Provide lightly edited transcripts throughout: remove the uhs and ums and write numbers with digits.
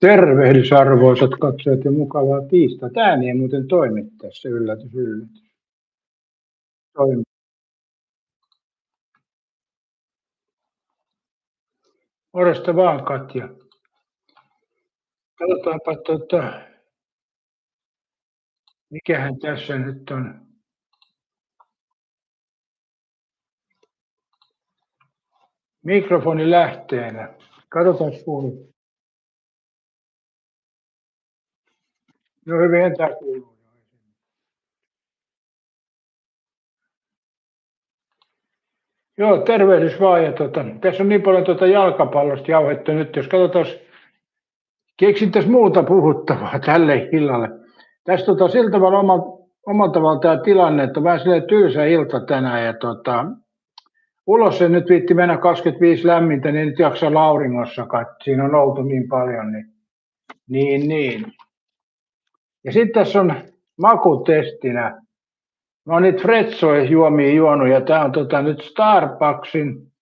Tervehdys arvoisat katsojat ja mukavaa tiistaita. Ääni ei muuten toimi tässä, yllätys. Toimi. Morjesta vaan Katja. Katsotaanpa mikähän tässä nyt on. Mikrofoni lähteenä. Katsotaan kuuluu. No hyvin tämä kuuluu. Joo, tervehdys vaan. Ja tässä on niin paljon jalkapallosta jauhettu nyt. Jos katsotaan, keksittäisiin muuta puhuttavaa tälle illalle. Tässä sillä tavalla omalla tavalla tämä tilanne, että on vähän silleen tylsä ilta tänään. Ja ulos en nyt viitti mennä 25 lämmintä, niin nyt jaksa lauringossakaan. Siinä on oltu niin paljon. Niin. Ja sitten tässä on makutestinä. Mä oon niitä Fretsoja juomia juonut ja tää on nyt Starbucksin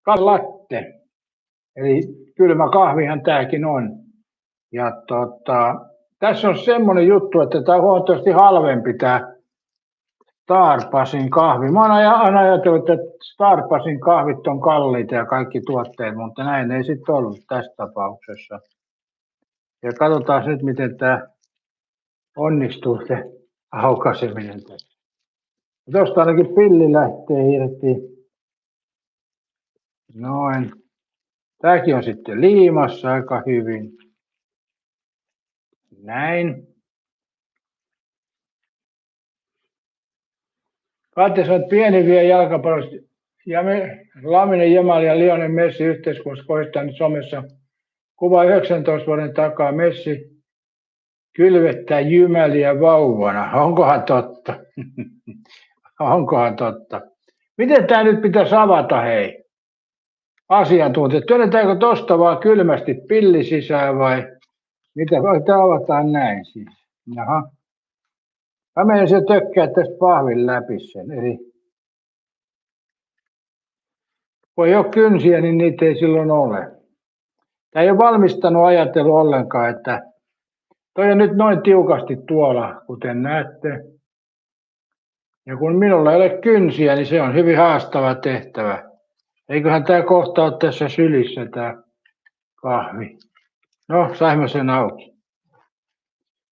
latte. Eli kylmä kahvihan tääkin on. Ja tässä on semmonen juttu, että tää on huomattavasti halvempi tää Starbucksin kahvi. Mä oon aina ajatellut, että Starbucksin kahvit on kalliita ja kaikki tuotteet, mutta näin ei sitten ollut tässä tapauksessa. Ja katsotaan nyt, miten tää onnistuu se aukaiseminen tässä. Tuosta ainakin pilli lähtee irti. Noin. Tääkin on sitten liimassa aika hyvin. Näin. Katja sanoi, että pieni vie jalkapallosta. Ja Lamine Jamal ja Lionel Messi yhteiskunnassa kohdistaa nyt somessa kuva 19 vuoden takaa. Messi kylvettää jymäliä vauvana. Onkohan totta? Onkohan totta? Miten tämä nyt pitäisi avata, hei? Asiantuntijat. Työnnetäänkö tosta vaan kylmästi pilli sisään vai mitä? Tämä avataan näin siis. Jaha. Mä menen se tökkää tästä pahvin läpi sen. Eli kun ei ole kynsiä, niin niitä ei silloin ole. Tämä ei ole valmistanut ajatelu ollenkaan, että toi on nyt noin tiukasti tuolla, kuten näette. Ja kun minulla ei ole kynsiä, niin se on hyvin haastava tehtävä. Eiköhän tämä kohta ole tässä sylissä tämä kahvi. No, saimme sen auki.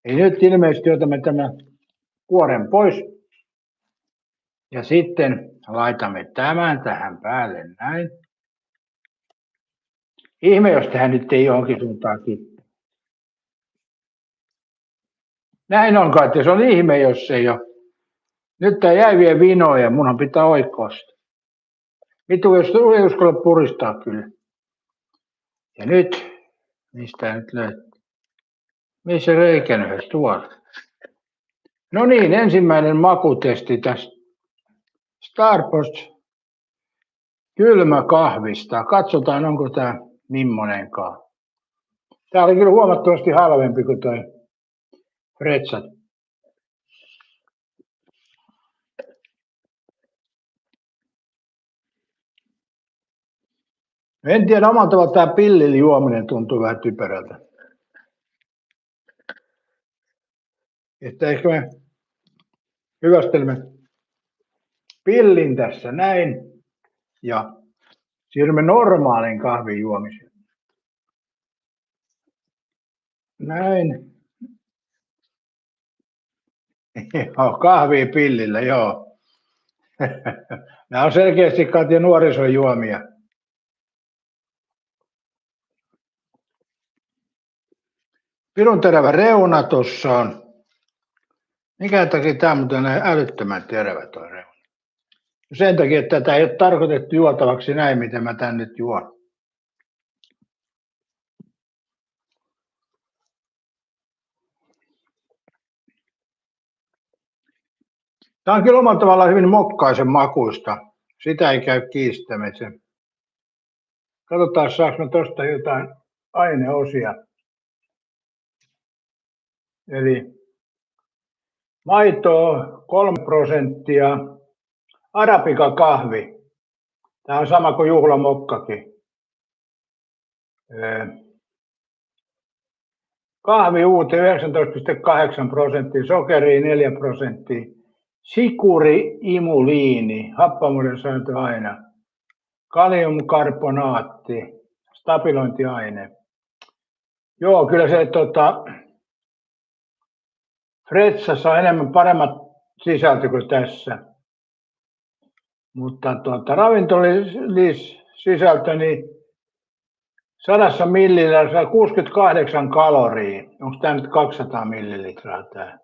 Ei nyt ilmeisesti otamme tämän kuoren pois. Ja sitten laitamme tämän tähän päälle näin. Ihme, jos tähän nyt ei johonkin suuntaan kippaa. Näin on kai, se on ihme, jos ei ole. Nyt tää jäi vielä vinoon ja munhan pitää oikosta. Mitu, jos ei uskalla puristaa kyllä. Ja nyt, mistä nyt löytyy? Missä reikänöhös tuolla? No niin, ensimmäinen makutesti tästä Starbucks kylmä kahvista. Katsotaan, onko tää mimmonenkaan. Tää oli kyllä huomattavasti halvempi kuin toi Fretsat. En tiedä, omalla tavalla tämä pillin juominen tuntuu vähän typerältä. Että ehkä me hyvästelemme pillin tässä näin ja siirrymme normaalin kahvin juomiseen. Näin. Joo, kahvia pillillä, joo. Nämä on selkeästi Katja nuorisojuomia. Pirun terävä reuna tuossa on. Mikä takia tämä on muuten näin älyttömän terävä tuo reuna? Sen takia, että tätä ei ole tarkoitettu juotavaksi näin, miten mä tän nyt juon. Tämä on kyllä omalla tavallaan hyvin mokkaisen makuista. Sitä ei käy kiistämisen. Katsotaan, saanko mä tuosta jotain aineosia. Eli maitoa 3%, arabika kahvi. Tämä on sama kuin juhlamokkakin. kahvi uuti 19,8%, sokeria 4%, sikuri imuliini, happamuuden sääntö aina, kaliumkarbonaatti, stabilointiaine. Joo, kyllä se Fretsassa on enemmän paremmat sisältö kuin tässä. Mutta ravintolissisältö, niin 100 millilitraa 68 kaloria. Onko tämä nyt 200 millilitraa tämä?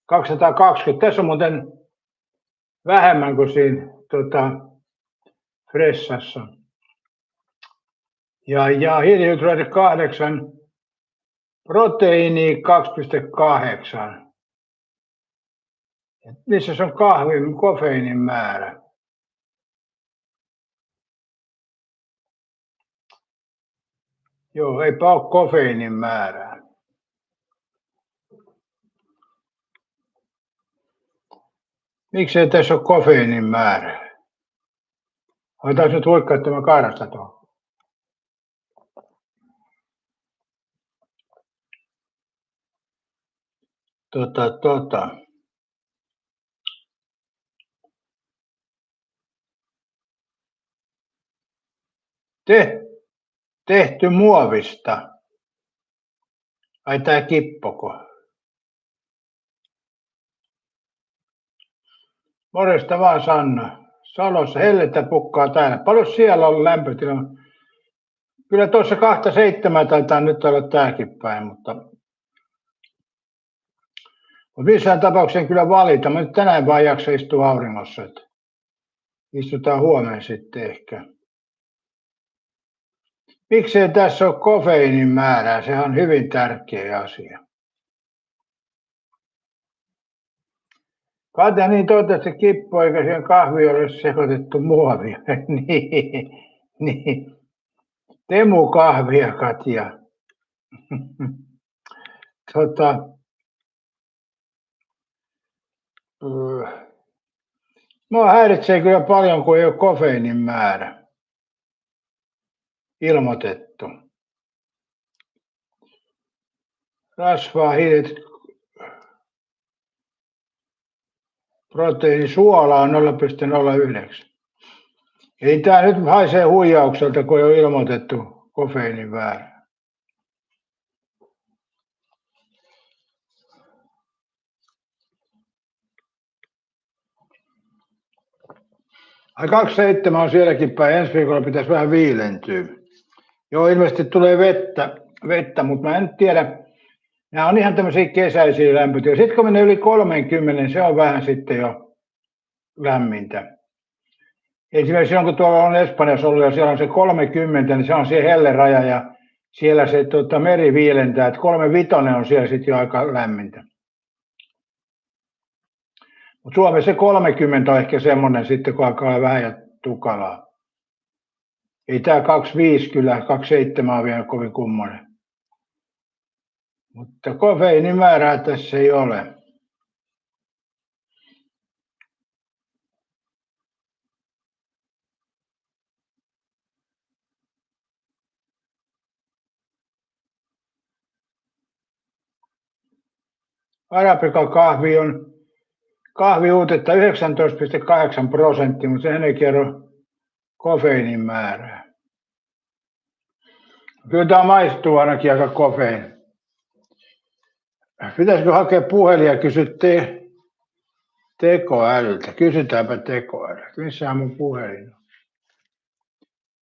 220. Tässä on muuten vähemmän kuin siinä Fressassa. Ja hiilihydraatit 8, proteiini 2,8. Missä se on kahvin kofeiinin määrä? Joo, eipä ole kofeiinin määrää. Miksei tässä ole kofeiinin määrää? Otais nyt huikkaa tämä kairasta tuohon. Tehty muovista. Ai tää kippoko? Morjesta vaan Sanna. Salossa hellettä pukkaa täällä. Paljon siellä on lämpötila? Kyllä tuossa 2,7 taitaa nyt olla tääkin päin, mutta missään tapauksessa en kyllä valita. Mä nyt tänään vaan jaksa istua auringossa. Että istutaan huomenna sitten ehkä. Miksei tässä ole kofeiinin määrää? Se on hyvin tärkeä asia. Katja niin toivottavasti kippo eikä siihen kahviin ole sekoitettu muovia. niin. Temukahvia, Katja. Mua häiritsee kyllä paljon, kun ei ole kofeiinin määrä ilmoitettu. Rasvaa, hiilet, proteiini, suola on 0,09. Ei tää nyt haisee huijaukselta, kun ei ole ilmoitettu kofeiinin määrä. Ai 2,7 on sielläkin päin. Ensi viikolla pitäisi vähän viilentyä. Joo, ilmeisesti tulee vettä, mutta mä en tiedä. Nämä on ihan tämmöisiä kesäisiä lämpötiloja. Sitten kun menee yli 30, se on vähän sitten jo lämmintä. Esimerkiksi silloin, kun tuolla on Espanjassa ollut ja siellä on se 30, niin se on siellä helleraja ja siellä se meri viilentää, että 3,5 on siellä sitten jo aika lämmintä. Mutta Suomessa se 30 on ehkä semmoinen sitten, kun alkaa vähän ja tukalaa. Ei tämä 2,5 kyllä, 2,7 on vielä kovin kummonen. Mutta kofeiinin määrää tässä ei ole. Arabica kahvi on kahviuutetta 19,8%, mutta sehän ei kerro kofeiinin määrää. Kyllä tämä maistuu ainakin aika kofeiini. Pitäisikö hakea puhelin ja kysyä tekoälyltä? Kysytäänpä tekoälyltä. Missähän mun puhelin on?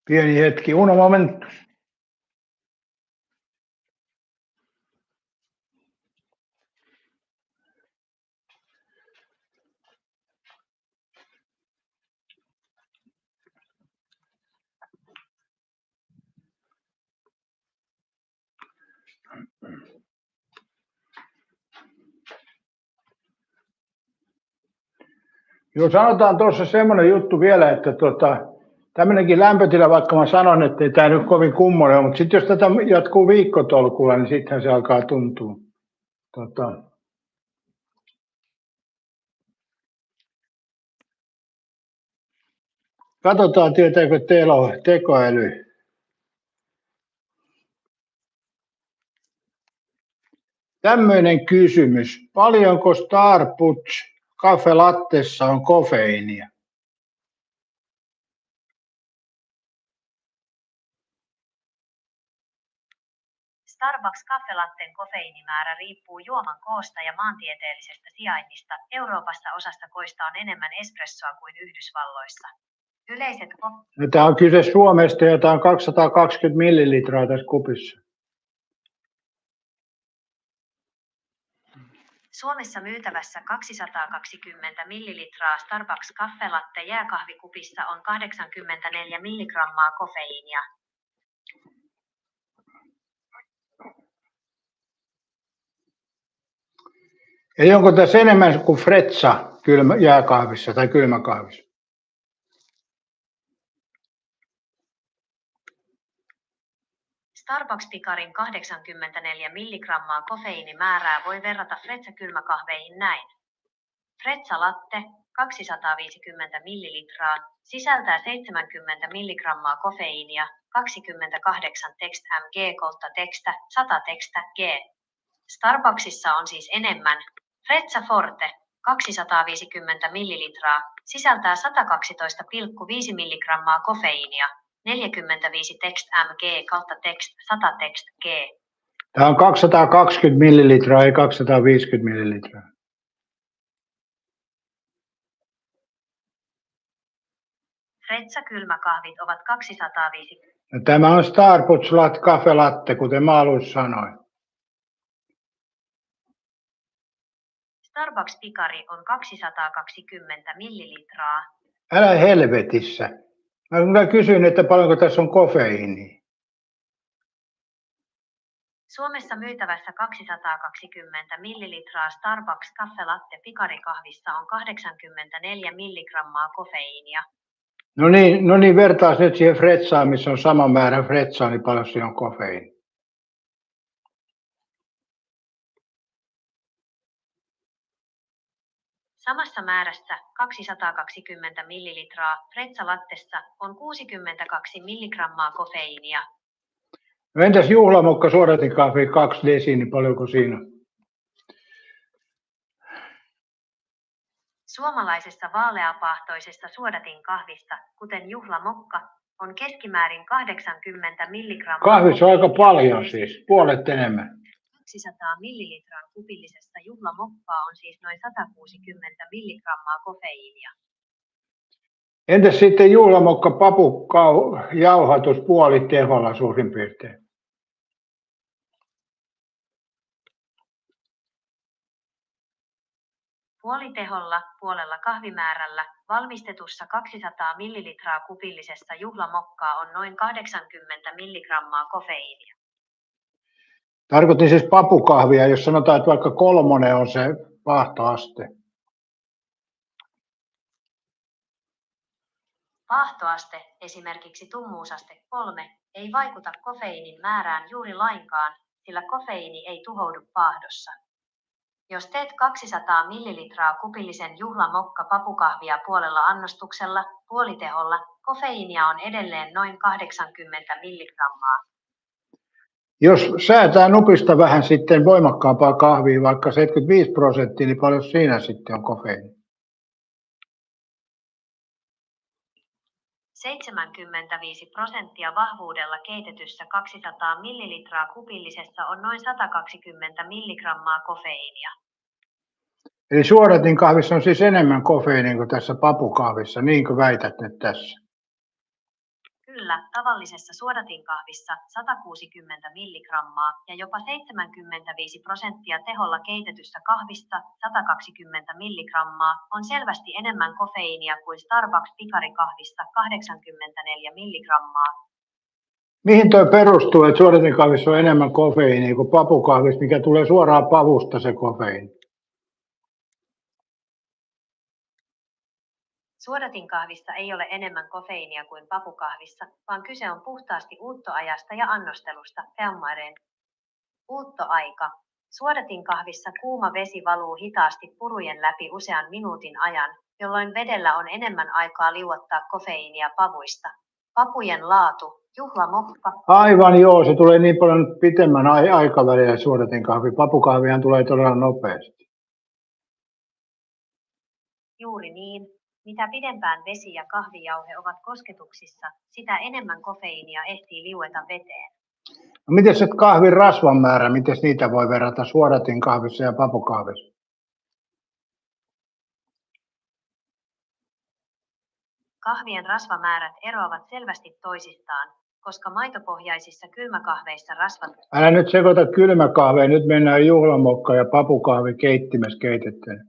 Pieni hetki, uno momento. Joo, sanotaan tuossa semmoinen juttu vielä, että tämmöinenkin lämpötila, vaikka mä sanon, että ei tämä nyt kovin kummonen ole, mutta sitten jos tätä jatkuu viikkotolkulla, niin sittenhän se alkaa tuntua. Katsotaan, tietääkö tekoäly. Tämmöinen kysymys. Paljonko Starbucks Cafe Lattessa on kofeiinia? Starbucks Cafe Latten kofeiinimäärä riippuu juoman koosta ja maantieteellisestä sijainnista. Euroopassa osasta koista on enemmän espressoa kuin Yhdysvalloissa. Yleiset Tämä on kyse Suomesta ja tämä on 220 millilitraa tässä kupissa. Suomessa myytävässä 220 millilitraa Starbucks Cafe Latte jääkahvikupissa on 84 milligrammaa kofeiinia. Eli onko tässä enemmän kuin Fretsa jääkahvissa tai kylmäkahvissa? Starbucks-pikarin 84 milligrammaa kofeiinimäärää voi verrata Fretsa-kylmäkahveihin näin. Fretsa Latte 250 millilitraa sisältää 70 milligrammaa kofeiinia, 28 text mg kolta tekstä, 100 tekstä g. Starbucksissa on siis enemmän. Fretsa Forte 250 millilitraa sisältää 112,5 milligrammaa kofeiinia, 45 text mg kautta text, 100 text g. Tämä on 220 millilitraa, ei 250 millilitraa. Fretsa-kylmäkahvit ovat 250. Ja tämä on Starbucks Cafe Latte, kuten mä alussa sanoin. Starbucks-pikari on 220 millilitraa. Älä helvetissä. Mä kysyin, että paljonko tässä on kofeiinia. Suomessa myytävässä 220 millilitraa Starbucks Cafe Latte pikarikahvissa on 84 milligrammaa kofeiinia. No niin, vertaas nyt siihen Fretsaan, missä on sama määrä Fretsaa, niin paljon siinä on kofeiini. Samassa määrässä 220 millilitraa Fretsa Lattessa on 62 milligrammaa kofeiinia. No entäs juhlamokka suodatinkahvi 2 desi, niin paljonko siinä on? Suomalaisessa vaaleapahtoisessa suodatinkahvissa, kuten juhlamokka, on keskimäärin 80 milligrammaa. Kahvissa on aika paljon siis, puolet enemmän. 200 millilitran kupillisessa juhlamokkaa on siis noin 160 milligrammaa kofeiinia. Entäs sitten juhlamokka papujauhatus puoliteholla suurin piirtein? Puoliteholla puolella kahvimäärällä valmistetussa 200 millilitraa kupillisessa juhlamokkaa on noin 80 milligrammaa kofeiinia. Tarkoitin siis papukahvia, jos sanotaan, että vaikka 3 on se vaahtoaste. Vaahtoaste, esimerkiksi tummuusaste 3, ei vaikuta kofeiinin määrään juuri lainkaan, sillä kofeiini ei tuhoudu paahdossa. Jos teet 200 millilitraa kupillisen juhlamokka papukahvia puolella annostuksella, puoliteholla, kofeiinia on edelleen noin 80 milligrammaa. Jos säätää nupista vähän sitten voimakkaampaa kahvia, vaikka 75%, niin paljon siinä sitten on kofeiini? 75% vahvuudella keitetyssä 200 millilitraa kupillisessa on noin 120 milligrammaa kofeiinia. Eli suodatinkahvissa on siis enemmän kofeiinia kuin tässä papukahvissa, niin kuin väität nyt tässä? Kyllä, tavallisessa suodatinkahvissa 160 milligrammaa ja jopa 75% teholla keitetyssä kahvista 120 milligrammaa on selvästi enemmän kofeiinia kuin Starbucks pikarikahvista 84 milligrammaa. Mihin tuo perustuu, että suodatinkahvissa on enemmän kofeiinia kuin papukahvissa, mikä tulee suoraan pavusta se kofeiini? Suodatinkahvissa ei ole enemmän kofeiinia kuin papukahvissa, vaan kyse on puhtaasti uuttoajasta ja annostelusta, Elmaren. Uuttoaika. Suodatinkahvissa kuuma vesi valuu hitaasti purujen läpi usean minuutin ajan, jolloin vedellä on enemmän aikaa liuottaa kofeiinia pavuista. Papujen laatu, juhlamokka. Aivan joo, se tulee niin paljon pitemmän aikavälillä suodatinkahvi. Papukahvihan tulee todella nopeasti. Juuri niin. Mitä pidempään vesi ja kahvijauhe ovat kosketuksissa, sitä enemmän kofeiinia ehtii liueta veteen. No, miten se kahvin rasvan määrä, miten niitä voi verrata suodatinkahvissa ja papukahvissa? Kahvien rasvamäärät eroavat selvästi toisistaan, koska maitopohjaisissa kylmäkahveissa rasvat... Älä nyt sekoita kylmäkahveja, nyt mennään juhlamokka ja papukahvi keittimessä keitetään.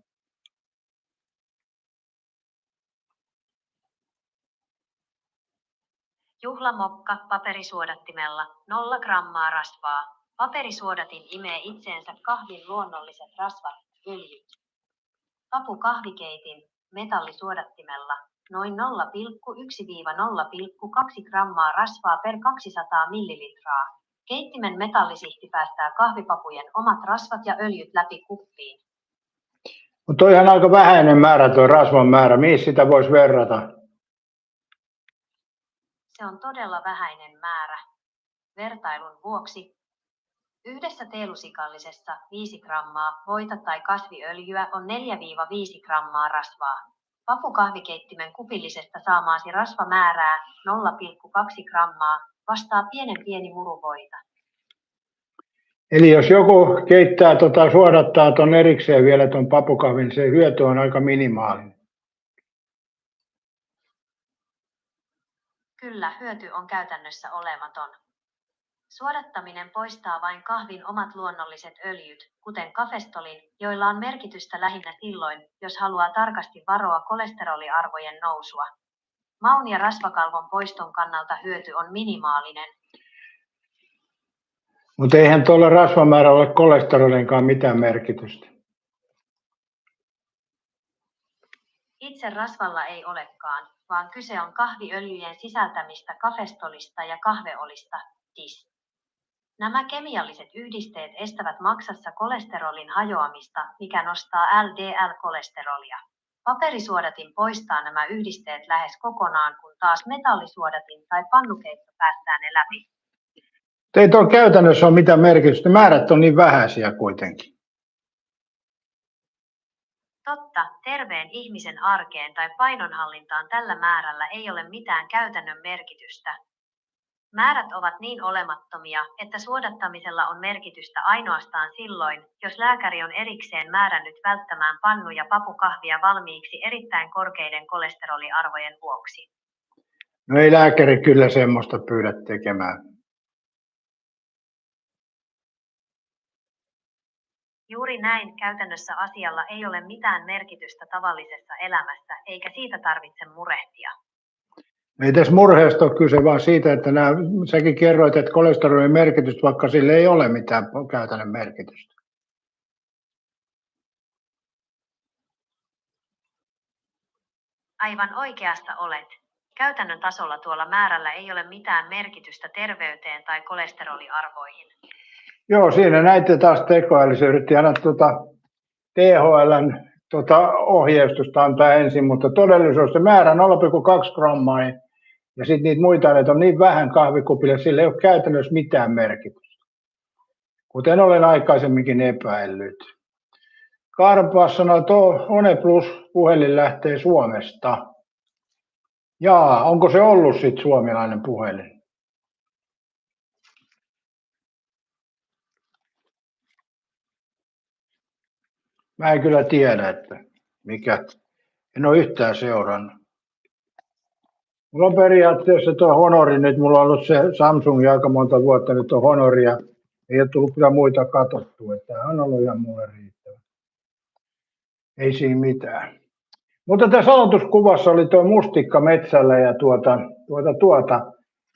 Juhlamokka paperisuodattimella 0 grammaa rasvaa. Paperisuodatin imee itseensä kahvin luonnolliset rasvat, öljyt. Papukahvikeitin metallisuodattimella noin 0,1–0,2 grammaa rasvaa per 200 millilitraa. Keittimen metallisihti päästää kahvipapujen omat rasvat ja öljyt läpi kuppiin. Mutta toihan aika vähäinen määrä, tuo rasvan määrä. Mihin sitä voisi verrata? Se on todella vähäinen määrä. Vertailun vuoksi yhdessä teelusikallisessa 5 grammaa voita tai kasviöljyä on 4–5 grammaa rasvaa. Papukahvikeittimen kupillisesta saamaasi rasvamäärää 0,2 grammaa vastaa pieni muru voita. Eli jos joku keittää suodattaa tuon erikseen vielä tuon papukahvin, se hyöty on aika minimaalinen. Kyllä, hyöty on käytännössä olematon. Suodattaminen poistaa vain kahvin omat luonnolliset öljyt, kuten kafestolin, joilla on merkitystä lähinnä silloin, jos haluaa tarkasti varoa kolesteroliarvojen nousua. Maun ja rasvakalvon poiston kannalta hyöty on minimaalinen. Mutta eihän tuolla rasvamäärällä ole kolesterolinkaan mitään merkitystä. Itse rasvalla ei olekaan, vaan kyse on kahviöljyjen sisältämistä kafestolista ja kahveolista, DIS. Nämä kemialliset yhdisteet estävät maksassa kolesterolin hajoamista, mikä nostaa LDL-kolesterolia. Paperisuodatin poistaa nämä yhdisteet lähes kokonaan, kun taas metallisuodatin tai pannukeitto päästää ne läpi. Ei tuolla käytännössä ole mitään merkitystä. Määrät on niin vähäisiä kuitenkin. Totta, terveen ihmisen arkeen tai painonhallintaan tällä määrällä ei ole mitään käytännön merkitystä. Määrät ovat niin olemattomia, että suodattamisella on merkitystä ainoastaan silloin, jos lääkäri on erikseen määrännyt välttämään pannu- ja papukahvia valmiiksi erittäin korkeiden kolesteroliarvojen vuoksi. No ei lääkäri kyllä semmoista pyydä tekemään. Juuri näin, käytännössä asialla ei ole mitään merkitystä tavallisessa elämässä, eikä siitä tarvitse murehtia. Ei tässä murheesta ole kyse, vaan siitä, että säkin kerroit, että kolesterolin merkitystä, vaikka sille ei ole mitään käytännön merkitystä. Aivan oikeasta olet. Käytännön tasolla tuolla määrällä ei ole mitään merkitystä terveyteen tai kolesteroliarvoihin. Joo, siinä näitte taas tekoäly. Se yritti aina THL:n ohjeistusta antaa ensin, mutta todellisuus se määrä 0,2 grammaa. Ja sitten niitä muita aineita on niin vähän kahvikupille, sillä ei ole käytännössä mitään merkitystä. Kuten olen aikaisemminkin epäillyt. Karpas sanoi, että OnePlus-puhelin lähtee Suomesta. Jaa, onko se ollut sitten suomalainen puhelin? Mä en kyllä tiedä, että mikä. En ole yhtään seurannut. Mulla on periaatteessa tuo Honori nyt, mulla on ollut se Samsung aika monta vuotta, nyt on Honori ja ei ole tullut kyllä muita katsottua, että tämä on ollut ihan mulle riittävä. Ei siinä mitään. Mutta tässä aloituskuvassa oli tuo mustikka metsällä ja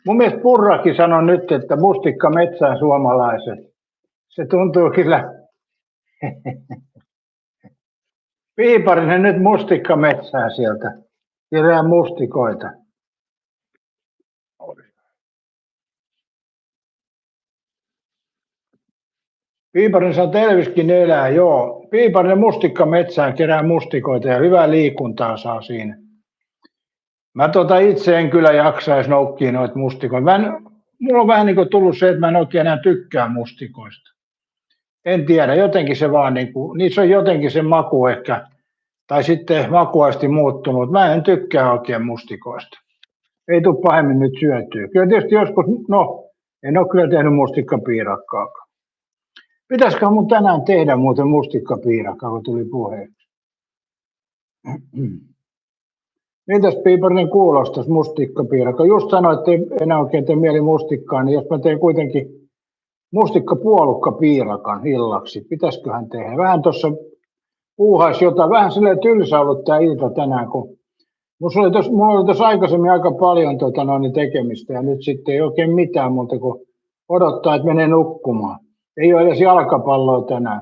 mun mielestä Purrakin sanoi nyt, että mustikka metsään suomalaiset. Se tuntuu kyllä. Piiparinen nyt mustikka metsään sieltä. Kerää mustikoita. Piiparinen sanoo, että Elviskin elää, joo. Piiparinen mustikka metsään kerää mustikoita ja hyvää liikuntaa saa siinä. Mä itse en kyllä jaksaisi noukkia noita mustikoita. Mulla on vähän niin kuin tullut se, että mä en oikein enää tykkää mustikoista. En tiedä, jotenkin se vaan, niissä on jotenkin se maku ehkä, tai sitten makuasti muuttunut. Mä en tykkää oikein mustikoista. Ei tule pahemmin nyt syötyä. Kyllä tietysti joskus, en ole kyllä tehnyt mustikkapiirakkaakaan. Pitäisikö mun tänään tehdä muuten mustikkapiirakkaa, kun tuli puheeksi? Mitäs Piiparinen kuulostaisi mustikkapiirakka? Just sanoit, että ei enää oikein tee mieli mustikkaa, niin jos mä teen kuitenkin mustikkapuolukkapiirakan illaksi, pitäisiköhän tehdä? Vähän tuossa puuhaisi jotain, vähän silleen tylsä ollut tämä ilta tänään, kun mulla oli tuossa aikaisemmin aika paljon tekemistä ja nyt sitten ei oikein mitään muuta kuin odottaa, että menee nukkumaan. Ei ole edes jalkapalloa tänään.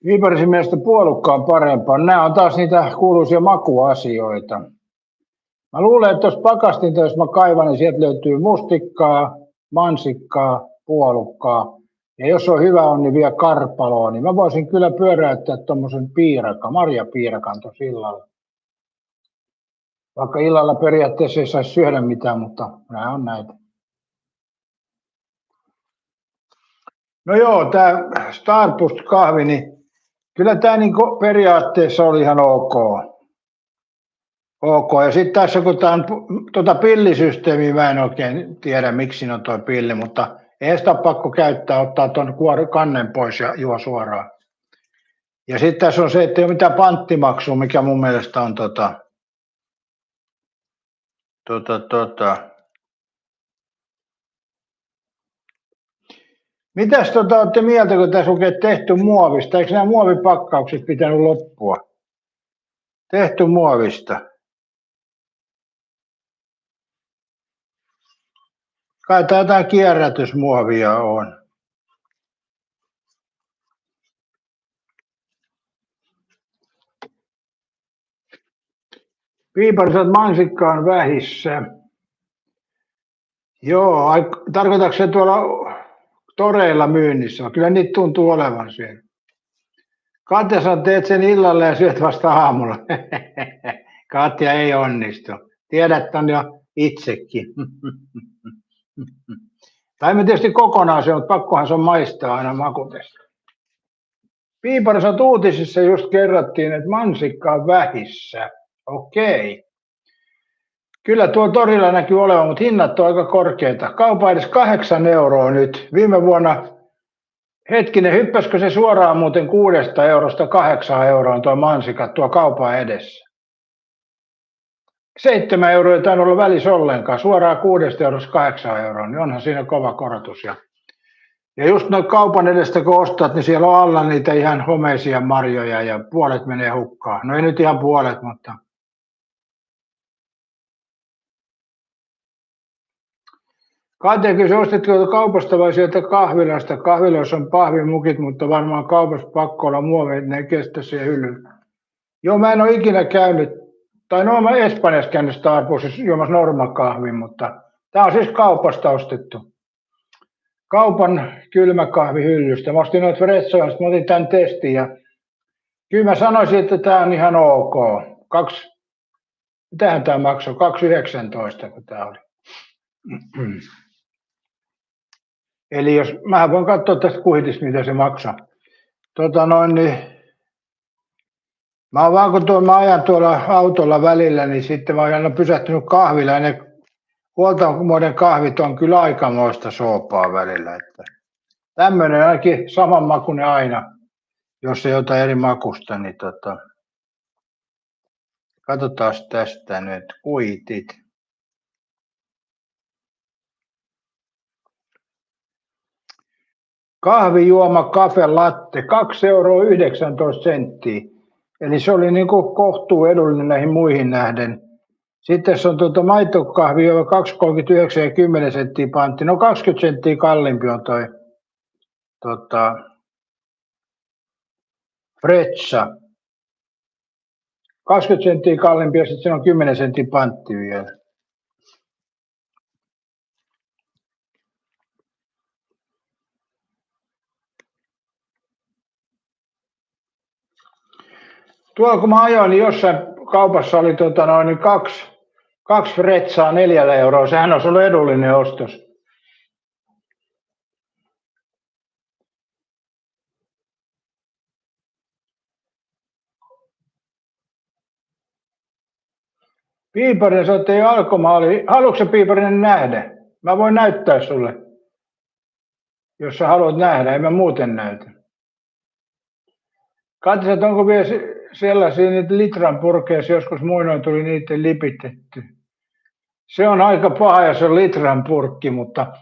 Piiparisen mielestä puolukka on parempaa. Nämä on taas niitä kuuluisia makuasioita. Mä luulen, että tuossa pakastinta, jos mä kaivan, niin sieltä löytyy mustikkaa, mansikkaa, puolukkaa. Ja jos on hyvä on, niin vielä karpaloa, niin mä voisin kyllä pyöräyttää tuommoisen marjapiirakan tuossa illalla. Vaikka illalla periaatteessa ei saisi syödä mitään, mutta nämä on näitä. No joo, tämä Starbucks-kahvi, niin kyllä tämä niin periaatteessa oli ihan ok. Ja sitten tässä kun tämä on pillisysteemiä, mä en oikein tiedä miksi siinä on tuo pilli, mutta ei sitä ole pakko käyttää, ottaa tuon kannen pois ja juo suoraan. Ja sitten tässä on se, että ei ole mitään panttimaksua, mikä mun mielestä on Mitäs olette mieltä, kun tässä lukee tehty muovista? Eikö nämä muovipakkaukset pitänyt loppua? Tehty muovista. Kai tämä jotain kierrätysmuovia on. Piipariset mansikka on vähissä. Joo, tarkoitatko se tuolla toreilla myynnissä? Kyllä niitä tuntuu olevan siellä. Katja sanoo, teet sen illalla ja syöt vasta aamulla. Katja ei onnistu. Tiedät on jo itsekin. Tai me tietysti kokonaan se, mutta pakkohan se on maistaa aina makutessa. Piiparisot uutisissa just kerrottiin, että mansikka on vähissä. Okei. Kyllä tuo torilla näkyy olevan, mutta hinnat on aika korkeita. Kaupa edes 8 € nyt. Viime vuonna, hyppäskö se suoraan muuten 6 eurosta 8 € tuo mansikat tuo kaupan edessä? 7 € ei tainnut olla välissä ollenkaan. Suoraan 6 eurosta 8 €, niin onhan siinä kova korotus. Ja just noin kaupan edestä kun ostat, niin siellä on alla niitä ihan homeisia marjoja ja puolet menee hukkaan. No ei nyt ihan puolet, mutta... Katja kysyi, ostitko kaupasta vai sieltä kahvilasta? Kahvilassa on pahvimukit, mutta varmaan kaupassa pakko olla muoveja, että ne ei kestä siihen hyllyyn. Joo, mä en ole ikinä käynyt, tai no mä Espanjassa käynyt Starbucksissa juomassa normakahvin, mutta tää on siis kaupasta ostettu. Kaupan kylmäkahvihyllystä. Mä ostin noita Fressoja, sitten mä otin tämän testin ja kyllä mä sanoisin, että tää on ihan ok. Mitähän tää maksoi? 2,19 kun tää oli. Eli jos, mä voin katsoa tästä kuitista, mitä se maksaa. Niin, mä oon vaan kun mä ajan tuolla autolla välillä, niin sitten mä oon aina pysähtynyt kahvilla ja ne huoltomuoden kahvit on kyllä aikamoista soopaa välillä. Että tämmöinen ainakin saman makuinen aina, jos ei jotain eri makusta, niin katsotaan tästä nyt kuitit. Kahvijuoma Cafe Latte, 2,19 €. Eli se oli niin kuin kohtuu edullinen näihin muihin nähden. Sitten se on maitokahvi, joka 2,39 ja 10 senttiä pantti. No 20 senttiä kalliimpi on toi Freccia. 20 senttiä kalliimpi ja sitten se on 10 senttiä pantti vielä. Tuolla kun mä ajoin, niin jossain kaupassa oli niin kaksi fretsaa 4 euroa. Sehän olisi ollut edullinen ostos. Piiparinen sanoi, että ei alkomaali. Haluatko sä Piiparinen nähdä? Mä voin näyttää sulle, jos sä haluat nähdä. En mä muuten näytä. Katso, että onko vielä sellaisia niitä litran purkeja, joskus muinoin tuli niitä lipitetty. Se on aika paha ja se on litran purkki, mutta...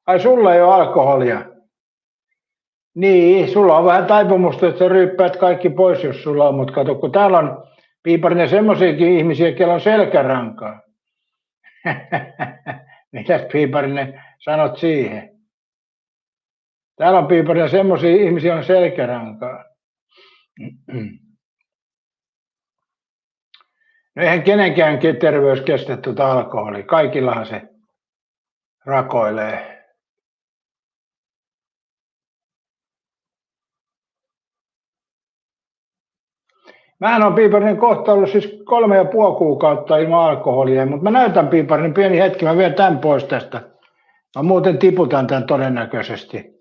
Ai sulla ei ole alkoholia. Niin, sulla on vähän taipumusta, että sä ryyppäät kaikki pois, jos sulla on, mutta kato, kun täällä on Piiparinen semmoisiakin ihmisiä, joilla on selkärankaa. Mitäs Piiparinen sanot siihen? Täällä on Piiparinen semmoisia ihmisiä, joilla on selkärankaa. No eihän kenenkään terveys kestä tuota alkoholia. Kaikillahan se rakoilee. Mähän on Piiparinen kohta ollut siis 3,5 kuukautta ilman alkoholia, mutta mä näytän Piiparinen pieni hetki, mä vien tämän pois tästä. Mä muuten tiputan tämän todennäköisesti.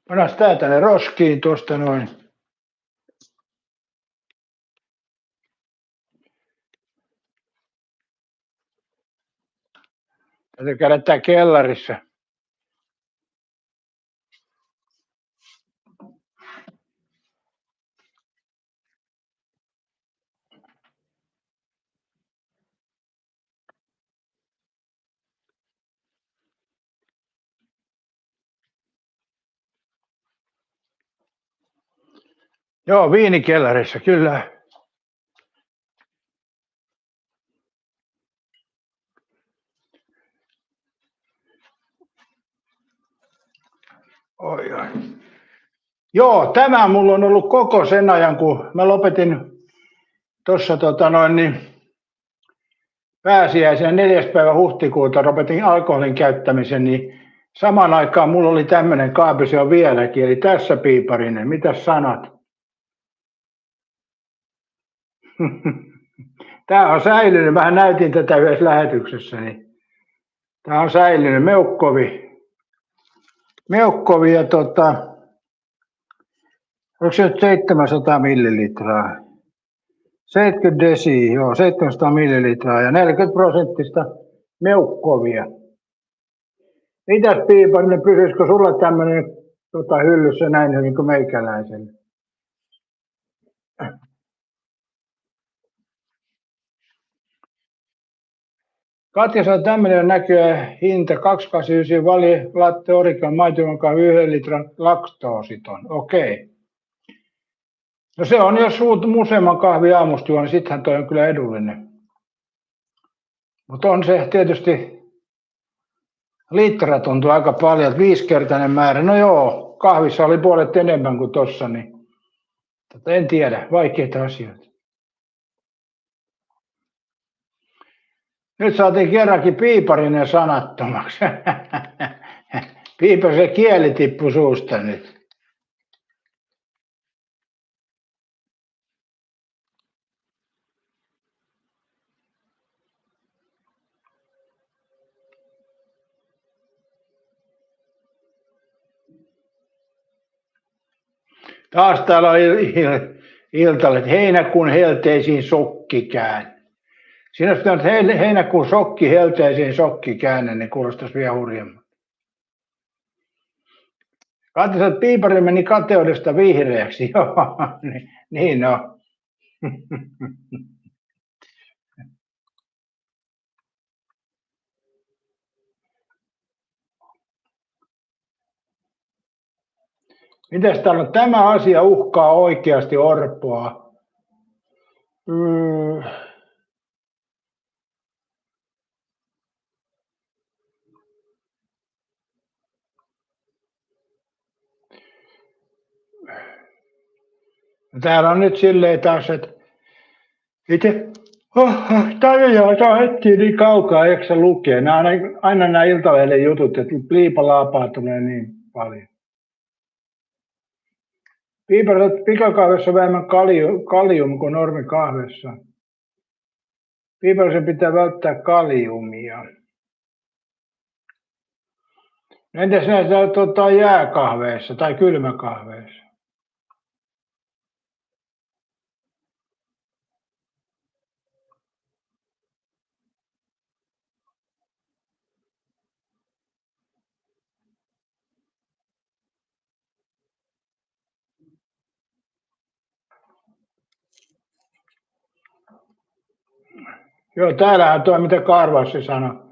Pannaan tää tänne roskiin tuosta noin. Täytyy käydä tää kellarissa. Joo, viinikellarissa, kyllä. Oi. Joo, tämä mulla on ollut koko sen ajan, kun mä lopetin tuossa pääsiäisenä 4. päivä huhtikuuta lopetin alkoholin käyttämisen, niin samaan aikaan mulla oli tämmöinen kaapi, se on vieläkin, eli tässä Piiparinen, mitä sanat? Tämä on säilynyt, vähän näytin tätä yhdessä lähetyksessä, niin tämä on säilynyt, Meukkovi ja onko se nyt 700 millilitraa? 70 desi, joo, 700 millilitraa ja 40% meukkovia. Mitäs Piiparinen, pysyisikö sulla tämmöinen hyllyssä näin hyvin kuin meikäläisellä? Katja sanoi, tämmöinen näkyy hinta 289 Vali Latte Original maitojuoman 1 litran laktoositon. Okei. No se on, jos useamman kahvi aamusta juo, niin sittenhän toi on kyllä edullinen. Mutta on se tietysti, litra tuntuu aika paljon, 5-kertainen määrä. No joo, kahvissa oli puolet enemmän kuin tossa, niin en tiedä, vaikeita asioita. Nyt saatiin kerrankin Piiparinen sanattomaksi. Piiparisen kieli tippui suusta nyt. Taas täällä on Iltalet, heinäkuun helteisiin sokkikään. Siinä olisi pitänyt heinäkuun sokki helteisiin sokkikäännön, niin kuulostaisi vielä hurjemmin. Katsotaan, että Piiparinen meni kateudesta vihreäksi. Joo, niin on. Mites täällä tämä asia uhkaa oikeasti Orpoa? Täällä on nyt silleen taas, että Tämä hetki niin kaukaa, eikö se lukee? Nämä on aina nämä iltalehden jutut, että liipalaapaa tulee niin paljon. Pikakahvessa on vähemmän kalium kuin normikahvessa. Piiperisen pitää välttää kaliumia. Entäs näissä jääkahveissa tai kylmäkahveissa? Joo, täällähän tuo, mitä Karvassi sanoi.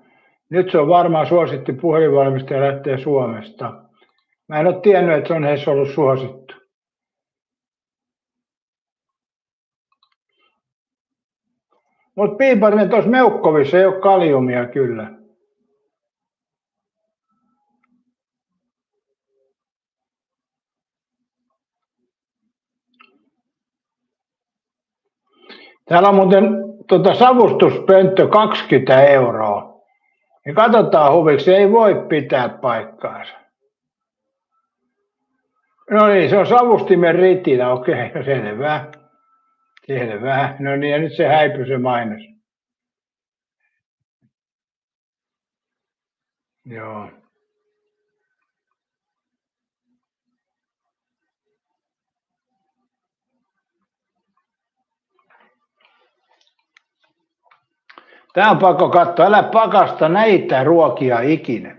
Nyt se on varmaan suosittu puhelinvalmistaja lähtee Suomesta. Mä en ole tiennyt, että se on heissä ollut suosittu. Mutta piiparinen tuossa Meukkovissa ei ole kaliumia kyllä. Täällä on muuten savustuspönttö 20 €. Ja katsotaan huviksi, ei voi pitää paikkaansa. No niin, se on savustimen ritilä, okei, no selvä. Selvä. No niin, ja nyt se häipyi se mainos. Joo. Tämä on pakko katsoa, älä pakasta näitä ruokia ikinä.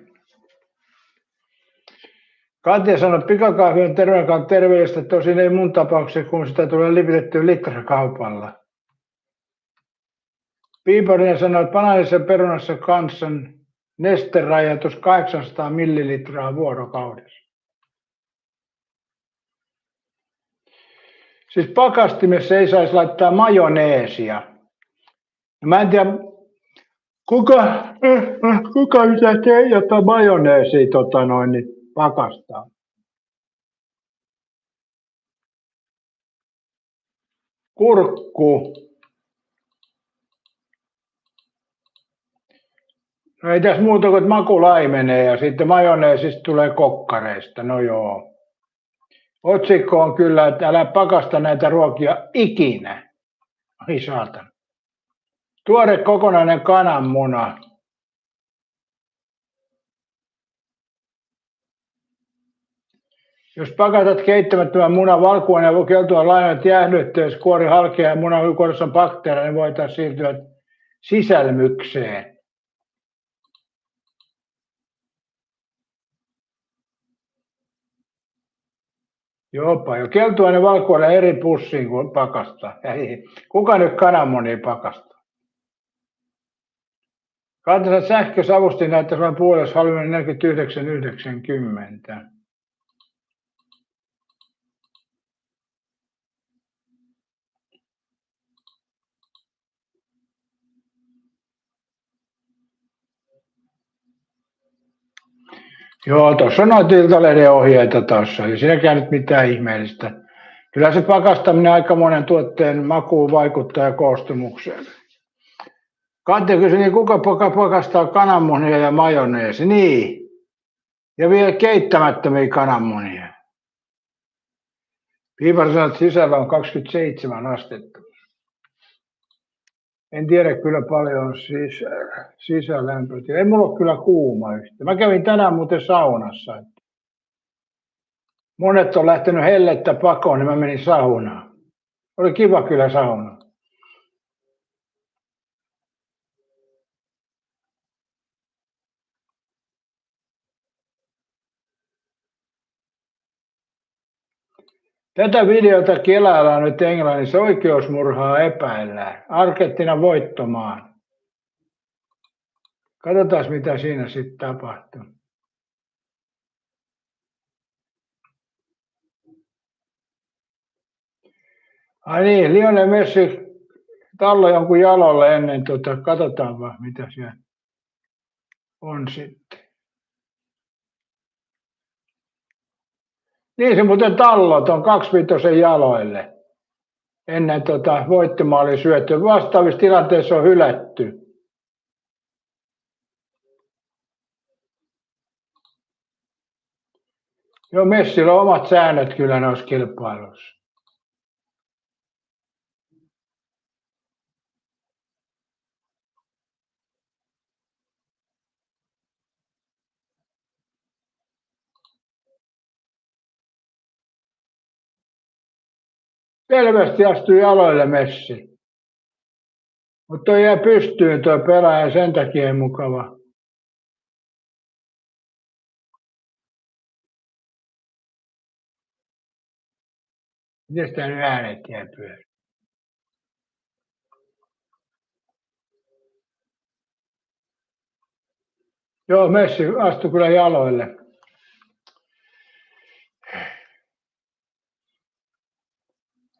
Katja sanoi, että pikakahvi on terveyden kannalta terveellistä, tosin ei mun tapauksessa, kun sitä tulee lipitettyä litrakaupalla. Piiparinen sanoi, että banaanissa perunassa kansan nesterajoitus 800 millilitraa vuorokaudessa. Siis pakastimessa ei saisi laittaa majoneesia. Mä en tiedä, kuka sitä teijottaa majoneesia niin pakastaa. Kurkku. No ei tässä muuta kuin maku laimenee ja sitten majoneesista tulee kokkareista, no joo. Otsikko on kyllä, että älä pakasta näitä ruokia ikinä. Ai saatana. Tuore kokonainen kananmuna. Jos pakatat keittämättömän munan valkuaineen voi keltua lainat jäähdyttyä, jos kuori halkeaa ja munan kuoressa on bakteereja, niin voitaisiin siirtyä sisälmykseen. Jopa, jo keltuainen valkuainen eri pussiin kuin pakastaa. Kuka nyt kananmunia pakastaa? Kantaisen sähkösavustin näyttäisi vain puolessa halvemmin 49,90. Joo, tuossa on noita Iltalehden ohjeita tuossa, ei siinäkään nyt mitään ihmeellistä. Kyllä se pakastaminen aika monen tuotteen makuun vaikuttaa ja koostumukseen. Katja kysyi, niin kuka pakastaa kananmunia ja majoneesi? Niin. Ja vielä keittämättömiä kananmunia. Piipari sanoi, että sisällä on 27 astetta. En tiedä kyllä paljon sisälämpötila. Ei mulla ole kyllä kuuma yhtä. Mä kävin tänään muuten saunassa. Monet on lähtenyt hellettä pakoon, niin mä menin saunaan. Oli kiva kyllä sauna. Tätä videota kelaillaan nyt Englannissa, oikeusmurhaa epäillään. Argentiinan voittomaan. Katsotaan mitä siinä sitten tapahtuu. Ai niin, Lionel Messi tallo jonkun jalolle ennen, katsotaan vaan mitä siellä on sitten. Niin se muuten tallot on 2-vitosen jaloille. ennen voittomaali syöty. Vastaavissa tilanteissa on hylätty. Joo, Messillä on omat säännöt kyllä noissa kilpailuissa. Selvästi astui jaloille Messi. Mutta toi jää pystyyn tuo pelaaja, sen takia ei mukava. Miten sitä nyt äänet jää pyöriin? Joo, Messi astui kyllä jaloille.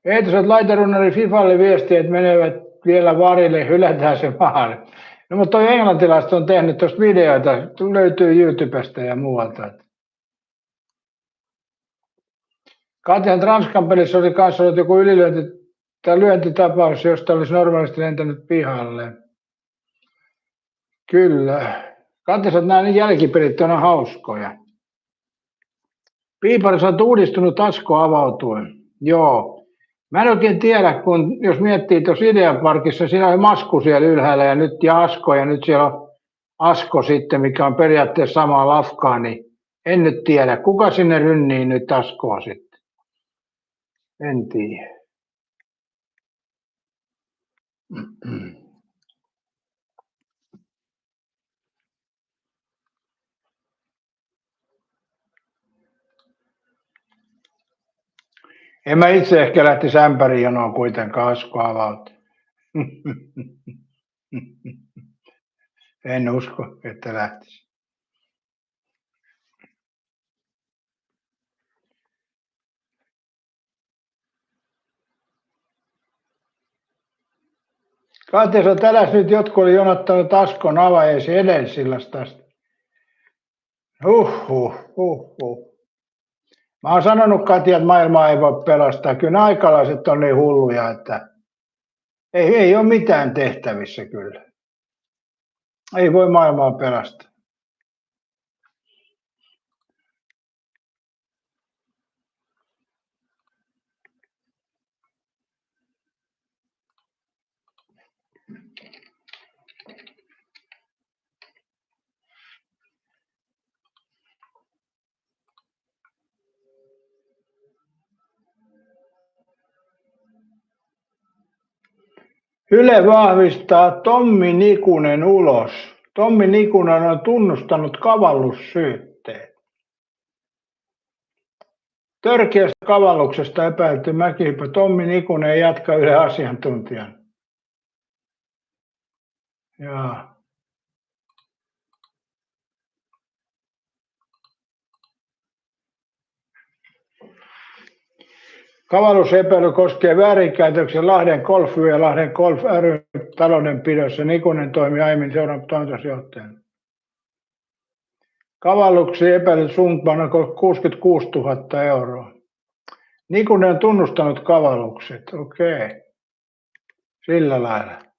Eetoset laiterunnari Fifalle viesti, että menevät vielä varille, hylätään se maali. No mutta toi englantilaiset on tehnyt tuosta videoita, löytyy YouTubesta ja muualta. Katjan Ranskan pelissä oli kanssa ollut joku ylilyönti tai lyöntitapaus, josta olisi normaalisti lentänyt pihalle. Kyllä. Katjassa nämä jälkipelit on hauskoja. Piiparissa on uudistunut Asko avautuen. Joo. Mä en oikein tiedä, kun jos miettii tuossa Ideaparkissa, siinä oli Masku siellä ylhäällä ja Asko, ja nyt siellä on Asko sitten, mikä on periaatteessa sama lafkaa, niin en nyt tiedä. Kuka sinne rynnii nyt Askoa sitten? En tiedä. En mä itse ehkä lähtisi ämpärin jonoon kuitenkaan Asko avautua. En usko, että lähtisi. Katjassa täläs nyt jotkut oli jonottanut Askon avajaisiin Edelsillasta. Mä oon sanonut Katja, että maailmaa ei voi pelastaa. Kyllä ne aikalaiset on niin hulluja, että ei ole mitään tehtävissä kyllä. Ei voi maailmaa pelastaa. Yle vahvistaa Tommi Nikunen ulos. Tommi Nikunen on tunnustanut kavallussyytteet. Törkeästä kavalluksesta epäilty Mäkihyppä Tommi Nikunen jatkaa Yle asiantuntijan. Jaa. Kavallusepäily koskee väärinkäytöksen Lahden Golf ja Lahden Golf ry taloudenpidossa. Nikunen toimi aiemmin seuraavan toimitusjohtajana. Kavalluksi epäilyt summan on 66 000 euroa. Nikunen on tunnustanut kavallukset. Okei. Sillä lailla.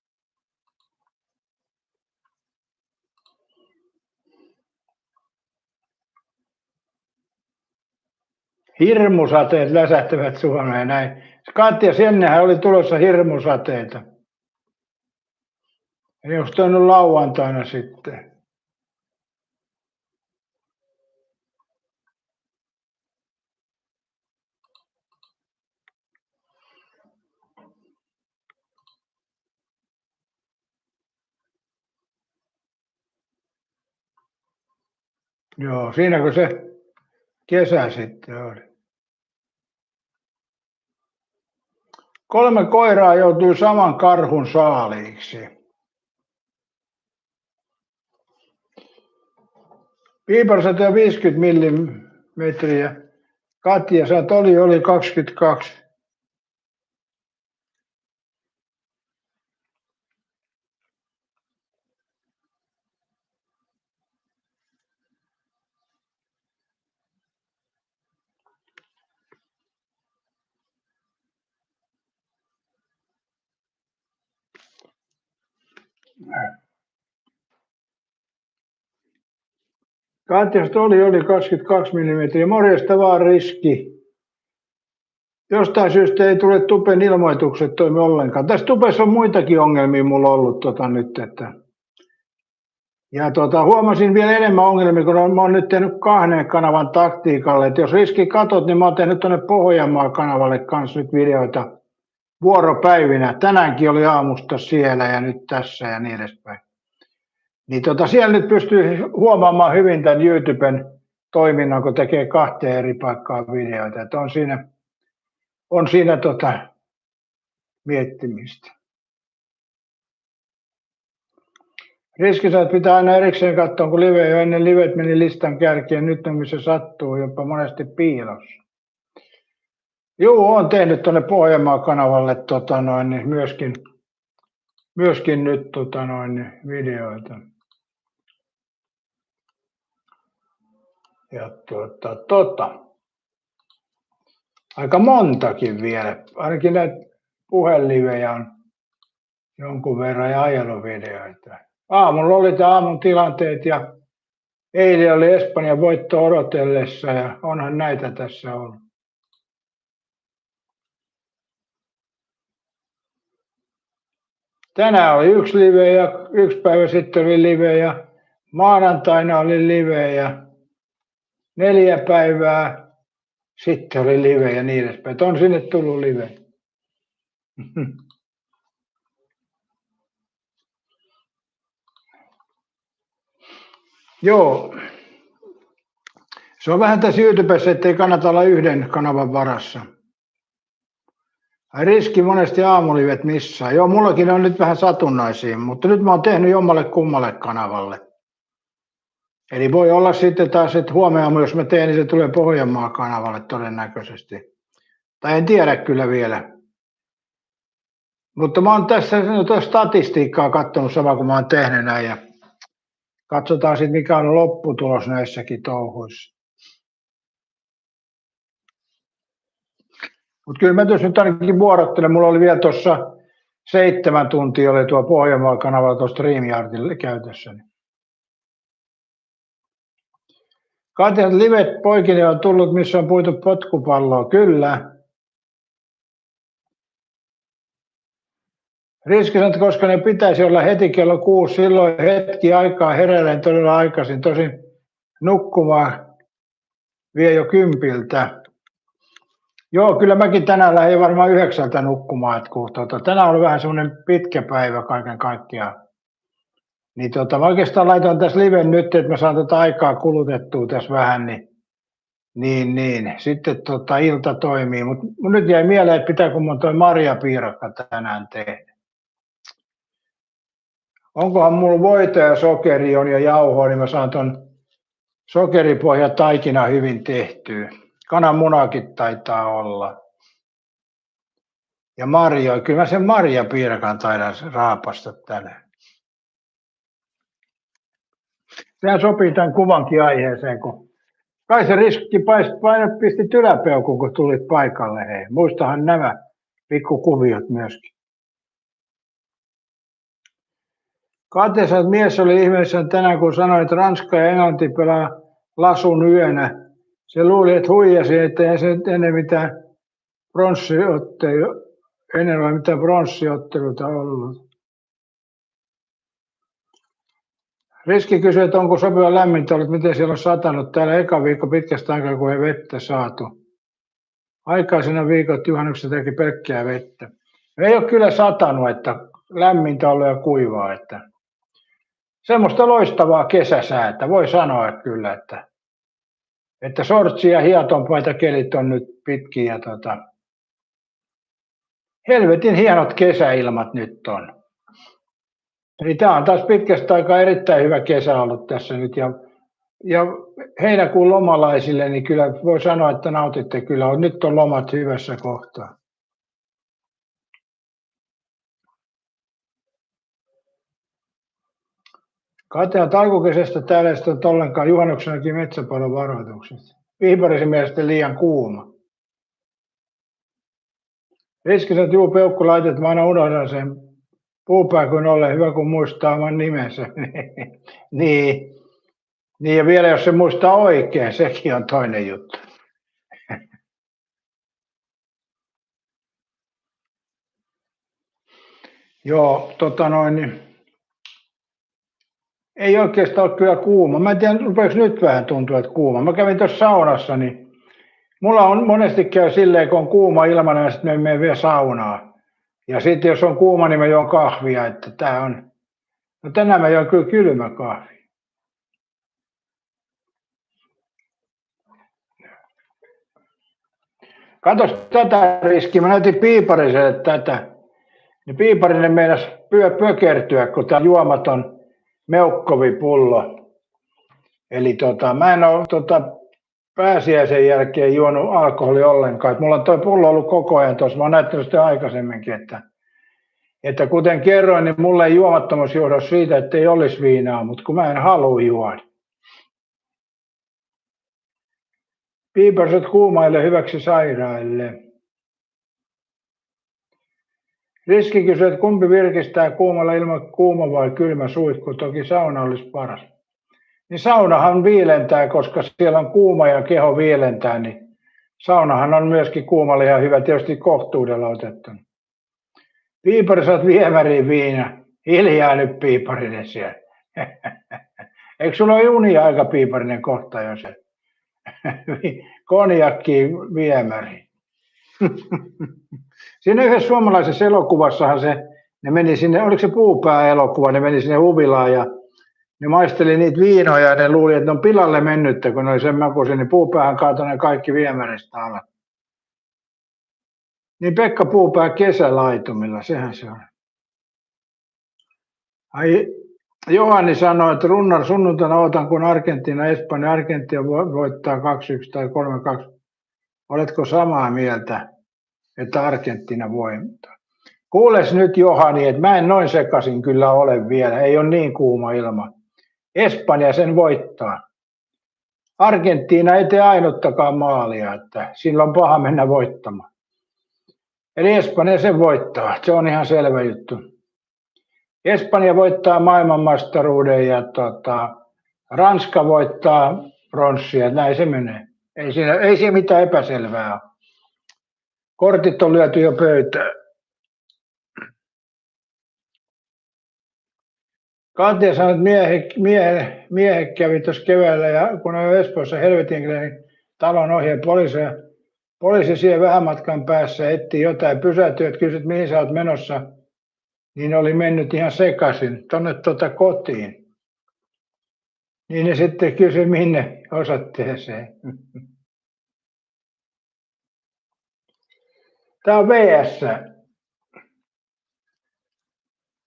Hirmusateet läsähtävät Suomeen näin. Katja, ennenhän oli tulossa hirmusateita. Ei olisi toinut lauantaina sitten. Joo, siinäkö se kesä sitten oli. 3 koiraa joutui saman karhun saaliiksi. Piiparsate on 50 millimetriä. Katja Satoli oli 22. Katjasta oli 22 mm. Morjesta vaan Riski. Jostain syystä ei tule Tupen ilmoitukset toimi ollenkaan. Tässä Tupessa on muitakin ongelmia mulla ollut nyt. Ja huomasin vielä enemmän ongelmia, kun mä oon nyt tehnyt 2 kanavan taktiikalle. Et jos Riski katot, niin mä oon tehnyt tuonne Pohjanmaa-kanavalle kanssa nyt videoita vuoropäivinä. Tänäänkin oli aamusta siellä ja nyt tässä ja niin edespäin. Niin siellä nyt pystyy huomaamaan hyvin tämän YouTuben toiminnan, kun tekee 2 eri paikkaa videoita. Et on siinä miettimistä. Riskisät pitää aina erikseen katsoa, kun live jo ennen livet meni listan kärkeen. Nyt on missä sattuu, jopa monesti piilossa. Juu, olen tehnyt tuonne Pohjanmaa-kanavalle niin myöskin nyt videoita. Ja aika montakin vielä. Ainakin näitä puhelivejä on jonkun verran ja ajeluvideoita. Aamulla oli tämä aamun tilanteet ja eilen oli Espanjan voitto odotellessa ja onhan näitä tässä ollut. Tänään oli 1 live ja 1 päivä sitten oli live ja maanantaina oli live ja 4 päivää sitten oli live ja niin edespäin. On sinne tullut live. Joo. Se on vähän tässä YouTubessa, ettei kannata olla 1 kanavan varassa. Riski monesti aamulivet missään. Joo, mullakin on nyt vähän satunnaisia, mutta nyt mä oon tehnyt jommalle kummalle kanavalle. Eli voi olla sitten taas, että huomenna jos mä teen, niin se tulee Pohjanmaa-kanavalle todennäköisesti. Tai en tiedä kyllä vielä. Mutta mä oon tässä statistiikkaa katsonut sama kuin mä oon tehnyt näin. Ja katsotaan sitten mikä on lopputulos näissäkin touhuissa. Mutta kyllä mä tuossa nyt ainakin vuorottelen. Mulla oli vielä tuossa 7 tuntia oli tuo Pohjanmaa-kanavalla tuossa StreamYardilla käytössäni. Katjat livet poikini on tullut, missä on puitu potkupalloa. Kyllä. Riskiset, koska ne pitäisi olla heti kello 6, silloin hetki aikaa heräilen todella aikaisin. Tosin nukkumaan vie jo 10. Joo, kyllä mäkin tänään lähdin varmaan 9 nukkumaan. Tänään oli vähän semmoinen pitkä päivä kaiken kaikkiaan. Niin mä oikeastaan laitoin tässä liven nyt, että mä saan aikaa kulutettua tässä vähän, niin. Sitten ilta toimii. Mutta nyt jäi mieleen, että pitääkö mun toi marjapiirakka tänään tehdä. Onkohan mulla voita ja sokeri on ja jauhoa, niin mä saan ton sokeripohja taikina hyvin tehtyä. Kananmunakin taitaa olla. Ja marjoja, kyllä mä sen marjapiirakan taidan raapasta tänään. Sehän sopii tämän kuvankin aiheeseen, kun kai se Riski pistit yläpeukun, kun tulit paikalle. Hei. Muistahan nämä pikkukuviot myöskin. Katesan mies oli ihmeessä tänään, kun sanoi, että Ranska ja Englanti pelaa lasun yönä. Se luuli, että huijasi, että ei se ennen mitään pronssiotteluita ollut. Riski kysyi, että onko sopiva lämmintä ollut, miten siellä on satanut täällä eka viikko pitkästä aikaa, kun ei vettä saatu. Aikaisena viikot juhannuksen teki pelkkää vettä. Ei ole kyllä satanut, että lämmintä ollut ja kuivaa. Että semmoista loistavaa kesäsäätä. Voi sanoa kyllä, että sortsi ja hiatonpaita kelit on nyt pitkiä. Helvetin hienot kesäilmat nyt on. Eli tämä on taas pitkästä aikaa erittäin hyvä kesä ollut tässä nyt. Ja heinäkuun lomalaisille, niin kyllä voi sanoa, että nautitte kyllä. Nyt on lomat hyvässä kohtaa. Kateat alkukesästä täällä ei ole ollenkaan juhannuksenakin metsäpalon varoitukset. Vihbarisen mielestä liian kuuma. Riskiset peukkulaitet, mä aina unohdan sen Puupää kun ole hyvä, kun muistaa oman nimensä. Niin. Niin ja vielä jos se muistaa oikein, sekin on toinen juttu. Joo, ei oikeastaan ole kyllä kuuma. Mä en tiedä, rupeeko nyt vähän tuntua, että kuuma. Mä kävin tuossa saunassa, niin mulla on monesti käy silleen, kun on kuuma ilman, ja sitten me menen vielä saunaan. Ja sitten jos on kuuma, niin mä juon kahvia, että tää on. No tänään mä join kyllä kylmä kahvi. Katos tätä riskiä, mä näytin Piipariselle tätä. Niin Piiparinen meinasi pökertyä, kun tämä juomaton meukkovipullo. Eli mä en ole pääsiäisen jälkeen juonut alkoholia ollenkaan. Et mulla on toi pullo ollut koko ajan tuossa, mä oon näyttänyt sitä aikaisemminkin, että kuten kerroin, niin mulla ei juomattomuus johdu siitä, että ei olisi viinaa, mutta kun mä en halua juoda. Piipariset kuumaille hyväksi sairaille. Riski kysyy, että kumpi virkistää kuumalla ilman kuuma vai kylmä suihku, toki sauna olisi paras. Niin saunahan viilentää, koska siellä on kuuma ja keho viilentää, niin saunahan on myöskin kuumalle ihan hyvä, tietysti kohtuudella otettu. Piipari, saat viemäriin viina. Hiljaa nyt Piiparinen siellä. Eikö sulla ole uni-aika Piiparinen kohta jo se? Konjakki viemäriin. Siinä yhdessä suomalaisessa elokuvassahan ne meni sinne, oliko se Puupää-elokuva, ne meni sinne huvilaan ja ne maisteli niitä viinoja ja ne luuli, että ne on pilalle mennyttä, kun ne oli sen makuisia, niin Puupäähän kaatoi ne kaikki viemäristä alas. Niin Pekka Puupää kesälaitumilla, sehän se on. Ai, Johanni sanoi, että runnar sunnuntaina odotan, kun Argentiina voittaa 2-1 tai 3-2. Oletko samaa mieltä, että Argentiina voittaa? Kuules nyt Johanni, että mä en noin sekaisin kyllä ole vielä, ei ole niin kuuma ilma. Espanja sen voittaa. Argentiina ei tee ainuttakaan maalia, että sillä on paha mennä voittamaan. Eli Espanja sen voittaa, se on ihan selvä juttu. Espanja voittaa maailmanmestaruuden ja Ranska voittaa pronssia, näin se menee. Ei siinä mitään epäselvää ole. Kortit on lyöty jo pöytään. Katja sanoi, että miehet kävi tuossa keväällä ja kun on Espoossa helvetin niin talon ohi poliisi siellä vähän matkan päässä etti jotain, pysähtyi, että kysyt mihin sä oot menossa, niin oli mennyt ihan sekaisin tuonne kotiin. Niin ne sitten kysyi minne osoitteeseen. Tämä on VS.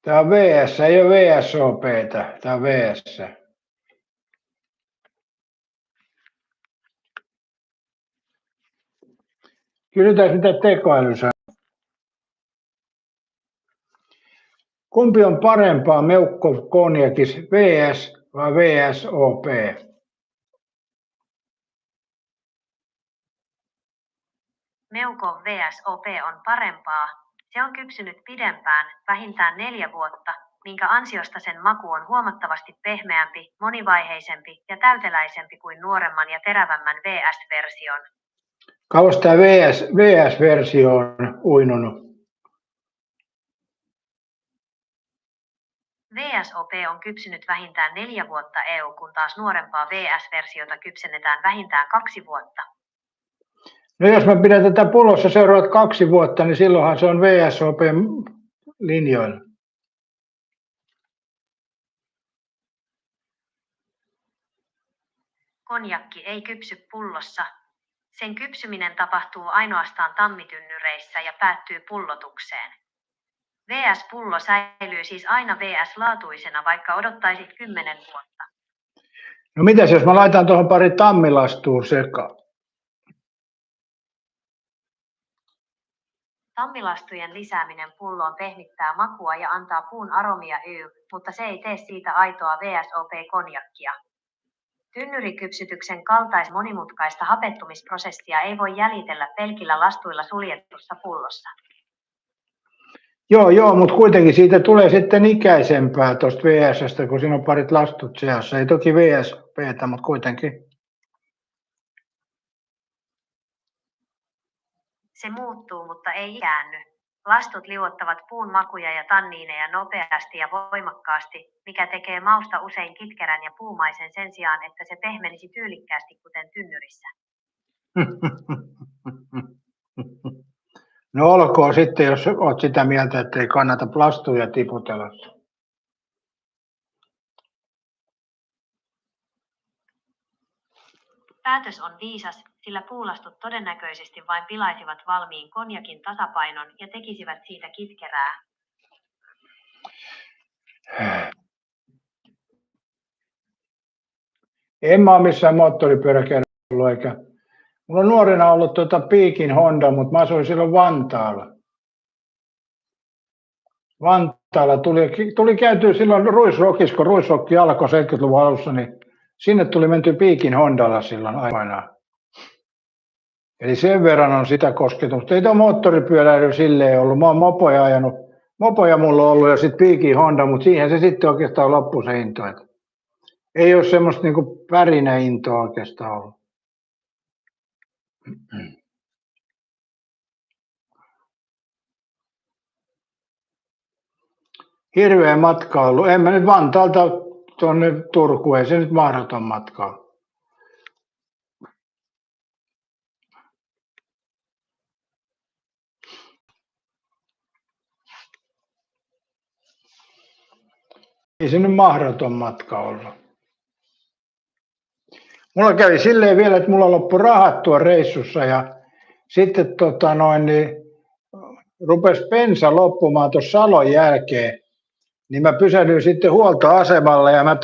Tämä on VS, ei ole VSOP:tä, tämä on VS. Kysytään mitä tekoäly sanoo. Kumpi on parempaa meukkokonjakis, VS vai VSOP? Meuko VSOP on parempaa. Se on kypsynyt pidempään, vähintään 4 vuotta, minkä ansiosta sen maku on huomattavasti pehmeämpi, monivaiheisempi ja täyteläisempi kuin nuoremman ja terävämmän VS-version. Kauas tämä VS-versio on uinunut? VSOP on kypsynyt vähintään 4 vuotta EU, kun taas nuorempaa VS-versiota kypsennetään vähintään 2 vuotta. No jos mä pidän tätä pullossa seuraavat 2 vuotta, niin silloinhan se on VSOP-linjoilla. Konjakki ei kypsy pullossa. Sen kypsyminen tapahtuu ainoastaan tammitynnyreissä ja päättyy pullotukseen. VS-pullo säilyy siis aina VS-laatuisena, vaikka odottaisit 10 vuotta. No mitäs jos mä laitan tuohon pari tammilastua sekaan? Tammilastujen lisääminen pulloon pehmittää makua ja antaa puun aromia mutta se ei tee siitä aitoa VSOP-konjakkia. Tynnyrikypsytyksen kaltaista monimutkaista hapettumisprosessia ei voi jäljitellä pelkillä lastuilla suljetussa pullossa. Joo, mutta kuitenkin siitä tulee sitten ikäisempää tuosta VS:stä, kun siinä on parit lastut seassa. Ei toki VSP:tä, mutta kuitenkin. Se muuttuu, mutta ei ikäänny. Lastut liuottavat puun makuja ja tanniineja nopeasti ja voimakkaasti, mikä tekee mausta usein kitkerän ja puumaisen sen sijaan, että se pehmenisi tyylikkäästi kuten tynnyrissä. No olkoon sitten, jos olet sitä mieltä, että ei kannata lastuja tiputella. Päätös on viisas, sillä puulastut todennäköisesti vain pilaisivat valmiin konjakin tasapainon ja tekisivät siitä kitkerää. En mä ole missään moottoripyöräkerralla ollut, eikä. Mulla on nuorena ollut Piikin Honda, mutta mä asuin silloin Vantaalla. Vantaalla tuli käytyä silloin Ruisrockissa, kun Ruisrock alkoi 70-luvun alussa, niin sinne tuli menty Piikin Hondalla silloin aikoinaan. Eli sen verran on sitä kosketusta. Ei tuo moottoripyöräily silleen ollut. Mä oon mopoja ajanut. Mopoja mulla on ollut ja sitten Piikin Honda, mutta siihen se sitten oikeastaan loppui se into. Ei ole semmoista niinku pärinäintoa oikeastaan ollut. Hirveä matka ollut. En mä nyt Vantaalta tuonne Turkuun, ei se nyt mahdoton matka ole. Ei se nyt mahdoton matka ollut. Mulla kävi silleen vielä, että mulla loppui rahat tuon reissussa ja sitten niin rupesi bensa loppumaan tuossa Salon jälkeen. Niin mä pysähdyin sitten huoltoasemalle ja mä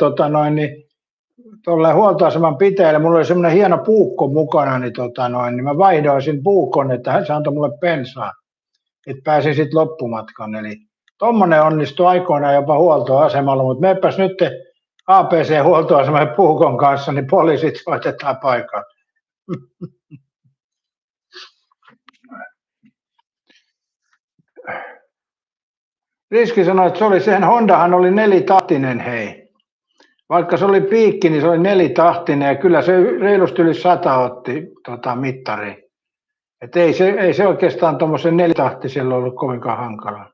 tuolle huoltoaseman pitäjälle, mulla oli semmoinen hieno puukko mukana, niin mä vaihdoin sen puukon, että se antoi mulle bensaa, että pääsin sitten loppumatkan. Eli tommonen onnistui aikoinaan jopa huoltoasemalla, mutta meepäs nyt APC-huoltoasemalle puukon kanssa, niin poliisit soitetaan paikalle. Riski sanoi, että se oli sen Hondahan oli nelitahtinen hei. Vaikka se oli Piikki, niin se oli nelitahtinen ja kyllä se reilusti yli 100 otti mittariin. Et ei se oikeastaan tuommoisen nelitahtisella ollut kovinkaan hankalaa.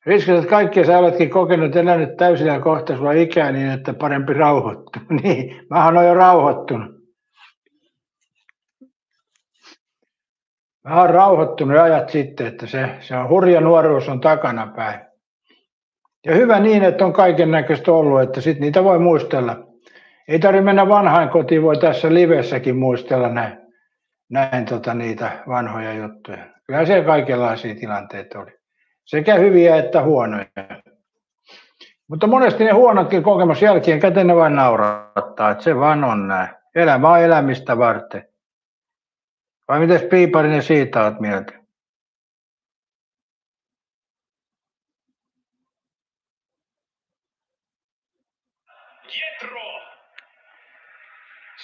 Riski, että kaikkea sä oletkin kokenut elänyt täysillä kohta sulla ikää niin, että parempi rauhoittua. Niin, mähän olen jo rauhoittunut. Mä oon rauhoittunut ajat sitten, että se on hurja nuoruus on takanapäin. Ja hyvä niin, että on kaiken näköistä ollut, että sitten niitä voi muistella. Ei tarvitse mennä vanhainkotiin, voi tässä livessäkin muistella niitä vanhoja juttuja. Kyllä siellä kaikenlaisia tilanteita oli. Sekä hyviä että huonoja. Mutta monesti ne huonotkin kokemus jälkeen käteen ne vain naurattaa, että se vaan on näin. Elämä on elämistä varten. Vai mites Piiparinen siitä olet mieltä? Jetro!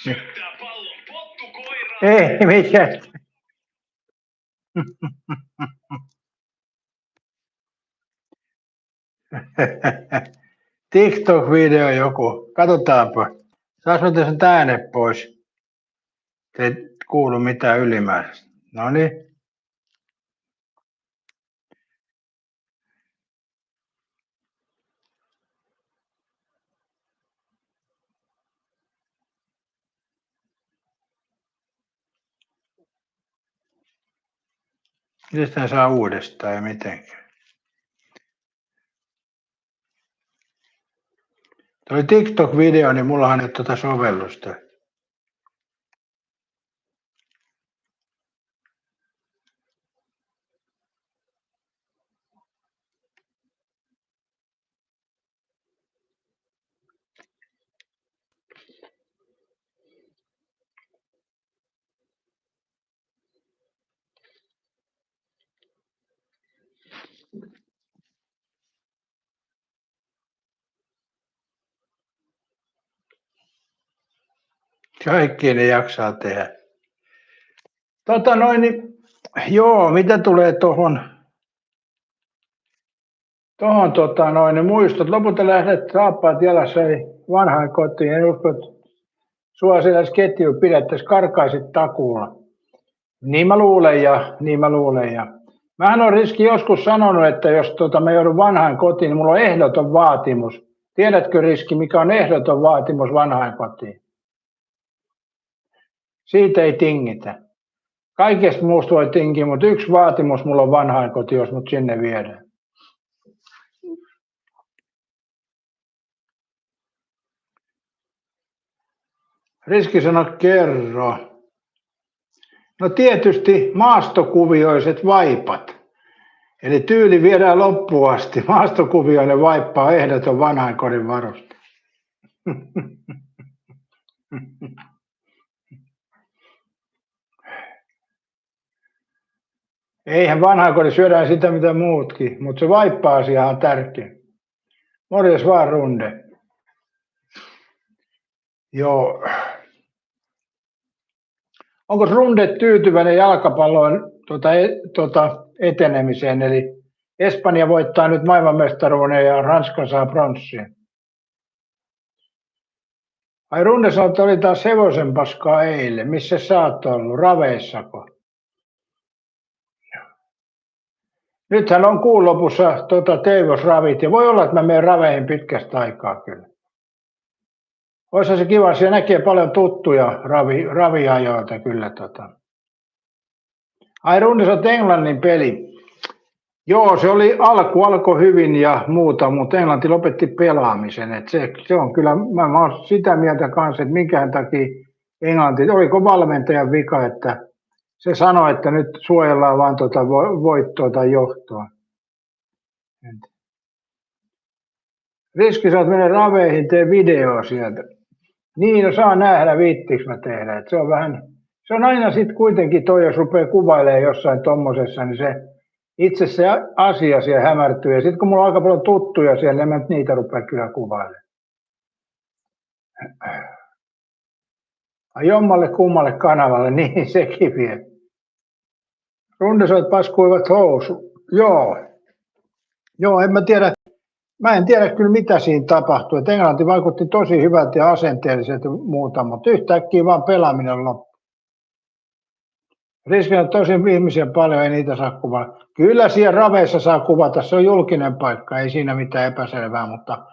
Syöttää pallon pottukoiraan! Ei, mikä? TikTok-video joku. Katsotaanpa. Saas mä sen äänet pois. Ei kuulu mitään ylimääräistä. No niin. Miten sitä saa uudestaan ja mitenkään? Tuo oli TikTok-video, niin mullahan ei ole tuota sovellusta. Kaikki ne jaksaa tehdä. Niin Joo, mitä tulee ne muistot. Lopulta lähdet saappaat jalassa eli vanhaan kotiin. En usko, että sua siellä edes ketju pidettäisiin, karkaisit takuulla. Niin mä luulen. Ja mähän on Riski joskus sanonut, että jos mä joudun vanhaan kotiin, niin mulla on ehdoton vaatimus. Tiedätkö Riski, mikä on ehdoton vaatimus vanhaan kotiin? Siitä ei tingitä. Kaikesta muusta voi tinkiä, mutta yksi vaatimus mulla on vanhaan koti, jos mut sinne viedään. Riski sanoi, kerro. No tietysti maastokuvioiset vaipat. Eli tyyli viedään loppuun asti. Maastokuvioinen vaippa on ehdoton vanhainkodin varuste. Eihän vanhainkodissa syödään sitä mitä muutkin, mutta se vaippa-asia on tärkeä. Morjes vaan Runde. Joo. Onko Runde tyytyväinen jalkapallon etenemiseen? Eli Espanja voittaa nyt maailmanmestaruuden ja Ranska saa pronssia. Ai Runde sanoi, että oli taas hevosen paskaa eilen. Missä sä oot ollut? Raveissako? Nythän on kuun lopussa teivosravit ja voi olla, että mä menen raveihin pitkästä aikaa kyllä. Olisi se kiva, siellä näkee paljon tuttuja raviajoilta kyllä. Ai Runde sanoi, Englannin peli. Joo, se alkoi hyvin ja muuta, mutta Englanti lopetti pelaamisen. Et se on kyllä, mä oon sitä mieltä kanssa, että minkään takia Englanti, oliko valmentajan vika, että se sanoi, että nyt suojellaan vaan voittoa tai johtoa. Riski sä oot mennä raveihin, tee videoa sieltä. Niin, no saa nähdä, viittiinkö mä tehdä. Et se on aina sitten kuitenkin toi, jos rupeaa kuvailemaan jossain tommosessa, niin itse se asia siellä hämärtyy. Ja sitten kun mulla on aika paljon tuttuja siellä, niin mä nyt niitä rupea kyllä kuvailemaan. Jommalle kummalle kanavalle, niin sekin vie. Runde soit paskuivat housu. Joo, mä en tiedä kyllä mitä siinä tapahtui. Et Englanti vaikutti tosi hyvältä ja asenteelliselta muuta, mutta yhtäkkiä vaan pelaaminen loppui. Riski on tosi ihmisiä paljon, ei niitä saa kuvata. Kyllä siellä raveissa saa kuvata, se on julkinen paikka, ei siinä mitään epäselvää, mutta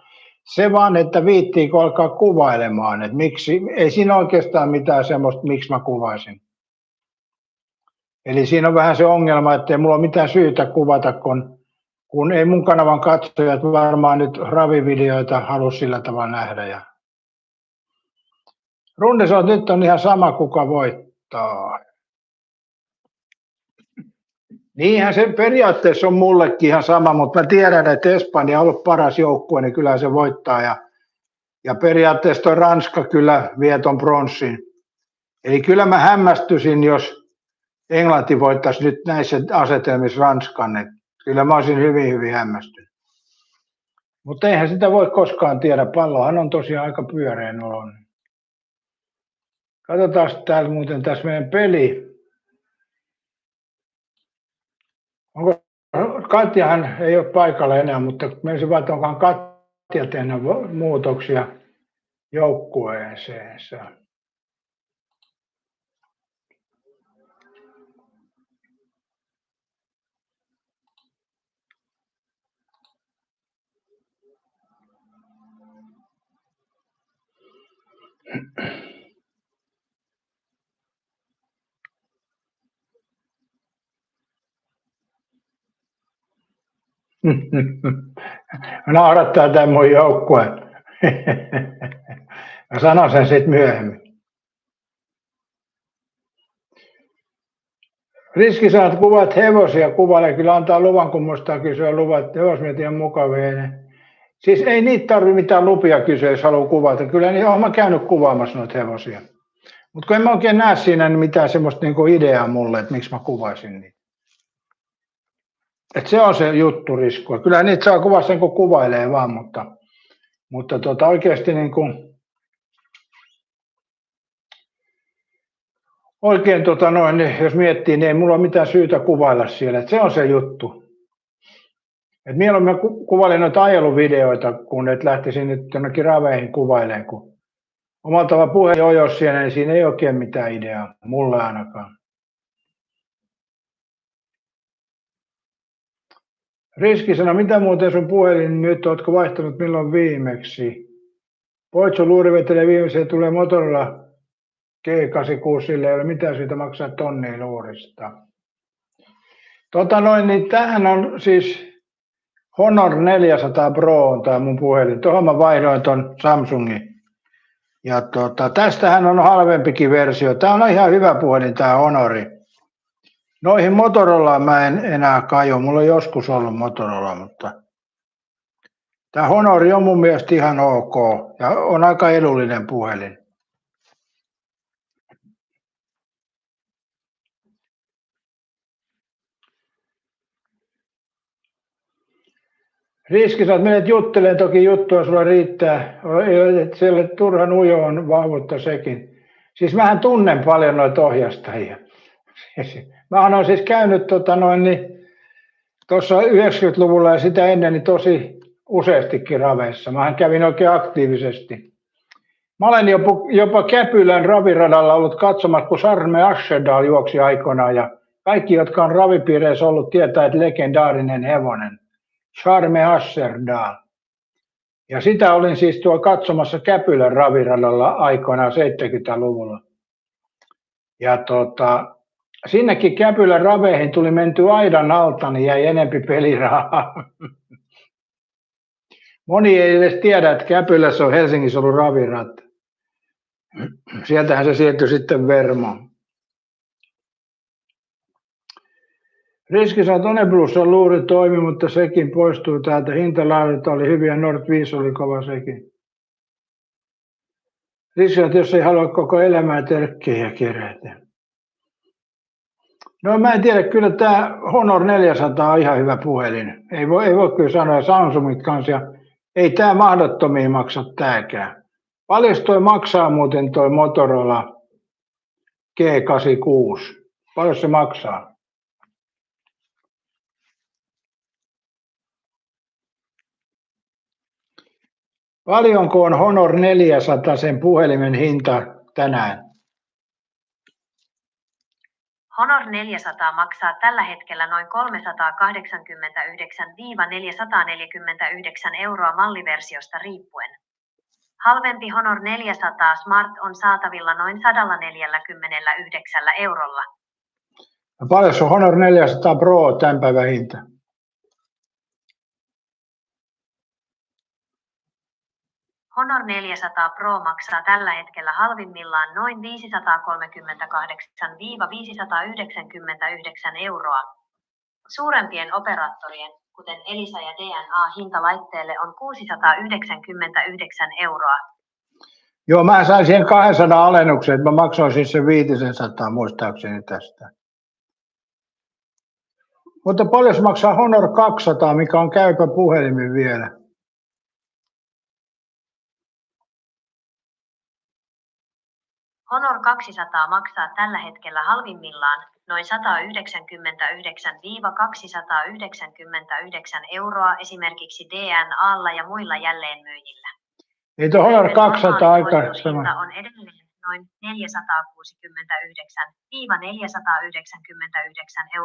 se vaan, että viittiikö alkaa kuvailemaan, että miksi, ei siinä oikeastaan mitään semmoista, miksi mä kuvaisin. Eli siinä on vähän se ongelma, että ei mulla ole mitään syytä kuvata, kun ei mun kanavan katsojat varmaan nyt ravivideoita halua sillä tavalla nähdä. Runde sanoo, että nyt on ihan sama, kuka voittaa. Niinhän se periaatteessa on mullekin ihan sama, mutta mä tiedän, että Espanja on ollut paras joukkue, niin kyllä se voittaa. Ja periaatteessa toi Ranska kyllä vie ton pronssin. Eli kyllä mä hämmästyisin, jos Englanti voittaisi nyt näissä asetelmissa Ranskan. Että kyllä mä olisin hyvin, hyvin hämmästynyt. Mutta eihän sitä voi koskaan tiedä. Pallohan on tosiaan aika pyöreän olon. Katsotaan täällä muuten tässä meidän peli. Katjahan ei ole paikalla enää, mutta menisin vaan, että onkaan Katja tehnyt muutoksia joukkueeseensa. Naurattaa tämä mun joukkue. Mä sanon sen sitten myöhemmin. Riski saat kuvat hevosia kuvalle, kyllä antaa luvan, kun muistaa kysyä luvat, hevosmiehet ihan mukavia. Siis ei niitä tarvitse mitään lupia kysyä, jos haluaa kuvata. Kyllä niin olen mä käynyt kuvaamassa noita hevosia. Mutta kun en mä oikein näe siinä mitään semmoista niinku ideaa mulle, että miksi mä kuvaisin niitä. Et se on se juttu Riskua. Kyllä niitä saa kuvaa sen, kun kuvailee vaan, mutta oikeasti niin kuin, Oikein niin jos miettii, niin ei mulla ole mitään syytä kuvailla siellä. Et se on se juttu. Et mieluummin kuvailin noita ajeluvideoita, kun et lähtisin nyt jonnekin raveihin kuvailemaan, kun omaltava puhe ojos siellä, niin siinä ei oikein mitään ideaa, mulle ainakaan. Riski sanoi, mitä muuten sun puhelin nyt, ootko vaihtanut milloin viimeksi? Poitso luuri vetelee viimeiseen, tulee Motorola G86, sille ei ole mitään syytä maksaa tonnia luurista. Niin tämähän on siis Honor 400 Pro on tämä mun puhelin. Tuohon mä vaihdoin ton Samsungin. Ja tästähän on halvempikin versio. Tämä on ihan hyvä puhelin, tämä Honori. Noihin Motorolaan mä en enää kaju. Mulla on joskus ollut Motorola, mutta tämä Honori on mun mielestä ihan ok ja on aika edullinen puhelin. Riski, sä menet juttelemaan, toki juttua sulla riittää. Siellä turhan ujo on vahvuutta sekin. Siis mähän tunnen paljon noita ohjastajia. Mä olen siis käynyt tuossa 90-luvulla ja sitä ennen niin tosi useastikin raveissa. Mähän kävin oikein aktiivisesti. Mä olen jopa Käpylän raviradalla ollut katsomassa, kun Sarme Aschedal juoksi aikoinaan. Ja kaikki, jotka on ravipiireissä ollut, tietää, että legendaarinen hevonen. Charme Aschedal. Ja sitä olin siis tuolla katsomassa Käpylän raviradalla aikoinaan 70-luvulla. Ja sinnekin Käpylän raveihin tuli menty aidan alta, niin jäi enempi pelirahaa. Moni ei edes tiedä, että Käpylässä on Helsingissä ollut ravirata. Sieltähän se siirtyi sitten Vermoon. Riski sanoi, että Oneblussa luuri toimi, mutta sekin poistui täältä. Hintalaadut oli hyviä, Nord 5 oli kova sekin. Riski sanoi, että jos ei halua koko elämää terkkejä kerätä. No mä en tiedä, kyllä tämä Honor 400 on ihan hyvä puhelin. Ei voi kyllä sanoa Samsungit kanssa. Ja ei tämä mahdottomia maksa tääkään. Paljon toi maksaa muuten toi Motorola G86? Paljon se maksaa? Paljonko on Honor 400 sen puhelimen hinta tänään? Honor 400 maksaa tällä hetkellä noin 389–449 € malliversiosta riippuen. Halvempi Honor 400 Smart on saatavilla noin 149 €. No paljon se on Honor 400 Pro tämän päivän hinta? Honor 400 Pro maksaa tällä hetkellä halvimmillaan noin 538–599 €. Suurempien operaattorien, kuten Elisa ja DNA, hinta laitteelle on 699 €. Joo, mä sain siihen 200 alennuksen, että mä maksoin siis sen 500 muistaakseni tästä. Mutta paljon se maksaa Honor 200, mikä on käypä puhelimen vielä? Honor 200 maksaa tällä hetkellä halvimmillaan noin 199–299 € esimerkiksi DNAlla ja muilla jälleenmyyjillä. Ei tuo Honor 200 aika sama. On edelleen noin 469–499 €,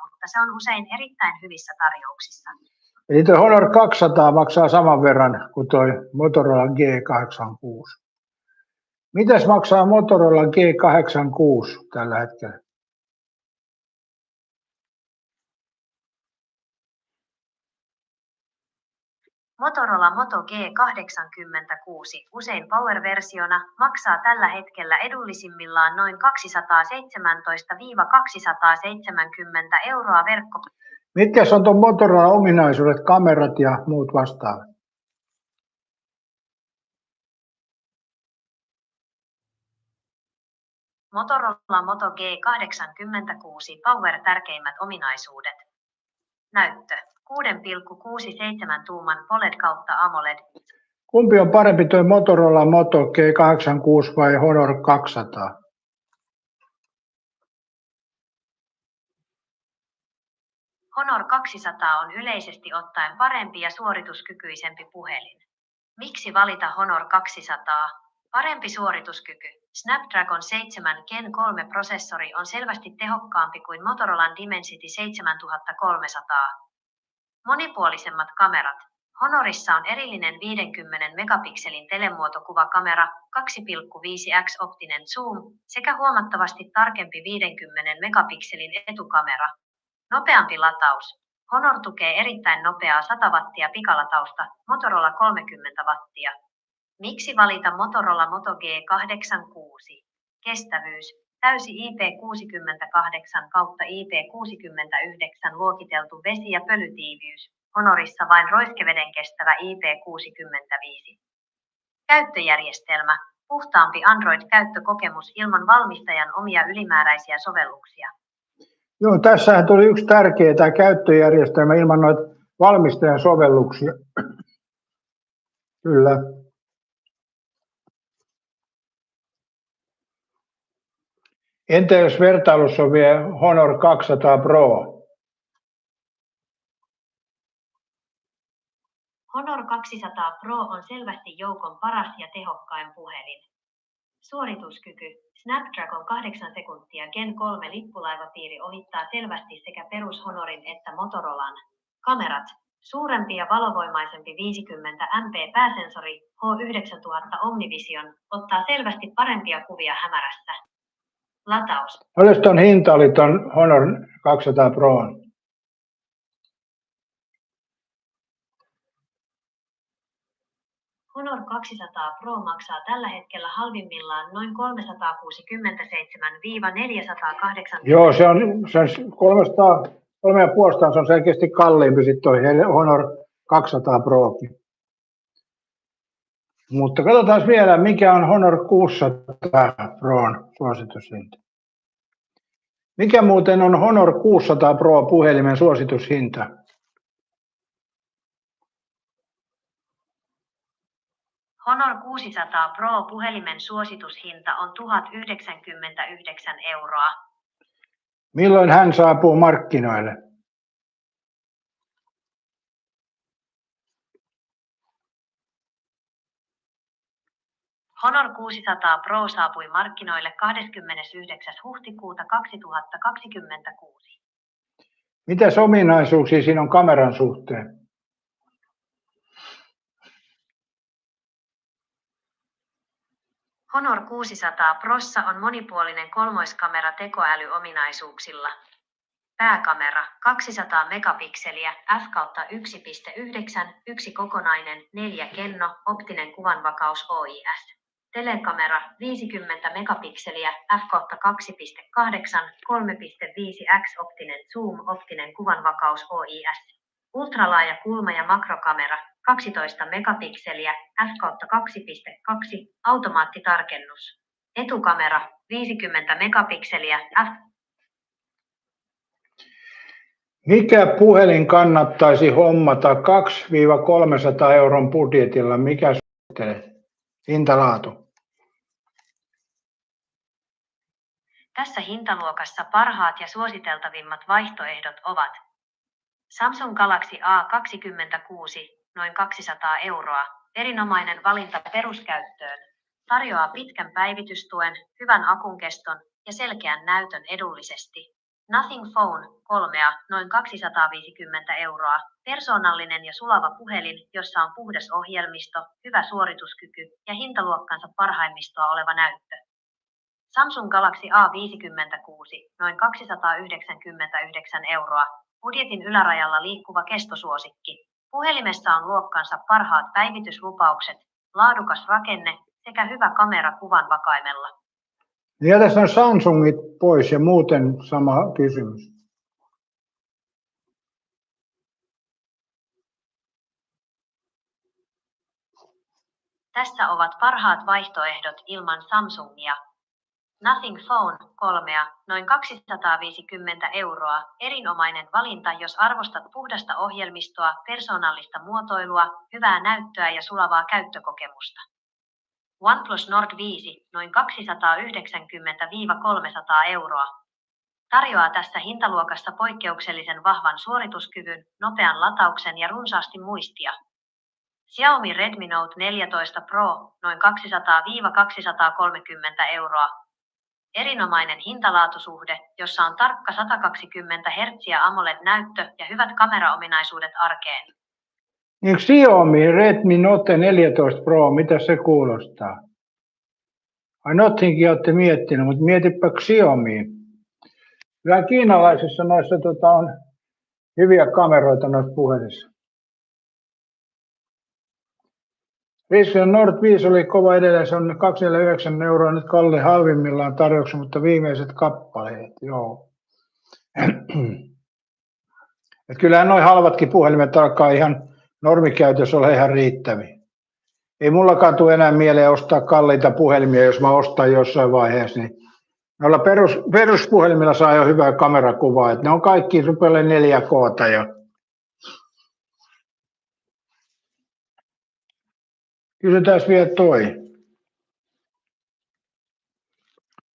mutta se on usein erittäin hyvissä tarjouksissa. Eli tuo Honor 200 maksaa saman verran kuin tuo Motorola G86. Mitäs maksaa Motorola G86 tällä hetkellä? Motorola Moto G86, usein Power-versiona, maksaa tällä hetkellä edullisimmillaan noin 217–270 € verkko. Mitkä on tuon Motorola ominaisuudet, kamerat ja muut vastaavat? Motorola Moto G86 Power tärkeimmät ominaisuudet. Näyttö. 6,67 tuuman OLED kautta AMOLED. Kumpi on parempi, tuo Motorola Moto G86 vai Honor 200? Honor 200 on yleisesti ottaen parempi ja suorituskykyisempi puhelin. Miksi valita Honor 200? Parempi suorituskyky. Snapdragon 7 Gen 3 prosessori on selvästi tehokkaampi kuin Motorolan Dimensity 7300. Monipuolisemmat kamerat. Honorissa on erillinen 50 megapikselin telemuotokuvakamera, 2,5x optinen zoom sekä huomattavasti tarkempi 50 megapikselin etukamera. Nopeampi lataus. Honor tukee erittäin nopeaa 100 wattia pikalatausta, Motorola 30 wattia. Miksi valita Motorola Moto G86? Kestävyys. Täysi IP68/IP69 luokiteltu vesi- ja pölytiiviys. Honorissa vain roiskeveden kestävä IP65. Käyttöjärjestelmä. Puhtaampi Android-käyttökokemus ilman valmistajan omia ylimääräisiä sovelluksia. Joo, tässähän tuli yksi tärkeä tämä käyttöjärjestelmä ilman noita valmistajan sovelluksia. Kyllä. Entä jos vertailussa on vielä Honor 200 Pro? Honor 200 Pro on selvästi joukon paras ja tehokkain puhelin. Suorituskyky. Snapdragon 8 sekuntia Gen 3 lippulaivapiiri ohittaa selvästi sekä perus Honorin että Motorolan. Kamerat. Suurempi ja valovoimaisempi 50 MP pääsensori H9000 Omnivision ottaa selvästi parempia kuvia hämärässä. Lataus. Paljon ton hinta oli ton Honor 200 Proon? Honor 200 Pro maksaa tällä hetkellä halvimmillaan noin 367–480. Joo, se on 3,5 se on selkeästi kalliimpi sitten toi Honor 200 Prokin. Mutta katsotaan vielä, mikä on Honor 600 Proon suositushinta. Mikä muuten on Honor 600 Pro puhelimen suositushinta? Honor 600 Pro puhelimen suositushinta on 1099 €. Milloin hän saapuu markkinoille? Honor 600 Pro saapui markkinoille 29. huhtikuuta 2026. Mitäs ominaisuuksia siinä on kameran suhteen? Honor 600 Prossa on monipuolinen kolmoiskamera tekoälyominaisuuksilla. Pääkamera 200 megapikseliä f/1.9, yksi kokonainen, 4 kenno, optinen kuvanvakaus OIS. Telekamera 50 megapikseliä f/2.8, 3.5x optinen zoom, optinen kuvanvakaus OIS. Ultralaaja kulma- ja makrokamera 12 megapikseliä f/2.2, automaattitarkennus. Etukamera 50 megapikseliä f. Mikä puhelin kannattaisi hommata 200–300 euron budjetilla? Mikä suosittelet? Hinta-laatu. Tässä hintaluokassa parhaat ja suositeltavimmat vaihtoehdot ovat Samsung Galaxy A26, noin 200 €, erinomainen valinta peruskäyttöön. Tarjoaa pitkän päivitystuen, hyvän akunkeston ja selkeän näytön edullisesti. Nothing Phone 3, noin 250 €, persoonallinen ja sulava puhelin, jossa on puhdas ohjelmisto, hyvä suorituskyky ja hintaluokkansa parhaimmistoa oleva näyttö. Samsung Galaxy A56, noin 299 €, budjetin ylärajalla liikkuva kestosuosikki. Puhelimessa on luokkansa parhaat päivityslupaukset, laadukas rakenne sekä hyvä kamera kuvan vakaimella. Ja tässä on Samsungit pois ja muuten sama kysymys. Tässä ovat parhaat vaihtoehdot ilman Samsungia. Nothing Phone 3, noin 250 €, erinomainen valinta jos arvostat puhdasta ohjelmistoa, persoonallista muotoilua, hyvää näyttöä ja sulavaa käyttökokemusta. OnePlus Nord 5, noin 290–300 €. Tarjoaa tässä hintaluokassa poikkeuksellisen vahvan suorituskyvyn, nopean latauksen ja runsaasti muistia. Xiaomi Redmi Note 14 Pro, noin 200–230 euroa. Erinomainen hintalaatusuhde, jossa on tarkka 120 Hz AMOLED-näyttö ja hyvät kameraominaisuudet arkeen. Niin Xiaomi Redmi Note 14 Pro, mitä se kuulostaa? Ai Nothingin olette miettinyt, mutta mietipä Xiaomi. Kyllä kiinalaisissa noissa on hyviä kameroita noissa puhelimissa. Riskion Nord 5 oli kova edelleen, se on 249 euroa nyt kalli halvimmillaan tarjouksessa, mutta viimeiset kappaleet, joo. Et kyllähän noin halvatkin puhelimet alkaa ihan normikäytössä olla ihan riittäviä. Ei mullakaan tule enää mieleen ostaa kalliita puhelimia, jos mä ostan jossain vaiheessa, niin noilla peruspuhelimilla saa jo hyvää kamerakuvaa, että ne on kaikki rupealle 4K:ta jo. Kysytään vielä toi.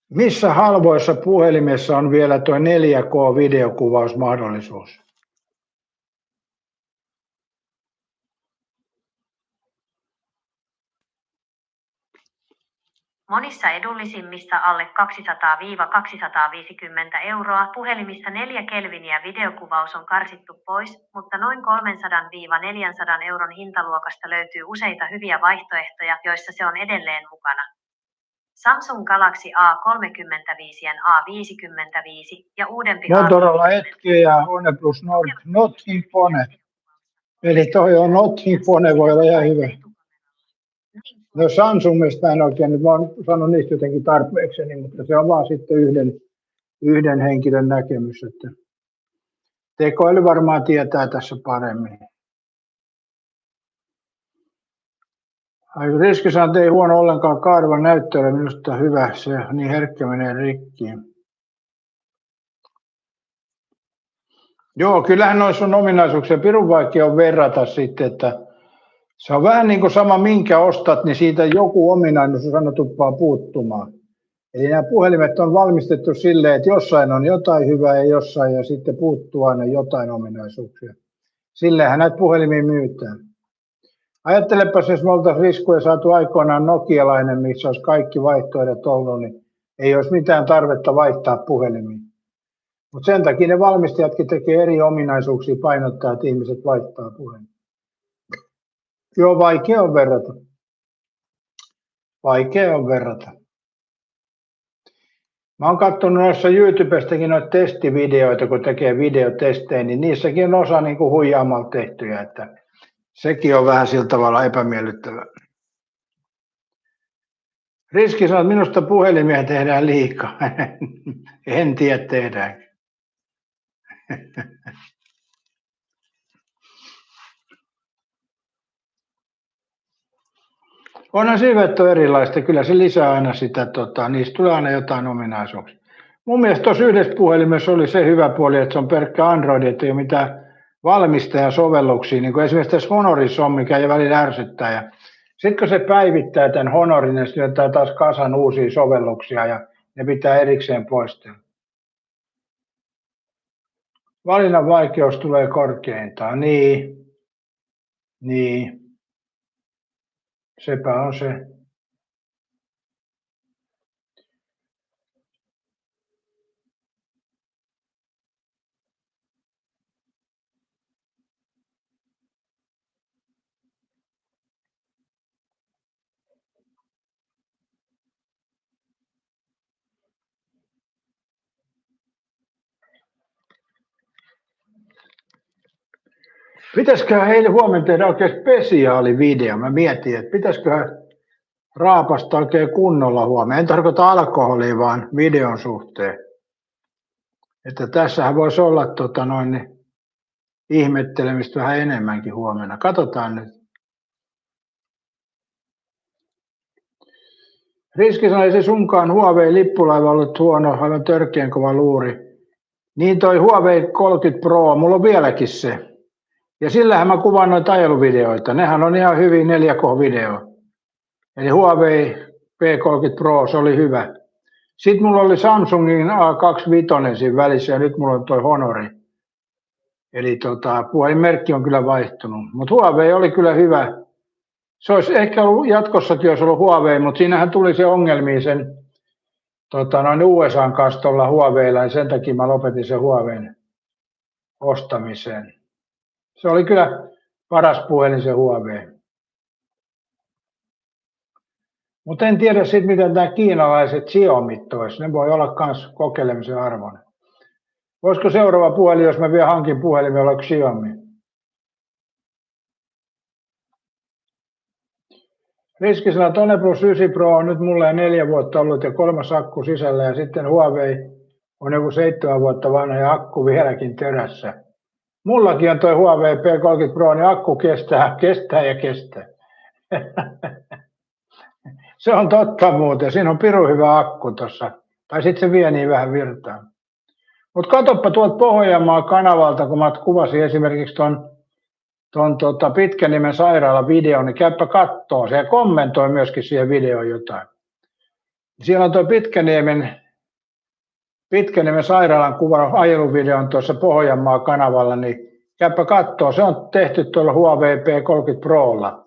Missä halvoissa puhelimessa on vielä tuo 4K-videokuvausmahdollisuus? Monissa edullisimmissa alle 200–250 euroa puhelimissa 4 kelviniä videokuvaus on karsittu pois, mutta noin 300–400 euron hintaluokasta löytyy useita hyviä vaihtoehtoja, joissa se on edelleen mukana. Samsung Galaxy A35 ja A55 ja uudempi Motorola Edge ja OnePlus Nord Nothing Phone. Eli toi on Nothing Phone, voi olla ihan hyvä. No Samsungista en oikein, nyt mä oon sanonut niistä jotenkin tarpeekseni, mutta se on vaan sitten yhden henkilön näkemys, että tekoäly varmaan tietää tässä paremmin. Riskisant ei huono ollenkaan kaarvan näyttöllä, minusta hyvä, se niin herkkä menee rikkiin. Joo, kyllähän noissa on ominaisuuksia, pirun vaikea on verrata sitten, että se on vähän niin kuin sama minkä ostat, niin siitä joku ominaisuus aina tuppaa puuttumaan. Eli nämä puhelimet on valmistettu silleen, että jossain on jotain hyvää ja jossain ja sitten puuttuu aina jotain ominaisuuksia. Silleenhän näitä puhelimia myytään. Ajattelepas, jos me oltaisiin Riskuja saatu aikoinaan nokialainen, missä olisi kaikki vaihtoehdot ollut, niin ei olisi mitään tarvetta vaihtaa puhelimia. Mutta sen takia ne valmistajatkin tekee eri ominaisuuksia painottaa, että ihmiset vaihtaa puhelimia. Joo, vaikea on verrata. Vaikea on verrata. Mä oon katsonut noissa YouTubestakin noita testivideoita, kun tekee videotestejä, niin niissäkin on osa niin kuin huijaamalla tehtyjä, että sekin on vähän sillä tavalla epämiellyttävää. Riski sanoo, että minusta puhelimia tehdään liikaa. En tiedä, tehdäänkö. Onhan sivet on erilaista, kyllä se lisää aina sitä, niistä tulee aina jotain ominaisuuksia. Mun mielestä tuossa yhdessä puhelimessa oli se hyvä puoli, että se on pelkkä Android, että ei ole mitään valmistajasovelluksia, niin kuin esimerkiksi tässä Honorissa on, mikä ei välillä ärsyttää. Ja sitten kun se päivittää tämän Honorin, niin se syöttää taas kasan uusia sovelluksia ja ne pitää erikseen poistaa. Valinnan vaikeus tulee korkeintaan, niin. Sepä on se. Pitäisiköhän eilen huomenna tehdä oikein spesiaalivideo. Mä mietin, että pitäisiköhän raapasta oikein kunnolla huomenna. En tarkoita alkoholia, vaan videon suhteen. Että tässähän voisi olla ihmettelemistä vähän enemmänkin huomenna. Katsotaan nyt. Riski sanoi, ei se sunkaan Huawei-lippulaiva ollut huono, aivan törkeän kova luuri. Niin toi Huawei 30 Pro, mulla on vieläkin se. Ja sillähän mä kuvaan noita ajeluvideoita. Nehän on ihan hyvin 4K-video. Eli Huawei P30 Pro, se oli hyvä. Sitten mulla oli Samsungin A25 siinä välissä ja nyt mulla on toi Honori. Eli puhelinmerkki on kyllä vaihtunut. Mutta Huawei oli kyllä hyvä. Se olisi ehkä ollut jatkossakin, jos ollut Huawei, mutta siinähän tuli se ongelmia sen USAn kanssa tuolla Huaweilla, ja sen takia mä lopetin sen Huawein ostamiseen. Se oli kyllä paras puhelin se Huawei. Mutta en tiedä sitten, miten nämä kiinalaiset Xiaomit olisi. Ne voi olla myös kokeilemisen arvoinen. Voisiko seuraava puhelin, jos mä vielä hankin puhelimen, olla Xiaomi? Riskisellä OnePlus 9 Pro on nyt mulle 4 vuotta ollut ja 3 akku sisällä ja sitten Huawei on joku 7 vuotta vanha ja akku vieläkin terässä. Mullakin on toi Huawei P30 Pro, niin akku kestää. Se on totta muuten, siinä on pirun hyvä akku tuossa. Tai sitten se vie niin vähän virtaa. Mutta katsoppa tuolta Pohjanmaan kanavalta, kun mä kuvasin esimerkiksi ton Pitkäniemen sairaalan videon, niin käypä kattoo se ja kommentoi myöskin siihen videoon jotain. Siellä on tuo Pitkäniemen sairaalan kuva ajeluvideon tuossa Pohjanmaan kanavalla, niin käypä kattoo. Se on tehty tuolla Huawei P30 Prolla.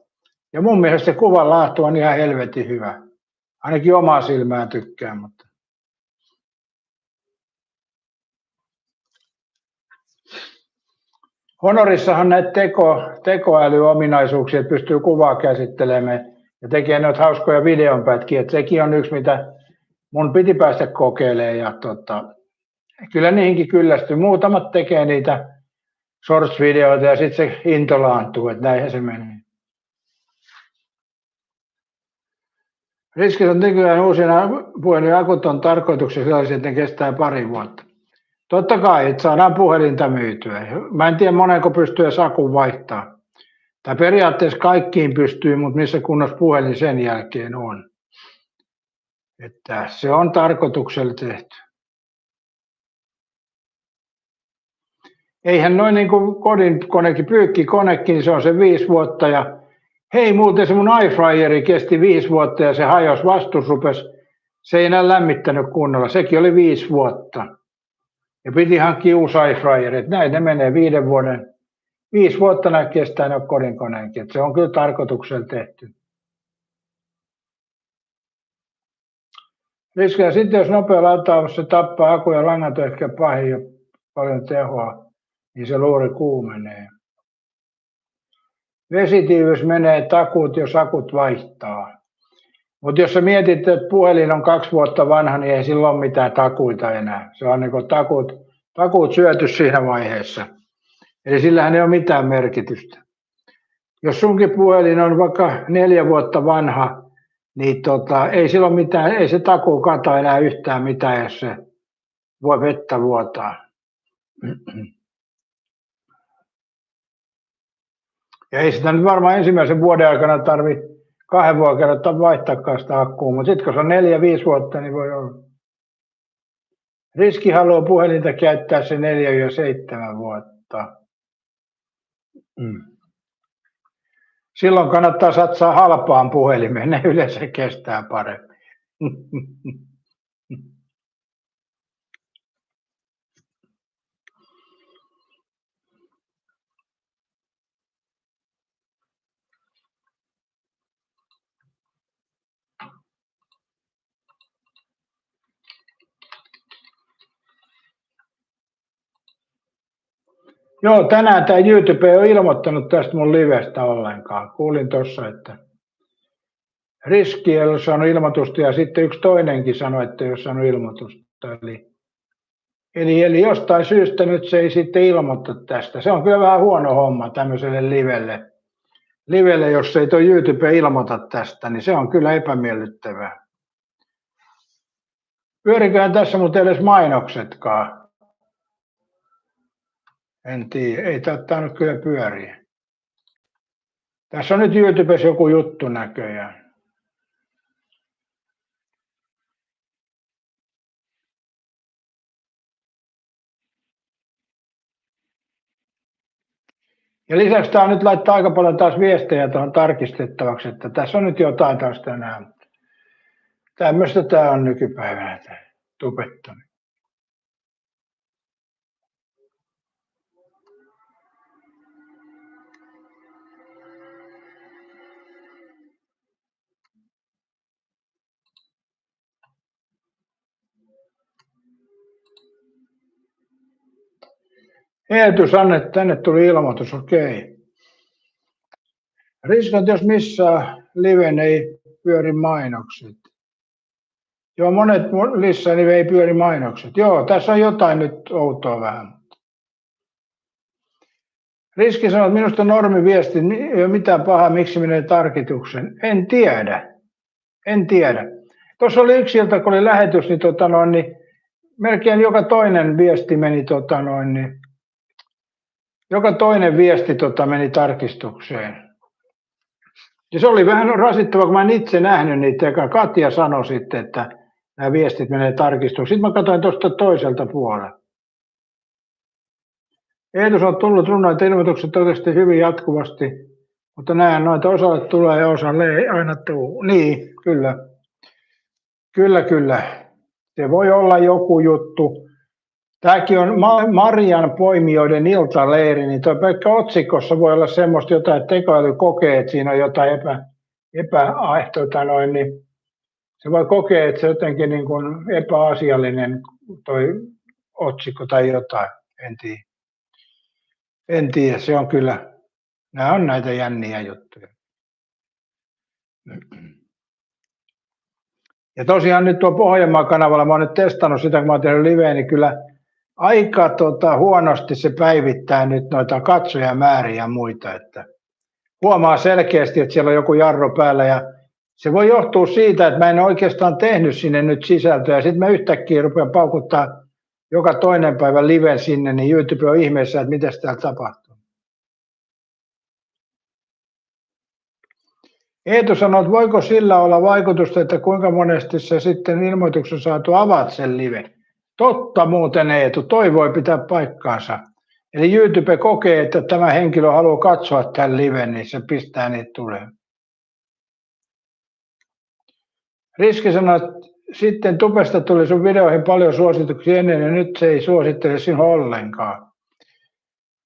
Ja mun mielestä se kuvan laatu on ihan helvetin hyvä. Ainakin omaa silmään tykkään, mutta Honorissahan näitä tekoälyominaisuuksia, että pystyy kuvaa käsittelemään ja tekee noita hauskoja videonpätkiä. Että sekin on yksi, mitä mun piti päästä kokeilemaan. Ja kyllä niihinkin kyllästyy. Muutamat tekee niitä shorts-videoita ja sitten se into laantuu, että näinhän se menee. Riskit on nykyään uusina puhelin akut on tarkoituksessa sellaisia, että ne kestää pari vuotta. Totta kai, että saadaan puhelinta myytyä. Mä en tiedä monenko pystyy akun vaihtaa. Tai periaatteessa kaikkiin pystyy, mutta missä kunnossa puhelin sen jälkeen on. Että se on tarkoituksella tehty. Eihän noin niin kuin kodinkonekin, pyykkikonekin, niin se on se 5 vuotta. Ja hei, muuten se mun iFryeri kesti 5 vuotta ja se hajosi, vastus rupesi. Se ei enää lämmittänyt kunnolla, sekin oli 5 vuotta. Ja piti hankkia uusi iFryer, että näin ne menee 5 vuotta nämä kestää ne kodinkoneenkin, että se on kyllä tarkoituksella tehty. Riskejä sitten, jos nopea lataus se tappaa akku ja langat on ehkä pahin jo paljon tehoa, niin se luuri kuumenee. Vesitiivyys menee takuut, jos akut vaihtaa. Mutta jos sä mietit, että puhelin on 2 vuotta vanha, niin ei sillä ole mitään takuita enää. Se on niin kuin takuut syöty siinä vaiheessa. Eli sillähän ei ole mitään merkitystä. Jos sunkin puhelin on vaikka 4 vuotta vanha, niin ei sillä ole mitään, ei se takuu kata enää yhtään mitään, jos se voi vettä vuotaa. Ja ei sitä nyt varmaan ensimmäisen vuoden aikana tarvitse 2 vuoden kerran vaihtaa sitä akkua, mutta sitten kun se on 4-5 vuotta, niin voi olla. Riski haluaa puhelinta käyttää se 4-7 vuotta. Silloin kannattaa satsaa halpaan puhelimeen, ne yleensä kestää paremmin. Joo, tänään tämä YouTube ei ole ilmoittanut tästä mun livestä ollenkaan. Kuulin tuossa, että Riski ei ole saanut ilmoitusta ja sitten yksi toinenkin sanoi, että ei ole saanut ilmoitusta. Eli jostain syystä nyt se ei sitten ilmoita tästä. Se on kyllä vähän huono homma tämmöiselle livelle, jos ei tuo YouTube ilmoita tästä, niin se on kyllä epämiellyttävää. Pyöriköhän tässä mutta edes mainoksetkaan? En tiedä, ei tämä tainnut kyllä pyöriä. Tässä on nyt YouTubessa joku juttu näköjään. Ja lisäksi tämä nyt laittaa aika paljon taas viestejä tuohon tarkistettavaksi, että tässä on nyt jotain taas tänään. Tämmöistä tämä on nykypäivänä tämä tubettaminen. Eetus, Anne, tänne tuli ilmoitus, okei. Riskot, jos missään liven ei pyöri mainokset. Joo, monet lissä niin ei pyöri mainokset. Joo, tässä on jotain nyt outoa vähän. Riski sanoo, että minusta normiviesti ei ole mitään pahaa, miksi menee tarkituksen. En tiedä. Tuossa oli yksi ilta, kun oli lähetys, niin, melkein joka toinen viesti meni, joka toinen viesti meni tarkistukseen. Ja se oli vähän rasittava, kun mä en itse nähnyt niitä, ja Katja sanoi sitten, että nämä viestit menee tarkistukseen. Sitten mä katsoin tuosta toiselta puolelta. Eetus on tullut runnoita ilmoitukset todennäköisesti hyvin jatkuvasti, mutta näen noita osalle tulee ja osalle ei aina tule. Niin, kyllä. Kyllä. Se voi olla joku juttu. Tämäkin on Marjan poimijoiden iltaleiri, niin tuo pelkkä otsikossa voi olla semmoista jotain, että tekoäly kokee, että siinä on jotain niin se voi kokea, että se jotenkin niin kuin epäasiallinen toi otsikko tai jotain, en tiedä, se on kyllä, nämä on näitä jänniä juttuja. Ja tosiaan nyt tuo Pohjanmaa-kanavalla, mä oon nyt testannut sitä, kun mä oon tehnyt liveä, niin kyllä aika huonosti se päivittää nyt noita katsojamääriä ja muita, että huomaa selkeästi, että siellä on joku jarru päällä ja se voi johtua siitä, että mä en oikeastaan tehnyt sinne nyt sisältöä ja sitten mä yhtäkkiä rupean paukuttaa joka toinen päivä liven sinne, niin YouTube on ihmeessä, että mitä täällä tapahtuu. Eetu sanoi, että voiko sillä olla vaikutusta, että kuinka monesti se sitten ilmoituksen saatu avaat sen liven. Totta muuten Eetu, toi voi pitää paikkaansa. Eli YouTube kokee, että tämä henkilö haluaa katsoa tämän liven, niin se pistää niitä tulee. Riski sanoi, että sitten Tubesta tuli sun videoihin paljon suosituksia ennen ja nyt se ei suosittele sinua ollenkaan.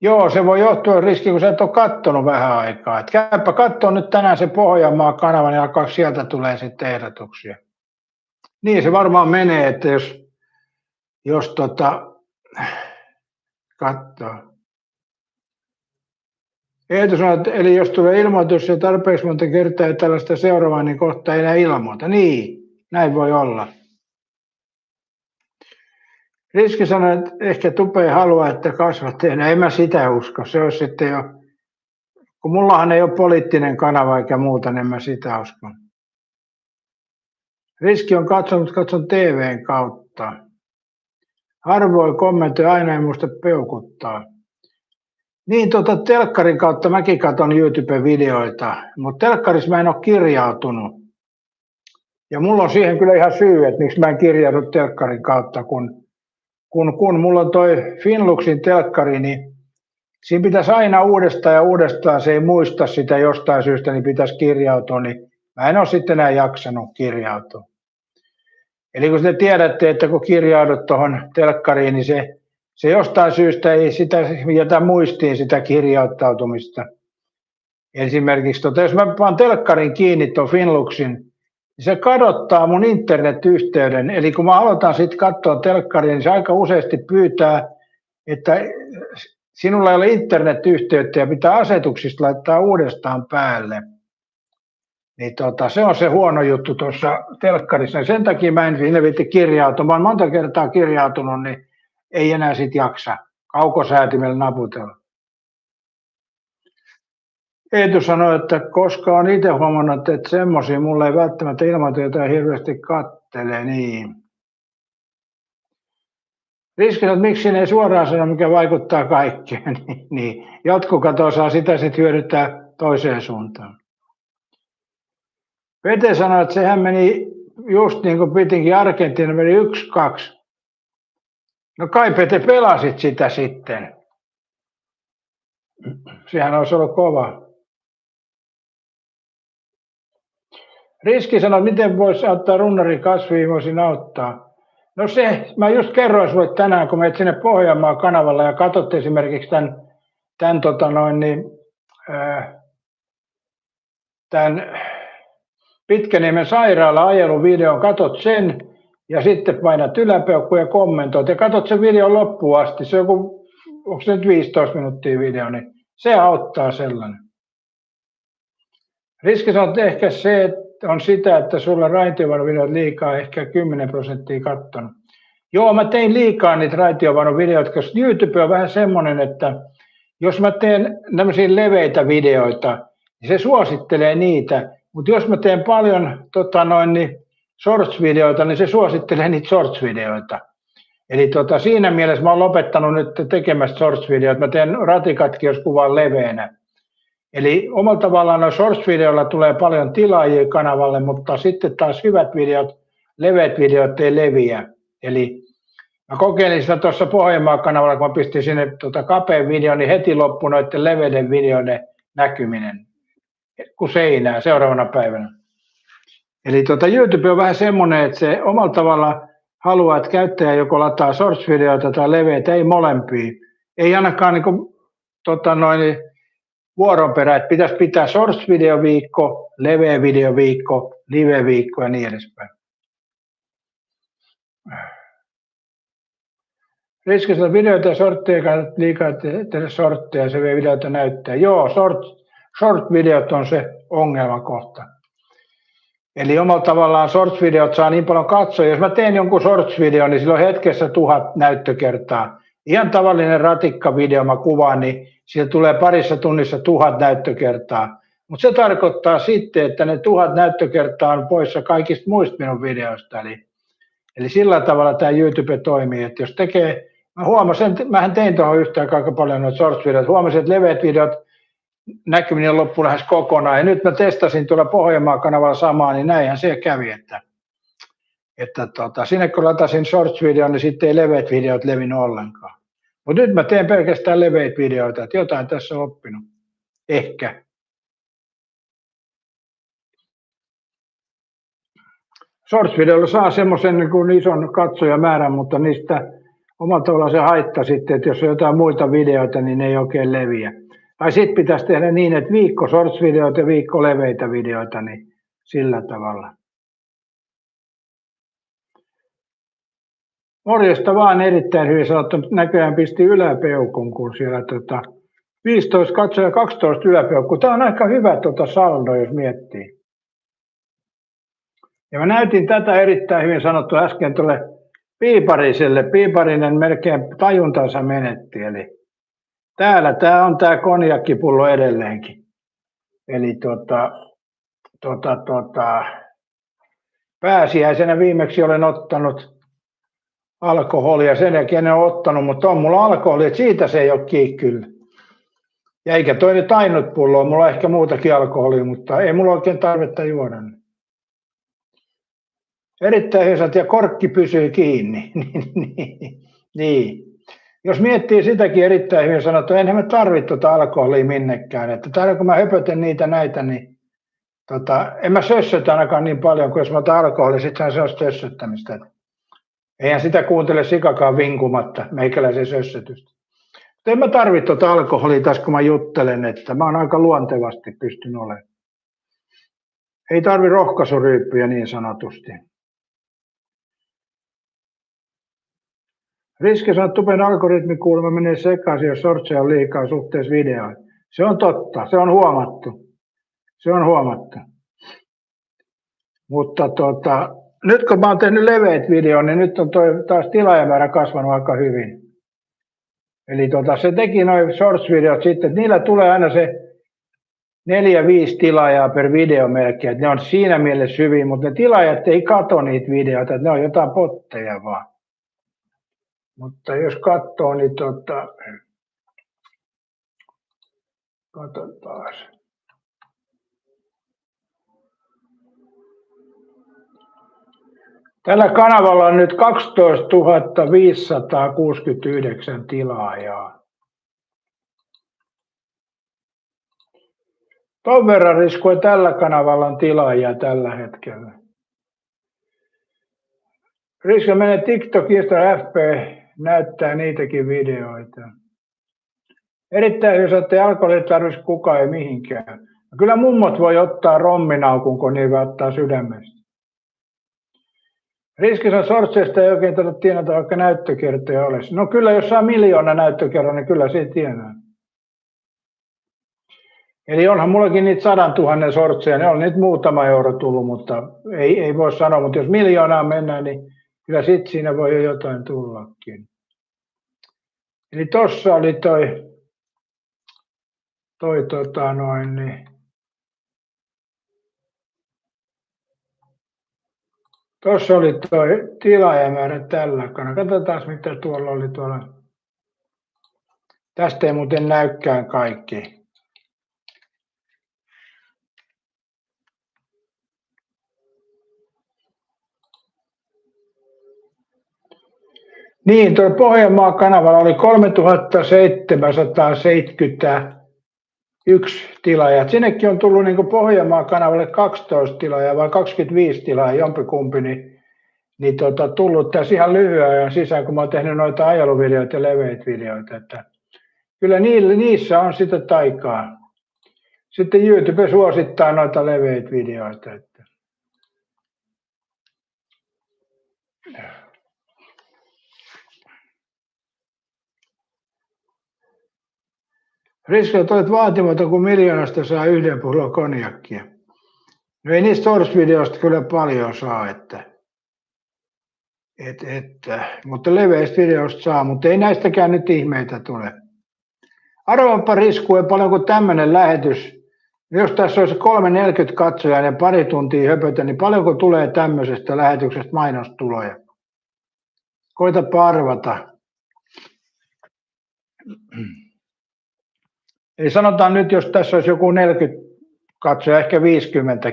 Joo, se voi johtua Riski, kun sä et ole kattonut vähän aikaa. Et käypä katsoa nyt tänään se Pohjanmaa-kanava, niin alkaa sieltä tulee sitten ehdotuksia. Niin se varmaan menee, että jos katsoo. Eetu sanoi, että eli jos tulee ilmoitus ja tarpeeksi monta kertaa ja tällaista seuraavaa, niin kohta ei enää ilmoita. Niin, näin voi olla. Riski sanoi, että ehkä Tube ei halua, että kasvattajana. En mä sitä usko. Se olisi sitten jo, kun mullahan ei ole poliittinen kanava eikä muuta, niin en mä sitä usko. Riski on katson TVn kautta. Harvoin kommentoi, aina ei muista peukuttaa. Niin, telkkarin kautta mäkin katson YouTube-videoita, mutta telkkarissa mä en ole kirjautunut. Ja mulla on siihen kyllä ihan syy, että miksi mä en kirjaudu telkkarin kautta, kun mulla on toi Finluxin telkkari, niin siinä pitäisi aina uudestaan, se ei muista sitä jostain syystä, niin pitäisi kirjautua, niin mä en ole sitten enää jaksanut kirjautua. Eli kun te tiedätte, että kun kirjaudut tuohon telkkariin, niin se jostain syystä ei sitä jätä muistiin sitä kirjauttautumista. Esimerkiksi jos mä paan telkkarin kiinni tuon Finluxin, niin se kadottaa mun internetyhteyden. Eli kun mä aloitan sitten katsoa telkkaria, niin se aika useasti pyytää, että sinulla ei ole internetyhteyttä ja pitää asetuksista laittaa uudestaan päälle. Niin se on se huono juttu tuossa telkkarissa. Ja sen takia mä en sinne viitti kirjautua. Mä oon monta kertaa kirjautunut, niin ei enää sit jaksa kaukosäätimellä naputella. Eetu sanoi, että koska on itse huomannut, että semmoisia mulle ei välttämättä ilmoita jotain hirveästi kattelee, niin. Riski on, että miksi siinä ei suoraan sano, mikä vaikuttaa kaikkeen, niin jotkut saa sitä sitten hyödyttää toiseen suuntaan. Pete sanoi, että sehän meni just niin kuin pitinkin, Argentiina meni 1-2. No kai Pete pelasit sitä sitten. Sehän olisi ollut kova. Riski sanoi, miten voisi auttaa runnarin kasviin, voisin auttaa. No se, mä just kerroin sulle tänään, kun menet sinne Pohjanmaan kanavalla ja katsot esimerkiksi tämän Pitkäniemen sairaala ajeluvideon, katot sen ja sitten painat yläpeukku ja kommentoit ja katot sen videon loppuun asti. Se on joku, onko se nyt 15 minuuttia video, niin se auttaa sellainen. Riski on ehkä se, on sitä, että sulla raitiovaunuvideot liikaa, ehkä 10% katsonut. Joo, mä tein liikaa niitä raitiovaunuvideoita, koska YouTube on vähän semmoinen, että jos mä teen tämmöisiä leveitä videoita, niin se suosittelee niitä. Mutta jos mä teen paljon shorts-videoita, niin se suosittelee niitä shorts-videoita. Eli siinä mielessä mä oon lopettanut nyt tekemästä shorts-videoita. Mä teen ratikatkin, jos kuvaan leveänä. Eli omalla tavallaan noilla shorts-videoilla tulee paljon tilaajia kanavalle, mutta sitten taas hyvät videot, leveät videot ei leviä. Eli mä kokeilin sitä tuossa Pohjanmaan kanavalla, kun mä pistin sinne kapean videon, niin heti loppui noiden leveiden videoiden näkyminen kuin seinää seuraavana päivänä. Eli YouTube on vähän semmoinen, että se omalla tavalla haluaa, että käyttäjä joko lataa shorts-videoita tai leveitä, ei molempia. Ei ainakaan vuoron perään, että pitäisi pitää shorts-videoviikko, leveä videoviikko, live-viikko ja niin edespäin. Riskistä videoita ja sortteja kannattaa liikaa tehdä sortteja, se vie videoita näyttää. Joo, short-videot on se ongelmakohta. Eli omalla tavallaan shorts-videot saa niin paljon katsoja. Jos mä teen jonkun shorts-videon, niin silloin hetkessä 1000 näyttökertaa. Ihan tavallinen ratikkavideo mä kuvaan, niin siitä tulee parissa tunnissa 1000 näyttökertaa. Mutta se tarkoittaa sitten, että ne 1000 näyttökertaa on poissa kaikista muista minun videoista. Eli sillä tavalla tämä YouTube toimii, että jos tekee, mä huomasin, mähän tein tuohon yhtään aika paljon noita shorts-videoita, huomasin, että leveät videot näkyminen loppui lähes kokonaan. Ja nyt mä testasin tuolla Pohjanmaan kanavalla samaa, niin näinhän se kävi, että sinne kun latasin shorts-videon, niin sitten ei leveät videot levinnyt ollenkaan. Mutta nyt mä teen pelkästään leveitä videoita, että jotain tässä on oppinut. Ehkä. Shorts-videolla saa semmoisen niin ison katsojamäärän, mutta niistä omalla tavallaan se haittaa sitten, että jos on jotain muita videoita, niin ne ei oikein leviä. Tai sitten pitäisi tehdä niin, että viikko shorts-videoita ja viikko leveitä videoita, niin sillä tavalla. Morjesta vaan, erittäin hyvin sanottu, näköjään pisti yläpeukun, kun siellä 15 katsoja 12 yläpeukku. Tämä on aika hyvä saldo, jos miettii. Ja mä näytin tätä erittäin hyvin sanottu äsken tuolle Piipariselle. Piiparinen melkein tajuntansa menetti, eli täällä tämä on tämä konjakkipullo edelleenkin. Eli pääsiäisenä viimeksi olen ottanut alkoholia, sen jälkeen en ole ottanut, mutta on mulla alkoholi, että siitä se ei ole kiinni kyllä. Ja eikä toi nyt ainut pullo, mulla on ehkä muutakin alkoholia, mutta ei mulla oikein tarvetta juoda. Erittäin hyvät ja korkki pysyy kiinni. niin. Jos miettii sitäkin erittäin hyvin sanottu, enhän mä tarvitse alkoholia minnekään. Että täällä kun mä höpötän niitä näitä, niin en mä sössötä ainakaan niin paljon, kun jos mä otan alkoholia, sittenhän se on sössöttämistä. Eihän sitä kuuntele sikakaan vinkumatta, meikäläisen sössötystä. Mutta en mä tarvitse alkoholia tässä, kun mä juttelen, että mä oon aika luontevasti pystyn olemaan. Ei tarvi rohkaisuryyppyjä niin sanotusti. Riski on, että tuben algoritmi kuulemma menee sekaisin, jos shortseja on liikaa suhteessa videoon. Se on totta, se on huomattu. Se on huomattu. Mutta nyt kun mä oon tehnyt leveät videon, niin nyt on taas tilaajamäärä kasvanut aika hyvin. Eli se teki noin shorts-videot sitten, että niillä tulee aina se 4-5 tilaajaa per video melkein. Että ne on siinä mielessä hyvin, mutta ne tilaajat ei katso niitä videoita, että ne on jotain potteja vaan. Mutta jos katsoo, niin katsotaan. Tällä kanavalla on nyt 12 569 tilaajaa. Ton verran riskua tällä kanavalla on tilaajia tällä hetkellä. Riska menee TikTokista, FP näyttää niitäkin videoita. Erittäin hyvä, että alkoholi ei tarvitsisi kukaan ei mihinkään. Kyllä mummot voi ottaa romminaukun, kun niitä ottaa sydämestä. Riskissä sortseista ei oikein tarvitse tienata, vaikka näyttökertoja olisi. No kyllä, jos saa 1 000 000 näyttökerran, niin kyllä se tienaa. Eli onhan mullakin niitä 100 000 sortseja, niin on niitä muutama euro tullut, mutta ei voi sanoa. Mutta jos 1 000 000 mennään, niin kyllä sitten siinä voi jo jotain tullakin. Eli tossa oli tuossa oli tilaajamäärä tällä kannalla. Katsotaan mitä tuolla oli tuolla. Tästä ei muuten näykään kaikki. Niin, tuo Pohjanmaa-kanavalla oli 3771 tilaajaa. Sinnekin on tullut niin Pohjanmaa-kanavalle 12 tilaajaa vai 25 tilaajaa, jompikumpi, niin tullut tässä ihan lyhyen ajan sisään, kun mä oon tehnyt noita ajeluvideoita ja leveitä videoita. Että kyllä niissä on sitä taikaa. Sitten YouTube suosittaa noita leveitä videoita. Että. Riskit olet vaatimaton, kun 1 000 000 saa 1 pullon konjakkia. No ei niistä source-videoista kyllä paljon saa, mutta leveistä videoista saa, mutta ei näistäkään nyt ihmeitä tule. Arvaappa riskua paljon kuin tämmöinen lähetys. Jos tässä olisi 340 katsojaa ja pari tuntia höpötä, niin paljonko tulee tämmöisestä lähetyksestä mainostuloja? Koitapa arvata. Eli sanotaan nyt, jos tässä olisi joku 40 katsoja, ehkä 50kin,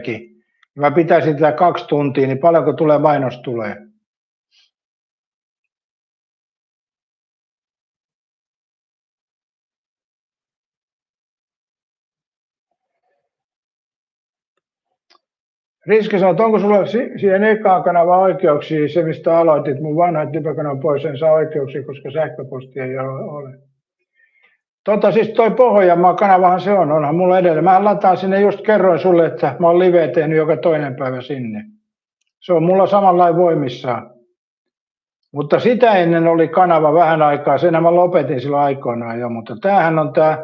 niin mä pitäisin tätä 2 tuntia, niin paljonko tulee mainostuloja? Riski sanoo, että onko sulla siihen ekaan kanavaan oikeuksia, se mistä aloitit, mun vanhat Type-kanavan pois, en saa oikeuksia, koska sähköpostia ei ole. Siis toi Pohjanmaa-kanavahan se onhan mulla edelleen. Mä lataan sinne, just kerroin sulle, että mä oon live tehnyt joka toinen päivä sinne. Se on mulla samanlainen voimissaan. Mutta sitä ennen oli kanava vähän aikaa, sen mä lopetin silloin aikoinaan jo, mutta tämähän on tää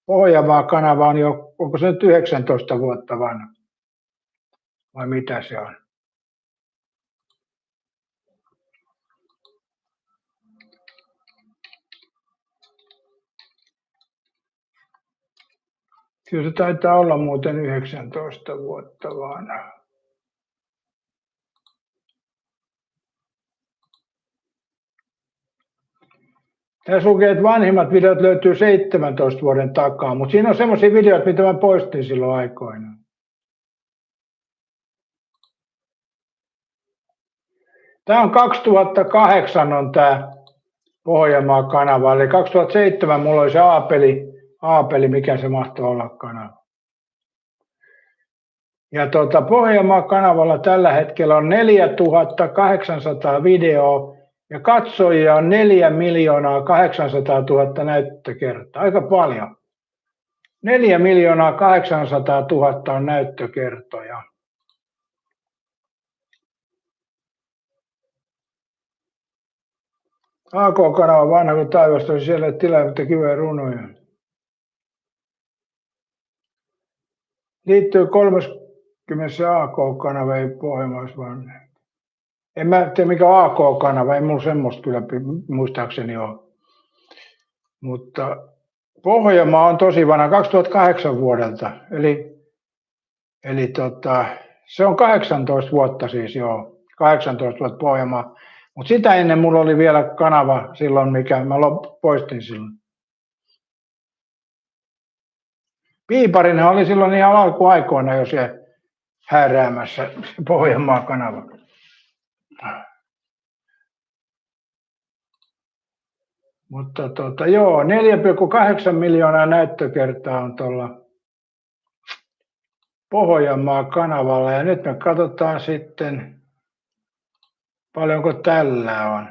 Pohjanmaa-kanava on jo, onko se nyt 19 vuotta vanha? Vai mitä se on? Kyllä se taitaa olla muuten 19 vuotta vanha. Tässä lukee, että vanhimmat videot löytyy 17 vuoden takaa, mutta siinä on semmoisia videoita, mitä mä poistin silloin aikoinaan. Tämä on 2008 on tämä Pohjanmaa-kanava, eli 2007 mulla oli se Aapeli, mikä se mahtoi olla kanava. Ja Pohjanmaa-kanavalla tällä hetkellä on 4800 videoa ja katsojia on 4 800 000 näyttökertaa. Aika paljon. 4 800 000 on näyttökertoja. AK-kanava vanha kuin taivasta, oli siellä tilaa, mutta kivoja runoja. Liittyy 30 AK-kanava, ei Pohjanmaassa vaan. En mä tiedä mikä on AK-kanava, ei mulla semmoista kyllä muistaakseni ole. Mutta Pohjanmaa on tosi vanha, 2008 vuodelta, eli se on 18 vuotta siis joo, 18 vuotta Pohjanmaa. Mutta sitä ennen mulla oli vielä kanava silloin, mikä mä poistin silloin. Piiparinhan oli silloin ihan alkuaikoina jo siellä hääräämässä Pohjanmaa-kanava. Mutta joo, 4,8 miljoonaa näyttökertaa on tuolla Pohjanmaa-kanavalla ja nyt me katsotaan sitten, paljonko tällä on.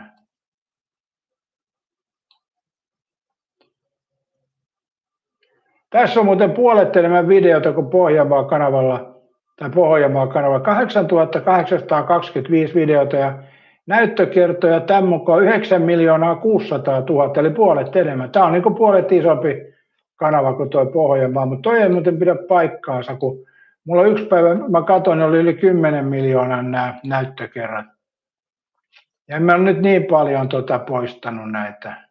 Tässä on muuten puolet enemmän videota kuin Pohjanmaa-kanavalla. 8825 videota ja näyttökertoja tämän mukaan 9 600 000, eli puolet enemmän. Tämä on niin kuin puolet isompi kanava kuin tuo Pohjanmaa, mutta toi ei muuten pidä paikkaansa, kun mulla yksi päivä, mä katsoin, oli yli 10 miljoonan nämä näyttökerrat. Ja en mä ole nyt niin paljon poistanut näitä.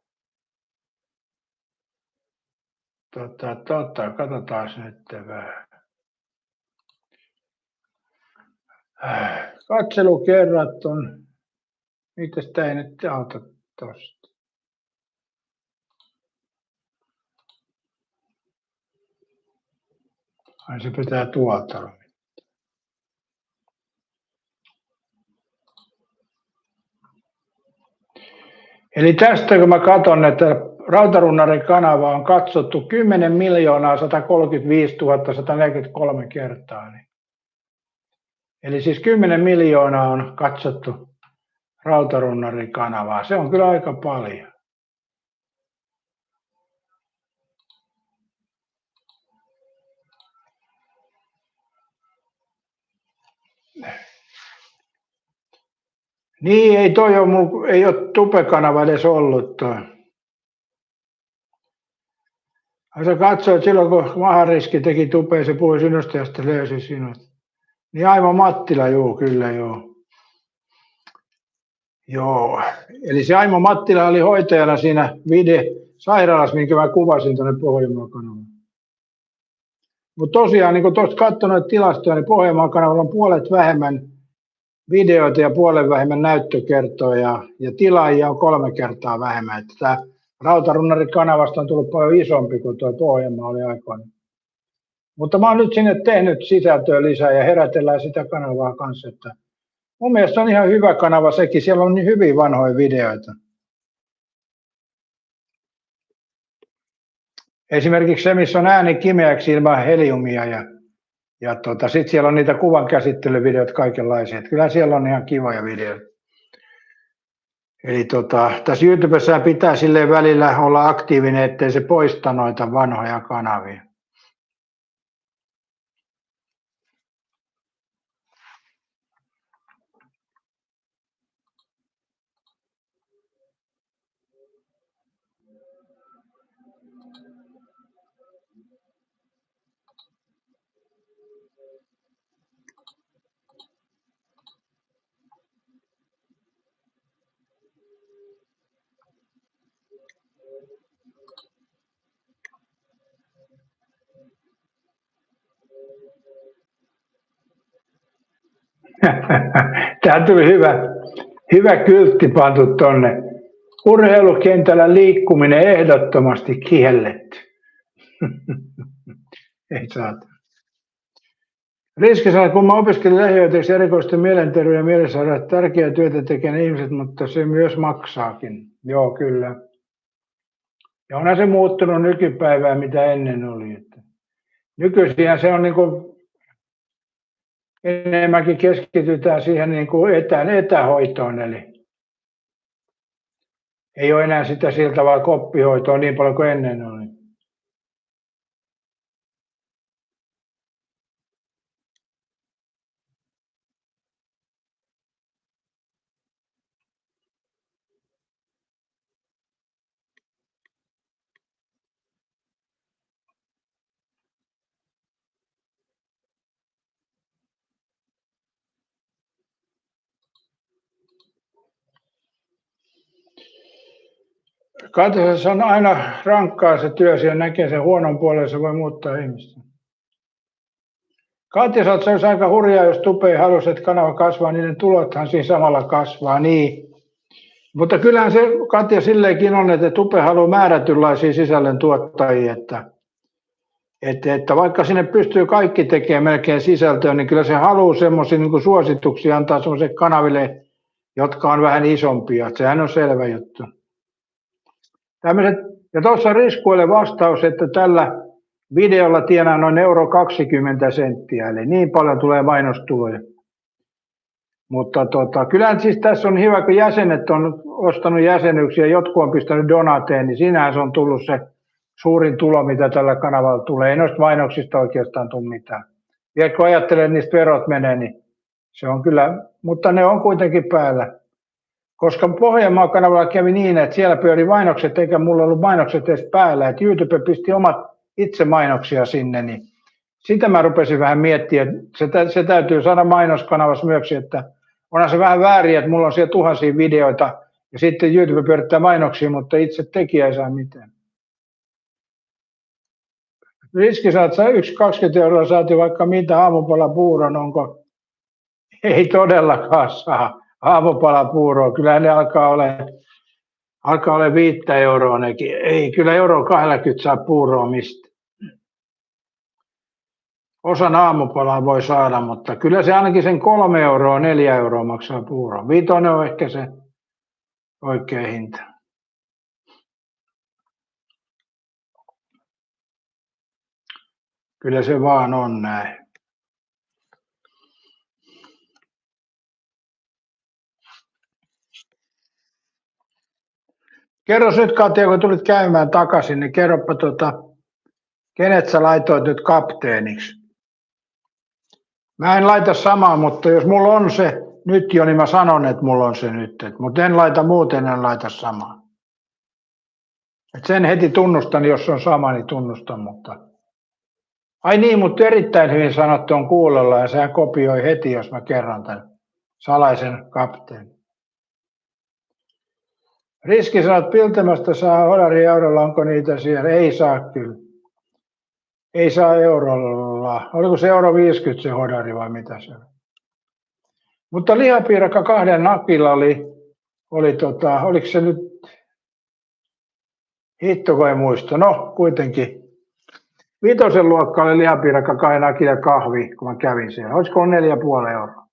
Katsotaan nyt vähän. Katselukerrat on, niitä sitä ei nyt auta tosta. Ai se pitää tuolta olla. Eli tästä kun mä katson, että Rautarunnarin kanava on katsottu 10 135 143 kertaa. Eli siis 10 miljoonaa on katsottu Rautarunnarin kanavaa. Se on kyllä aika paljon. Niin, ei ole Tupe-kanava edes ollut toi. Sä katsoit silloin, kun Mahariski teki Tupeen, se puhui sinusta ja sitten löysi sinut. Niin Aimo Mattila, joo, kyllä joo. Joo, eli se Aimo Mattila oli hoitajana siinä sairaalassa, minkä mä kuvasin tuonne Pohjanmaa-kanavalle. Mutta tosiaan, niin kun tuosta katsoi noita tilastoja, niin Pohjanmaa-kanavalla on puolet vähemmän videoita ja puolen vähemmän näyttökertoja ja tilaajia on 3 kertaa vähemmän. Että tämä Rautarunnarin kanavasta on tullut paljon isompi kuin tuo Pohjanmaa oli aikoina. Mutta mä oon nyt sinne tehnyt sisältöä lisää ja herätellään sitä kanavaa kanssa. Että mun mielestä on ihan hyvä kanava sekin, siellä on niin hyvin vanhoja videoita. Esimerkiksi se, missä on ääni kimeäksi ilman heliumia ja sitten siellä on niitä kuvan käsittelyvideoita kaikenlaisia. Että kyllä siellä on ihan kivoja videoita. Eli tässä YouTubessa pitää silleen välillä olla aktiivinen, ettei se poista noita vanhoja kanavia. Tämä tuli hyvä kyltti pantu tuonne. Urheilukentällä liikkuminen ehdottomasti kielletty. Ei saata. Riski sanoi, kun mä opiskelin lähihoitajaksi erikoisten mielenterveyden ja mielensairaudet, tärkeää työtä tekevät ihmiset, mutta se myös maksaakin. Joo, kyllä. Ja onhan se muuttunut nykypäivään, mitä ennen oli. Nykyisin se on niin kuin enemmänkin keskitytään siihen niin kuin etähoitoon, eli ei ole enää sitä sillä tavalla koppihoitoa niin paljon kuin ennen oli. Katso, se on aina rankkaa se työ, siellä näkee sen huonon puolen, se voi muuttaa ihmistä. Katja sanoi, että se olisi aika hurjaa, jos Tupe ei halusi, että kanava kasvaa, niin ne tulothan siinä samalla kasvaa, niin. Mutta kyllähän se Katja silleenkin on, että Tupe haluaa määrätynlaisia sisällöntuottajia, että vaikka sinne pystyy kaikki tekemään melkein sisältöä, niin kyllä se haluaa semmoisia niin kuin suosituksia antaa semmoisille kanaville, jotka on vähän isompia. Sehän on selvä juttu. Ja tuossa Riskuille vastaus, että tällä videolla tienaa noin euro 20 senttiä, eli niin paljon tulee mainostuloja. Mutta kyllä siis tässä on hyvä, kun jäsenet on ostanut jäsenyyksiä, jotkut on pistänyt donateen, niin siinähän se on tullut se suurin tulo, mitä tällä kanavalla tulee. Ei noista mainoksista oikeastaan tule mitään. Vielä kun ajattelee, että niistä verot menee, niin se on kyllä, mutta ne on kuitenkin päällä. Koska Pohjanmaa-kanavalla kävi niin, että siellä pyöri mainokset, eikä mulla ollut mainokset edes päällä. Että YouTube pisti omat itse mainoksia sinne, niin sitä mä rupesin vähän miettimään, että se täytyy saada mainoskanavassa myös, että onhan se vähän väärin, että mulla on siellä tuhansia videoita ja sitten YouTube pyörittää mainoksia, mutta itse tekijä ei saa mitään. Riski saat 20 euroa saati vaikka mitä aamupalapuuron, onko? Ei todellakaan saa aamupalapuuroa, kyllä ne alkaa olla 5 euroa nekin. Ei, kyllä euro 20 saa puuroa mistä. Osan aamupalaa voi saada, mutta kyllä se ainakin sen 3 euroa, 4 euroa maksaa puuroa. 5 on ehkä se oikea hinta. Kyllä se vaan on näin. Kerros nyt Katja, kun tulit käymään takaisin, niin kerropa kenet sä laitoit nyt kapteeniksi? Mä en laita samaa, mutta jos mulla on se nyt jo, niin mä sanon, että mulla on se nyt. Mutta en laita muuten, en laita samaa. Et sen heti tunnustan, jos on sama, niin tunnustan, mutta... Ai niin, mutta erittäin hyvin sanottu on kuulolla ja sehän kopioi heti, jos mä kerron tämän salaisen kapteenin. Riski sanot Piltemästä saa hodari eurolla, onko niitä siellä? Ei saa kyllä. Ei saa eurolla. Oliko se euro 50 se hodari vai mitä se on? Mutta lihapiirakka 2 nakilla oli oliko se nyt, hitto kun ei muista, no kuitenkin. 5. luokka oli lihapiirakka 2 nakilla kahvi, kun mä kävin siellä. Olisiko 4,5 euroa?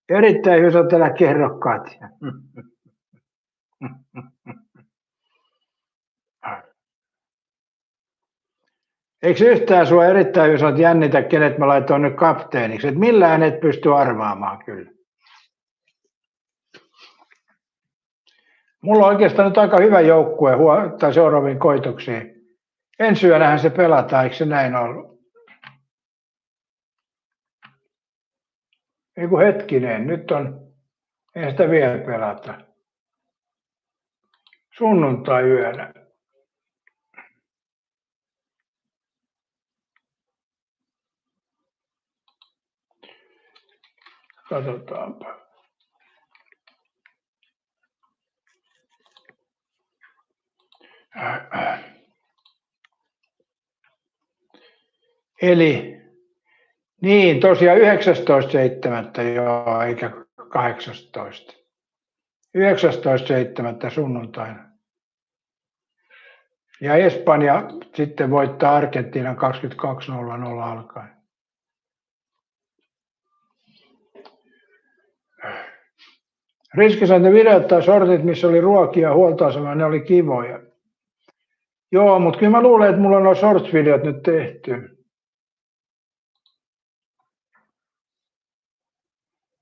Erittäin hyvä, että älä kerro Katja. Eikö yhtään sua erittäin hyvä, että jännitä, kenet mä laitoin nyt kapteeniksi? Et millään et pysty arvaamaan kyllä. Mulla on oikeastaan nyt aika hyvä joukkue tai seuraaviin koitoksiin. Ensi yönähän se pelataan, eikö se näin ollut? Eiku hetkinen, nyt on, ei sitä vielä pelata. Sunnuntai yönä. Katsotaanpa. Eli niin, tosiaan 19.7. joo, eikä 18. 19.7. sunnuntaina. Ja Espanja sitten voittaa Argentiinan 22.00 alkaen. Riskisanti videot tai sortit, missä oli ruokia ja huoltoasema, ne oli kivoja. Joo, mutta kyllä mä luulen, että mulla on nuo shorts-videot nyt tehty.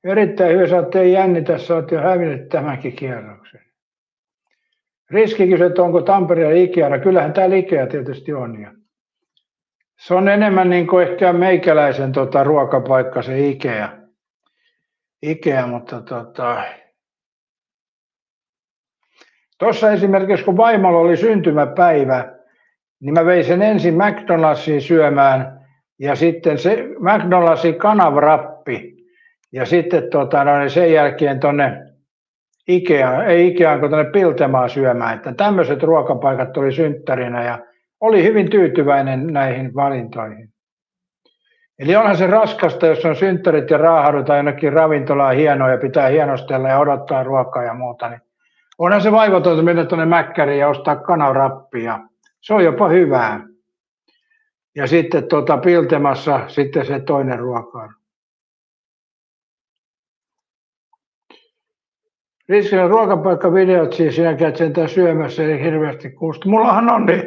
Erittäin hyvä, sä oot jännitä, sä oot jo hävinnyt tämänkin kierroksen. Riski kysyi, että onko Tampereella Ikeana. Kyllähän täällä Ikea tietysti on. Ja se on enemmän niin kuin ehkä meikäläisen ruokapaikka se Ikea, mutta tuossa esimerkiksi kun vaimolla oli syntymäpäivä, niin mä vein sen ensin McDonald'siin syömään ja sitten se McDonald'sin kanavärappi ja sitten sen jälkeen tuonne Ikeaan kuin tuonne Piltemaan syömään, että tämmöiset ruokapaikat oli synttärinä ja oli hyvin tyytyväinen näihin valintoihin. Eli onhan se raskasta, jos on synttärit ja raahaudutaan jonnekin ravintolaan hienoa ja pitää hienostella ja odottaa ruokaa ja muuta, niin onhan se vaivatonta mennä tuonne Mäkkäriin ja ostaa kananrappia. Se on jopa hyvää. Ja sitten Piltemassa sitten se toinen ruokailu. Riskin ruokapaikkavideot siis sinä käyt sentään syömässä, ei hirveästi kuusta. Mullahan on, niin,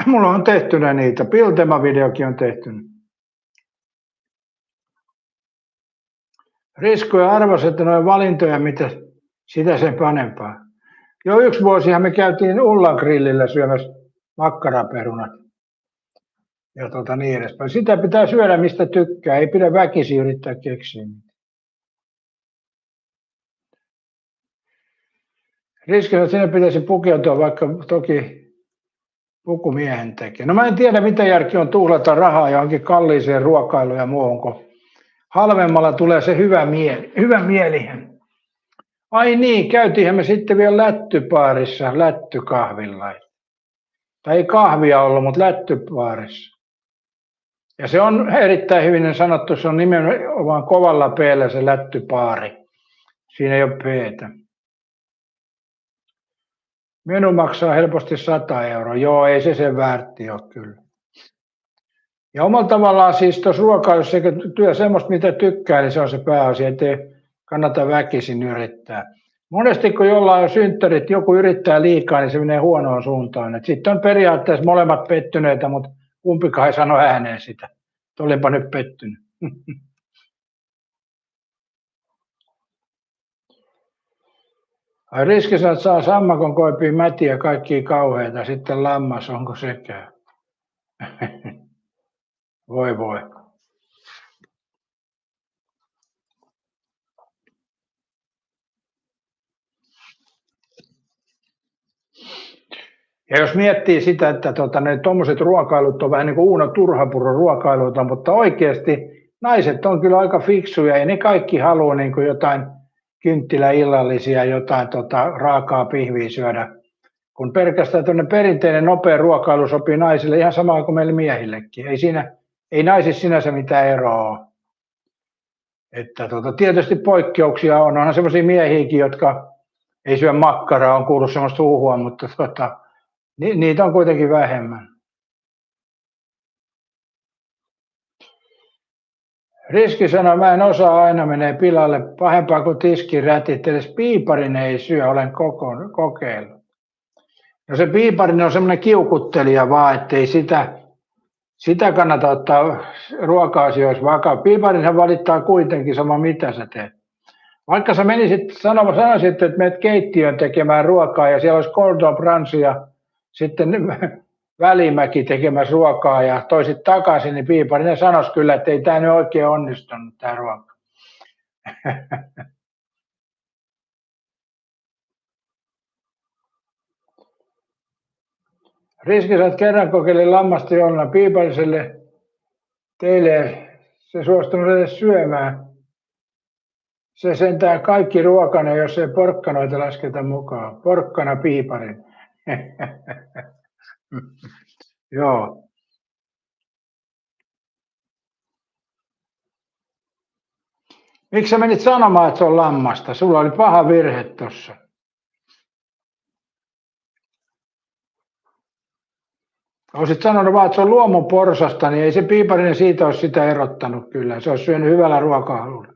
mulla on tehtynä niitä. Piltema-videokin on tehtynä. Riskoja arvasi, että noin valintoja, mitä sitä sen panempaa. Jo 1 vuosihan me käytiin Ullan grillillä syömässä makkaraperunat ja niin edespäin. Sitä pitää syödä, mistä tykkää. Ei pidä väkisin yrittää keksiä. Riskinä, että sinne pitäisi pukeutua, vaikka toki pukumiehen tekee. No mä en tiedä, mitä järki on tuhlata rahaa johonkin kalliiseen ruokailuun ja muuhun, kun halvemmalla tulee se hyvä mieli. Ai niin, käytiinhän me sitten vielä lättypaarissa, lättykahvilla. Tai ei kahvia ollut, mutta lättypaarissa. Ja se on erittäin hyvin sanottu, se on nimenomaan kovalla P:llä se lättypaari. Siinä ei ole P:tä. Menu maksaa helposti 100 €. Joo, ei se sen väärti ole kyllä. Ja omalla tavallaan siis tuossa ruokailussa sekä työ semmoista, mitä tykkää, niin se on se pääasia, ettei kannata väkisin yrittää. Monesti kun jollain on synttärit, joku yrittää liikaa, niin se menee huonoon suuntaan. Sitten on periaatteessa molemmat pettyneitä, mutta kumpikaan ei sano ääneen sitä. Olinpa nyt pettynyt. Ai riskissä, että saa sammakon koipiin mätiä kaikkia kauheita, sitten lammas, onko sekään? Voi voi. Ja jos miettii sitä, että ne tuommoiset ruokailut on vähän niin kuin Uuno Turhapuron ruokailuita, mutta oikeasti naiset on kyllä aika fiksuja, ei ne kaikki halua niin kuin jotain kynttiläillallisia, jotain raakaa pihviä syödä, kun pelkästään perinteinen nopea ruokailu sopii naisille ihan samaa kuin meille miehillekin. Ei naisissa sinänsä mitään eroa ole. Että tietysti poikkeuksia on. Onhan sellaisia miehiäkin, jotka ei syö makkaraa, on kuullut sellaista huhua, mutta niitä on kuitenkin vähemmän. Riski sanoo, mä en osaa, aina menee pilalle, pahempaa kuin tiskirätit, edes piiparin ei syö, olen kokeillut. No se piiparin on semmoinen kiukuttelija vaan, ettei sitä kannata ottaa ruoka-asioissa vakavasti. Piiparinhan valittaa kuitenkin sama mitä sä teet. Vaikka sä sanoisit, että menet keittiöön tekemään ruokaa ja siellä olisi Gordon Ramsay ja sitten Välimäki tekemässä ruokaa ja toisit takaisin, niin piiparinen sanoisi kyllä, että ei tämä nyt oikein onnistunut tämä ruoka. Riskissä, että kerran kokeilin lammasta jollain piipariselle, teille se suostunut edes syömään. Se sentää kaikki ruokana, jos ei porkkanoita lasketa mukaan. Porkkana piiparin. Joo. Miksi sä menit sanomaan, että se on lammasta? Sulla oli paha virhe tuossa. Olisit sanonut vaan, että se on luomun porsasta, niin ei se piiparinen siitä olisi sitä erottanut kyllä. Se olisi syönyt hyvällä ruokahalulla.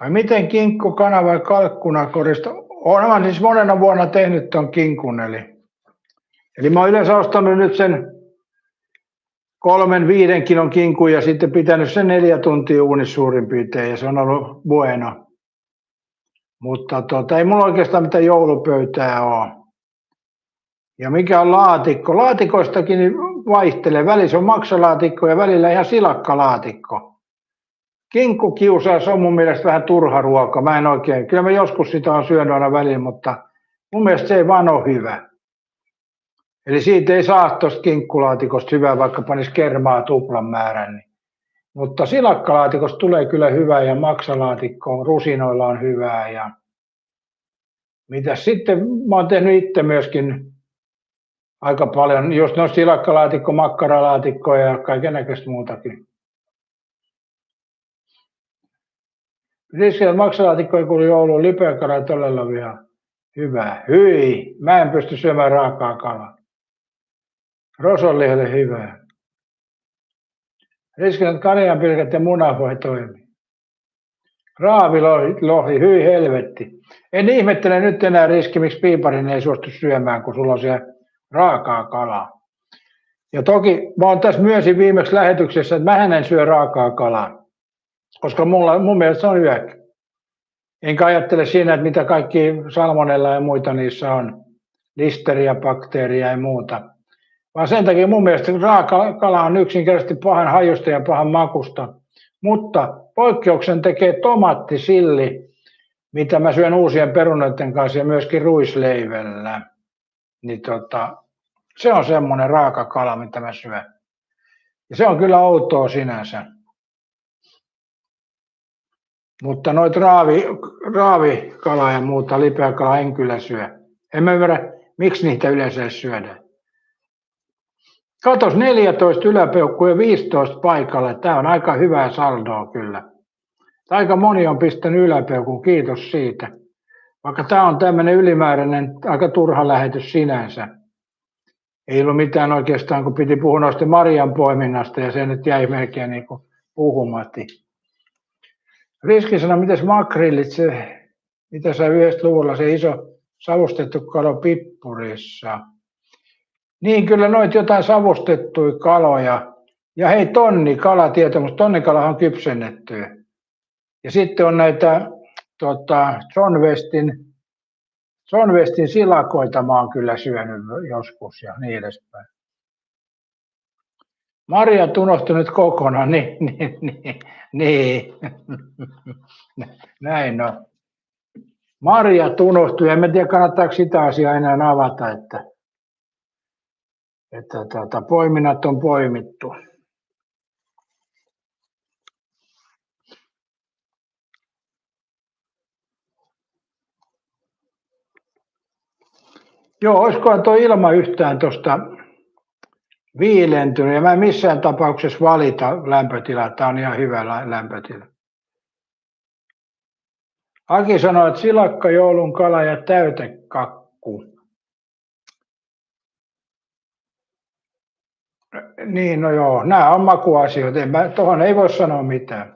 Vai miten kinkku, kana vai kalkkunakorista? Olen siis monena vuonna tehnyt ton kinkun. Eli mä oon yleensä ostanut nyt sen 3-5 kilon kinkun ja sitten pitänyt sen 4 tuntia uunissa suurin piirtein ja se on ollut bueno. Mutta ei mulla oikeastaan mitään joulupöytää ole. Ja mikä on laatikko? Laatikoistakin niin vaihtelee. Välissä on maksalaatikko ja välillä ihan silakkalaatikko. Kinkku kiusaa, se on mun mielestä vähän turha ruoka. Mä en oikein, kyllä mä joskus sitä on syönyt aina väliin, mutta mun mielestä se ei vaan ole hyvä. Eli siitä ei saa tuosta kinkkulaatikosta hyvää, vaikka panisi kermaa tuplan määrän. Mutta silakkalaatikosta tulee kyllä hyvää ja maksalaatikko rusinoilla on hyvää. Ja mitäs sitten, mä oon tehnyt itse myöskin aika paljon, just noista silakkalaatikko, makkaralaatikkoja ja kaikennäköistä muutakin. Riskillä maksalaatikkoja kuului jouluun, lipeäkala todella vielä hyvää. Hyi, mä en pysty syömään raakaa kalaa. Rosollihalle hyvää. Riskillä kanjanpilkät ja muna voi toimia. Raavilohi, hyi helvetti. En ihmettele nyt enää riski, miksi piiparin ei suostu syömään, kun sulla on siellä raakaa kalaa. Ja toki mä oon tässä myönsin viimeksi lähetyksessä, että mä en syö raakaa kalaa, koska mun mielestä se on hyökkä. Enkä ajattele siinä, että mitä kaikki salmonella ja muita niissä on, listeria, bakteeria ja muuta. Vaan sen takia mun mielestä raakakala on yksinkertaisesti pahan hajusta ja pahan makusta. Mutta poikkeuksen tekee tomaattisilli, mitä mä syön uusien perunoiden kanssa ja myöskin ruisleivellä. Niin se on semmoinen raakakala, mitä mä syön. Ja se on kyllä outoa sinänsä. Mutta noita raavikalaa ja muuta, lipeäkalaa en kyllä syö. En mä ymmärrä, miksi niitä yleensä syödään. Katos 14 yläpeukku ja 15 paikalle. Tämä on aika hyvää saldoa kyllä. Aika moni on pistänyt yläpeukun, kiitos siitä. Vaikka tämä on tämmöinen ylimääräinen, aika turha lähetys sinänsä. Ei ollut mitään oikeastaan, kun piti puhua noista marjan poiminnasta ja se nyt jäi melkein niin kuin puhumatta. Riski sanoi, miten makrillit, mitä sä 90-luvulla se iso savustettu kalo pippurissa. Niin kyllä noita jotain savustettuja kaloja. Ja hei tonnikala, tonnikalahan on kypsennettyä. Ja sitten on näitä John Westin silakoita mä oon kyllä syönyt joskus ja niin edespäin. Marjat unohtui nyt kokonaan, niin. Näin on. Marjat unohtui, en tiedä kannattaako sitä asiaa enää avata, että poiminnat on poimittu. Joo, olisikohan tuo ilma yhtään tuosta viilentynyt ja mä en missään tapauksessa valita lämpötilaa, tämä on ihan hyvä lämpötila. Aki sanoi, että silakka, joulun kala ja täytekakku. Niin, no joo, nämä on makuasioita, tuohon ei voi sanoa mitään.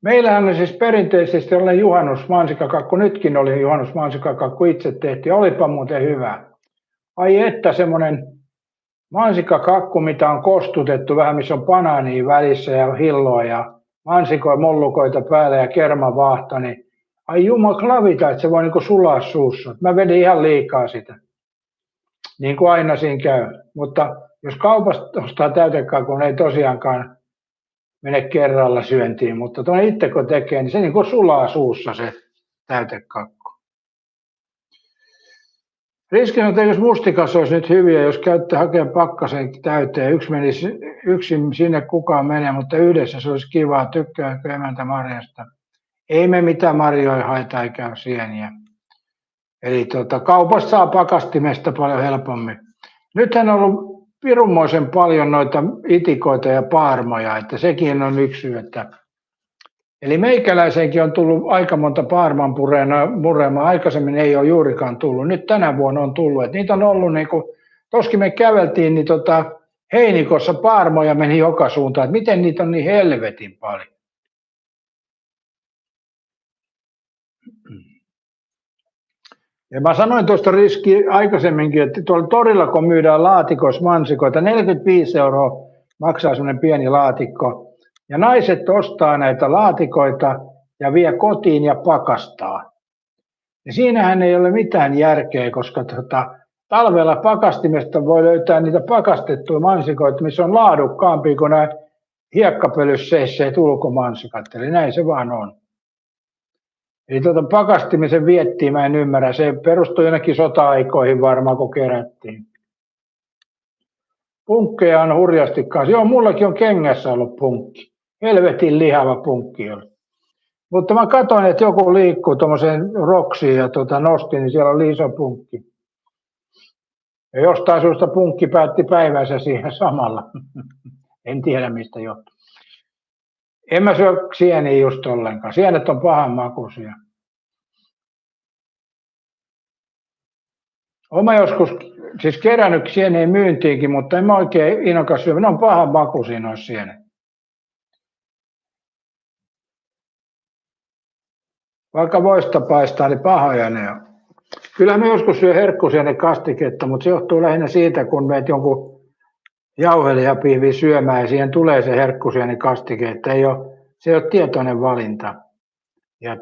Meillähän on siis perinteisesti ollut juhannusmansikkakakku, nytkin oli juhannusmansikkakakku itse tehtiin, olipa muuten hyvä. Ai että semmoinen mansikkakakku, mitä on kostutettu vähän, missä on banaania välissä ja hilloa ja mansikoja, mollukoita päällä ja kermavaahto, niin ai jumaklavita, että se voi niinku sulaa suussa. Mä vedin ihan liikaa sitä, niin kuin aina siinä käy. Mutta jos kaupasta ostaa täytekakun, ei tosiaankaan mene kerralla syöntiin, mutta tuonne itse kun tekee, niin se niin kuin sulaa suussa se täytekakku. Riskinä on, että jos mustikas olisi nyt hyviä, jos käytte hakemaan pakkasen täyteen, yksin sinne kukaan menee, mutta yhdessä se olisi kivaa, tykkääkö emäntä marjasta. Ei me mitään marjoja haeta eikä sieniä. Eli kaupasta saa pakastimesta paljon helpommin. Nythän on ollut pirunmoisen paljon noita itikoita ja paarmoja, että sekin on yksi syy. Eli meikäläiseenkin on tullut aika monta paarman puremaa, aikaisemmin ei ole juurikaan tullut, nyt tänä vuonna on tullut. Että niitä on ollut, niin kuin, toskin me käveltiin, niin Heinikossa paarmoja meni joka suuntaan, että miten niitä on niin helvetin paljon. Ja mä sanoin tuosta riski aikaisemminkin, että tuolla torilla kun myydään laatikoissa mansikoita, 45 € maksaa semmoinen pieni laatikko. Ja naiset ostaa näitä laatikoita ja vie kotiin ja pakastaa. Ja siinähän ei ole mitään järkeä, koska talvella pakastimesta voi löytää niitä pakastettuja mansikoita, missä on laadukkaampia kuin nämä hiekkapölysseisseet ulkomansikat. Eli näin se vaan on. Eli pakastimisen viettiin mä en ymmärrä. Se perustui jonnekin sota-aikoihin varmaan, kun kerättiin. Punkkeja on hurjasti kanssa. Joo, mullakin on kengässä ollut punkki. Helvetin lihava punkki oli. Mutta mä katsoin, että joku liikkuu tuommoiseen roksiin ja nostin, niin siellä oli iso punkki. Ja jostain syystä punkki päätti päivänsä siihen samalla. En tiedä mistä johtuu. En mä syö sieniä just ollenkaan. Sienet on pahan makuisia. Oma joskus siis kerännyt sieniä myyntiinkin, mutta en mä oikein innokas syö. Ne on pahan makuisia noissa sienet. Vaikka voista paistaa, niin pahoja ne on. Kyllä me joskus syö herkkusienen kastiketta, mutta se johtuu lähinnä siitä, kun meet jonkun jauhelijapiivin syömään ja siihen tulee se herkkusienen kastike, että se ei ole tietoinen valinta. Ja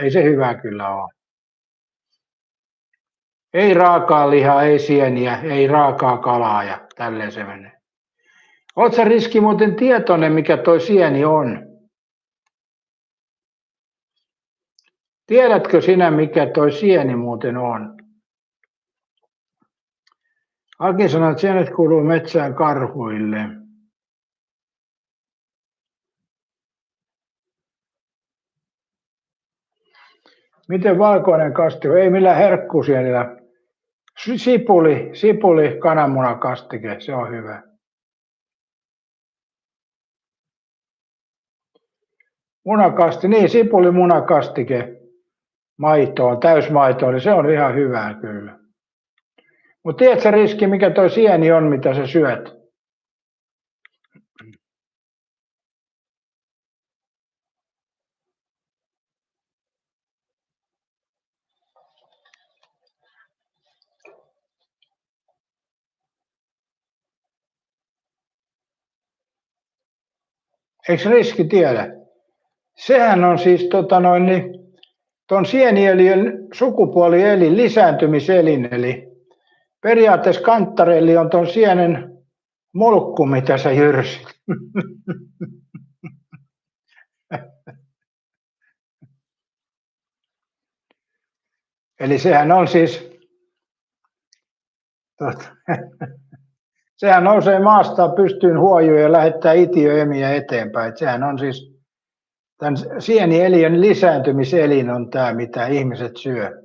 ei se hyvä kyllä ole. Ei raakaa lihaa, ei sieniä, ei raakaa kalaa ja tälleen se menee. Oot sä Riski muuten tietoinen, mikä toi sieni on? Tiedätkö sinä, mikä toi sieni muuten on? Aki sanoi, että sienet kuuluu metsään karhuille. Miten valkoinen kastike? Ei millään herkkusienillä. Sipuli kananmunakastike, se on hyvä. Munakasti, niin sipuli munakastike maitoon, täysmaitoon, niin se on ihan hyvää kyllä. Mutta tiedätkö Riski, mikä toi sieni on, mitä sä syöt? Eikö Riski tiedä? Sehän on siis ton sienieliön sukupuolielin, lisääntymiselin, eli periaatteessa kanttarelli on ton sienen molkku, mitä sä jyrsit. Eli sehän on siis, sehän nousee maasta pystyyn huojuun ja lähettää itiöemiä eteenpäin. Et sehän on siis, tämän sienieliön lisääntymiselin on tämä, mitä ihmiset syö.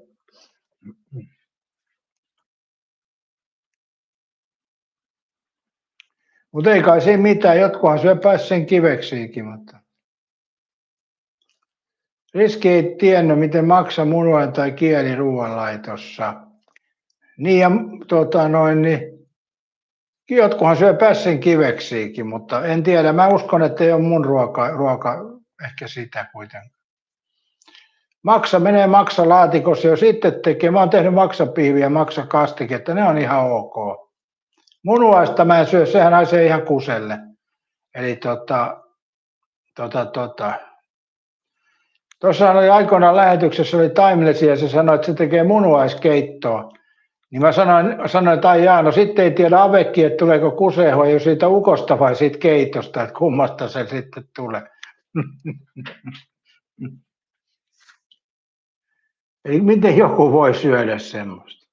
Mutta ei kai siinä mitään, jotkuhan syö pässen kiveksiäkin, mutta Riski ei tiennyt, miten maksaa munuainen tai kieli ruoanlaitossa. Niin ja jotkuhan syö pässen kiveksiäkin, mutta en tiedä. Mä uskon, että ei ole mun ruoka ehkä sitä kuitenkaan. Maksa menee maksalaatikossa jo sitten tekee. Mä oon tehnyt maksapiiviä ja maksakastiketta, ne on ihan ok. Munuaista mä en syö, sehän haisee ihan kuselle. Eli tuossa oli aikoinaan lähetyksessä oli Timeless ja se sanoi, että se tekee munuaiskeittoa. Niin mä sanoin että ai no sitten ei tiedä avekki, että tuleeko kusehua jo siitä ukosta vai siitä keitosta, että kummasta se sitten tulee. Eli miten joku voi syödä semmoista?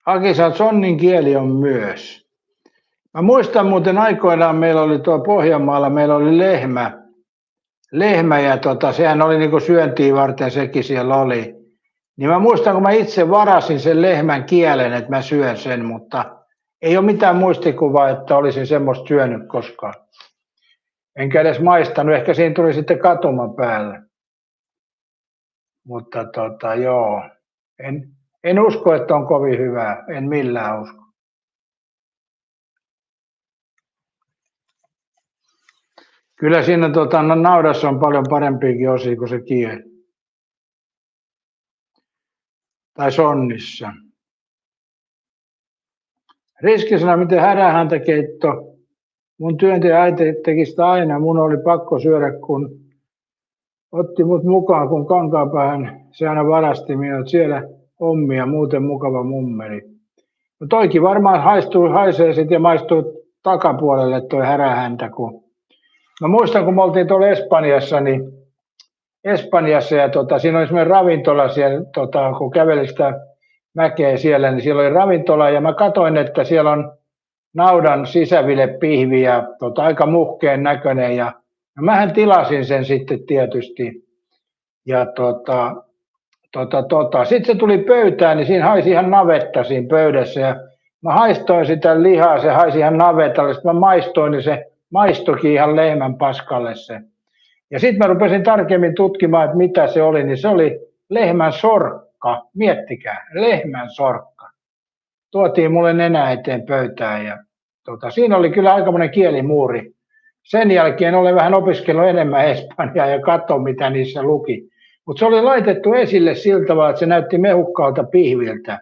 Aki sanoi, sonnin kieli on myös. Mä muistan muuten aikoinaan meillä oli tuolla Pohjanmaalla, meillä oli lehmä ja sehän oli niinku syöntiä varten sekin siellä oli. Niin mä muistan, kun mä itse varasin sen lehmän kielen, että mä syön sen, mutta ei ole mitään muistikuvaa, että olisin semmoista syönyt koskaan. Enkä edes maistanut, ehkä siinä tuli sitten katuma päälle. Mutta joo, en usko, että on kovin hyvää, en millään usko. Kyllä siinä naudassa on paljon parempiakin osia kuin se kieli. Tai sonnissa. Riski sanoi, miten härähäntäkeitto. Mun työntekijä äiti teki sitä aina. Mun oli pakko syödä, kun otti mut mukaan, kun Kankaanpäähän se aina varasti minut siellä hommia. Muuten mukava mummeli. No toikin varmaan haisee sitten ja maistuu takapuolelle toi härähäntä, kun mä muistan, kun me oltiin tuolla Espanjassa ja siinä oli semmoinen ravintola siellä, kun kävelin sitä mäkeä siellä, niin siellä oli ravintola ja mä katsoin, että siellä on naudan sisävilepihvi ja aika muhkeen näköinen ja mähän tilasin sen sitten tietysti ja Sitten se tuli pöytään, niin siinä haisi ihan navetta siinä pöydässä. Ja mä haistoin sitä lihaa, se haisi ihan navetalle. Sitten mä maistoin, niin se maistokin ihan lehmän paskalle se. Ja sitten mä rupesin tarkemmin tutkimaan, että mitä se oli, niin se oli lehmän sorkka. Miettikää, lehmän sorkka. Tuotiin mulle nenä eteen pöytään ja siinä oli kyllä aikamoinen kielimuuri. Sen jälkeen olen vähän opiskellut enemmän espanjaa ja katsoin, mitä niissä luki. Mutta se oli laitettu esille sillä tavalla, että se näytti mehukkaalta pihviltä.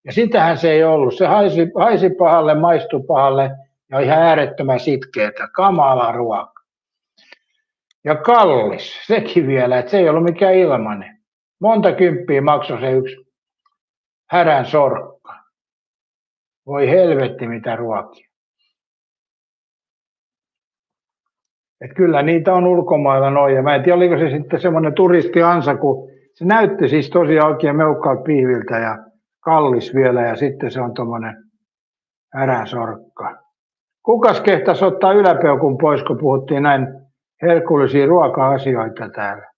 Ja sitähän se ei ollut. Se haisi pahalle, maistui pahalle ja ihan äärettömän sitkeätä. Kamala ruoka. Ja kallis, sekin vielä, että se ei ollut mikään ilmainen. Monta kymppiä maksoi se yksi härän sorkka. Voi helvetti mitä ruokia. Että kyllä niitä on ulkomailla noin. Ja mä en tiedä, oliko se sitten semmoinen turistiansa, kun se näytti siis tosiaan oikein meukkaalta pihviltä ja kallis vielä. Ja sitten se on tommonen härän sorkka. Kukas kehtaisi ottaa yläpeukun pois, kun puhuttiin näin herkullisia ruoka-asioita täällä?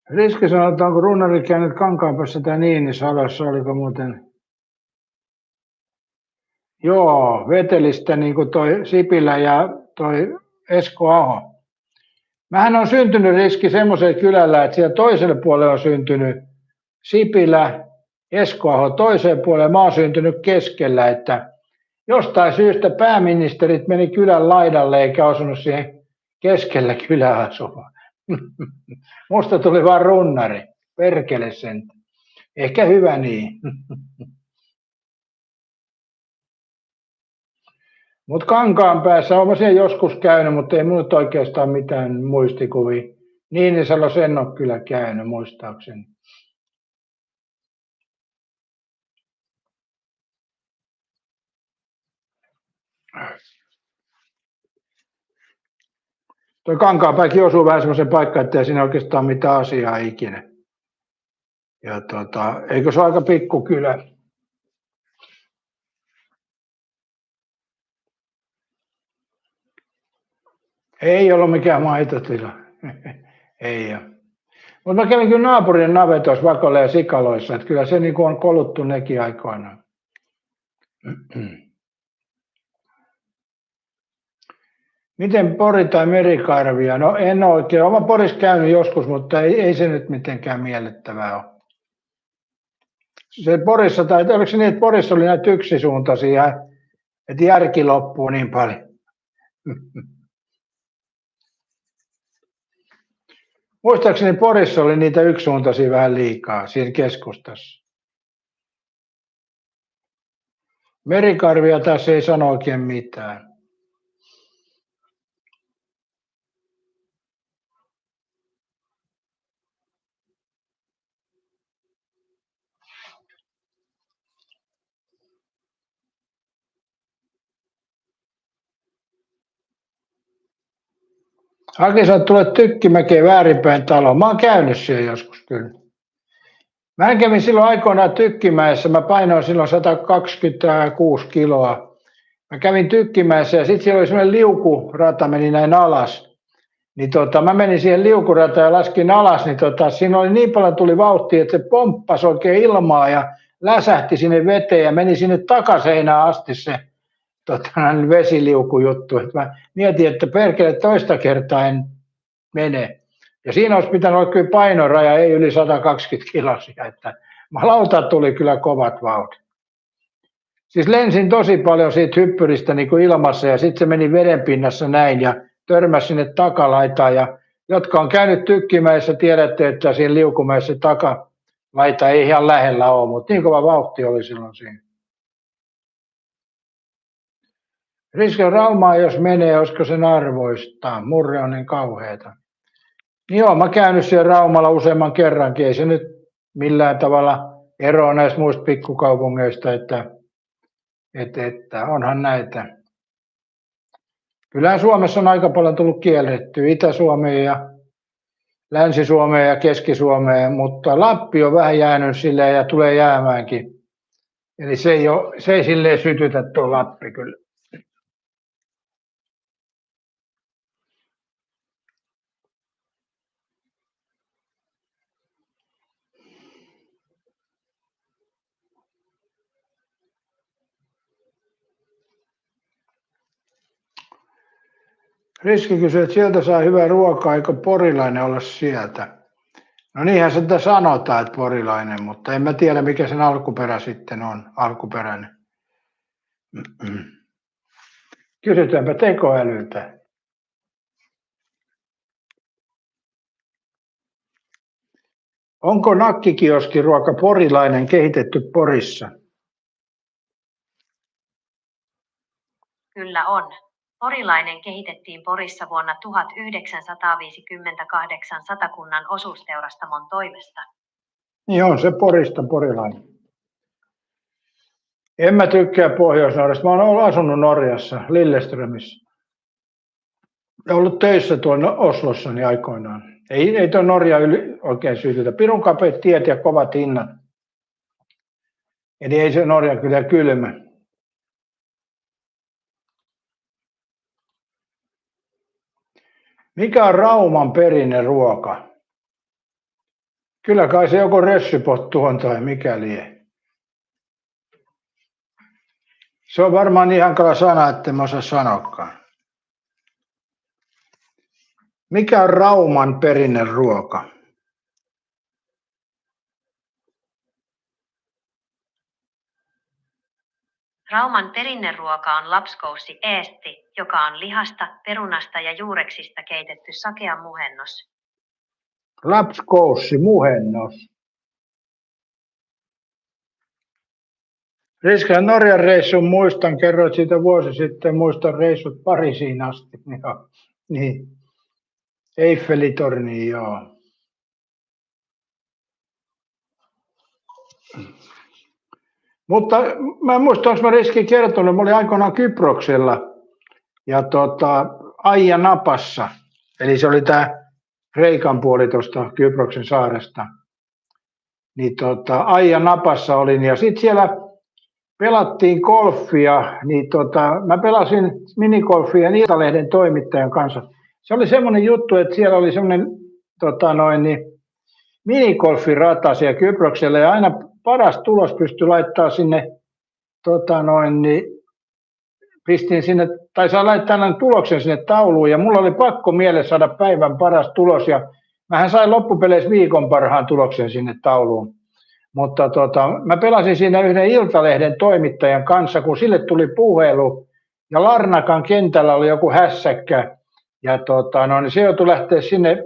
Riski sanoo, että onko runnari käynyt Kankaanpäässä tai Niinisalossa, oliko muuten? Joo, Vetelistä niin kuin toi Sipilä ja toi Esko Aho. Mähän on syntynyt Riski semmoisella kylällä, että siellä toiselle puolelle on syntynyt Sipilä, Esko Aho toiseen puolelle, mä oon syntynyt keskellä, että jostain syystä pääministerit meni kylän laidalle eikä osunut siihen keskellä kylää asumaan. Musta tuli vaan runnari, perkele sen. Ehkä hyvä niin. Mutta Kankaanpäässä olen siellä joskus käynyt, mutta ei minulla oikeastaan mitään muistikuvia. Niinisalossa en ole kyllä käynyt muistaakseni. Tuo Kankaanpääkin osuu vähän semmoisen paikkaan, että ei siinä oikeastaan mitään asiaa ikinä. Ja eikö se ole aika pikkukylä? Ei ollut mikään maitotila. Ei ole. Mutta mä kävin kyllä naapurin navetoissa, vakoilla ja sikaloissa, että kyllä se niin on koluttu nekin aikoinaan. Miten Pori tai Merikarvia? No en oikein. Olen Porissa käynyt joskus, mutta ei se nyt mitenkään miellyttävää ole. Se Porissa, tai oliko se niin, että Porissa oli näitä yksisuuntaisia, että järki loppuu niin paljon. Muistaakseni Porissa oli niitä yksisuuntaisia vähän liikaa siinä keskustassa. Merikarvia tässä ei sano oikein mitään. Aki, sä tulet Tykkimäkeen väärinpäin taloon. Mä oon käynyt siellä joskus kyllä. Mä kävin silloin aikoinaan Tykkimäessä. Mä painoin silloin 126 kiloa. Mä kävin Tykkimäessä ja sitten siellä oli semmoinen liukurata, meni näin alas. Niin mä menin siihen liukurataan ja laskin alas, niin siinä oli niin paljon tuli vauhtia, että se pomppasi oikein ilmaa ja läsähti sinne veteen ja meni sinne takaseinään asti se vesiliukujuttu. Et mä mietin, että perkele toista kertaa en mene. Ja siinä olisi pitänyt olla kyllä painoraja, ei yli 120 kilosia. Että lauta tuli kyllä kovat vauhdit. Siis lensin tosi paljon siitä hyppyristä niin kuin ilmassa ja sitten se meni vedenpinnassa näin ja törmäsi sinne takalaitaan. Ja jotka on käynyt Tykkimäessä, tiedätte, että siinä liukumäessä takalaita ei ihan lähellä ole, mutta niin kova vauhti oli silloin siinä. Riski Raumaa, jos menee, olisiko sen arvoistaa? Murre on niin kauheata. Joo, mä käynyt siellä Raumalla useamman kerrankin. Ei se nyt millään tavalla eroa näistä muista pikkukaupungeista, että onhan näitä. Kyllähän Suomessa on aika paljon tullut kiellettyä Itä-Suomeen ja Länsi-Suomeen ja Keski-Suomeen, mutta Lappi on vähän jäänyt silleen ja tulee jäämäänkin. Eli se ei silleen sytytä tuo Lappi kyllä. Riski kysyy, että sieltä saa hyvää ruokaa, eikö porilainen olla sieltä? No niinhän sitä sanotaan, että porilainen, mutta en mä tiedä mikä sen alkuperä sitten on, alkuperäinen. Kysytäänpä tekoälyltä. Onko nakkikioskiruoka porilainen kehitetty Porissa? Kyllä on. Porilainen kehitettiin Porissa vuonna 1958 Satakunnan osuusteurastamon toimesta. Niin on se Porista porilainen. En mä tykkää Pohjois-Norjasta. Mä oon asunut Norjassa, Lilleströmissä. Ja ollut töissä tuolla Oslossani aikoinaan. Ei tuo Norja oikein syytetä. Pirun kapeat tiet ja kovat hinnat. Eli ei se Norja kyllä kylmä. Mikä on Rauman perinneruoka? Kyllä kai se joko rössypottu on tai mikä lie. Se on varmaan niin hankala sana, että mä osaa sanoakaan. Mikä on Rauman perinneruoka? Rauman perinneruoka on lapskoussi Eesti, joka on lihasta, perunasta ja juureksista keitetty sakea muhennos. Lapskoussi, muhennos. Riskään Norjan reissun muistan, kerroit siitä vuosi sitten, muistan reissut Pariisiin asti. Joo. Niin. Eiffelitorniin, joo. Mutta mä en muista, onko mä Riski kertonut, mä olin aikoinaan Kyproksella ja Aija Napassa, eli se oli tämä Kreikan puoli tuosta Kyproksen saaresta. Niin Aija Napassa olin ja sitten siellä pelattiin golfia, niin mä pelasin minigolfia Iltalehden toimittajan kanssa. Se oli semmoinen juttu, että siellä oli semmoinen minigolfirata siellä Kyproksella ja aina paras tulos pystyi laittaa sinne, pistin sinne, tai saa laittaa aina tuloksen sinne tauluun ja mulla oli pakko mielessä saada päivän paras tulos ja mähän sain loppupeleissä viikon parhaan tuloksen sinne tauluun. Mutta mä pelasin siinä yhden Iltalehden toimittajan kanssa, kun sille tuli puhelu ja Larnakan kentällä oli joku hässäkkä ja niin se joutui lähteä sinne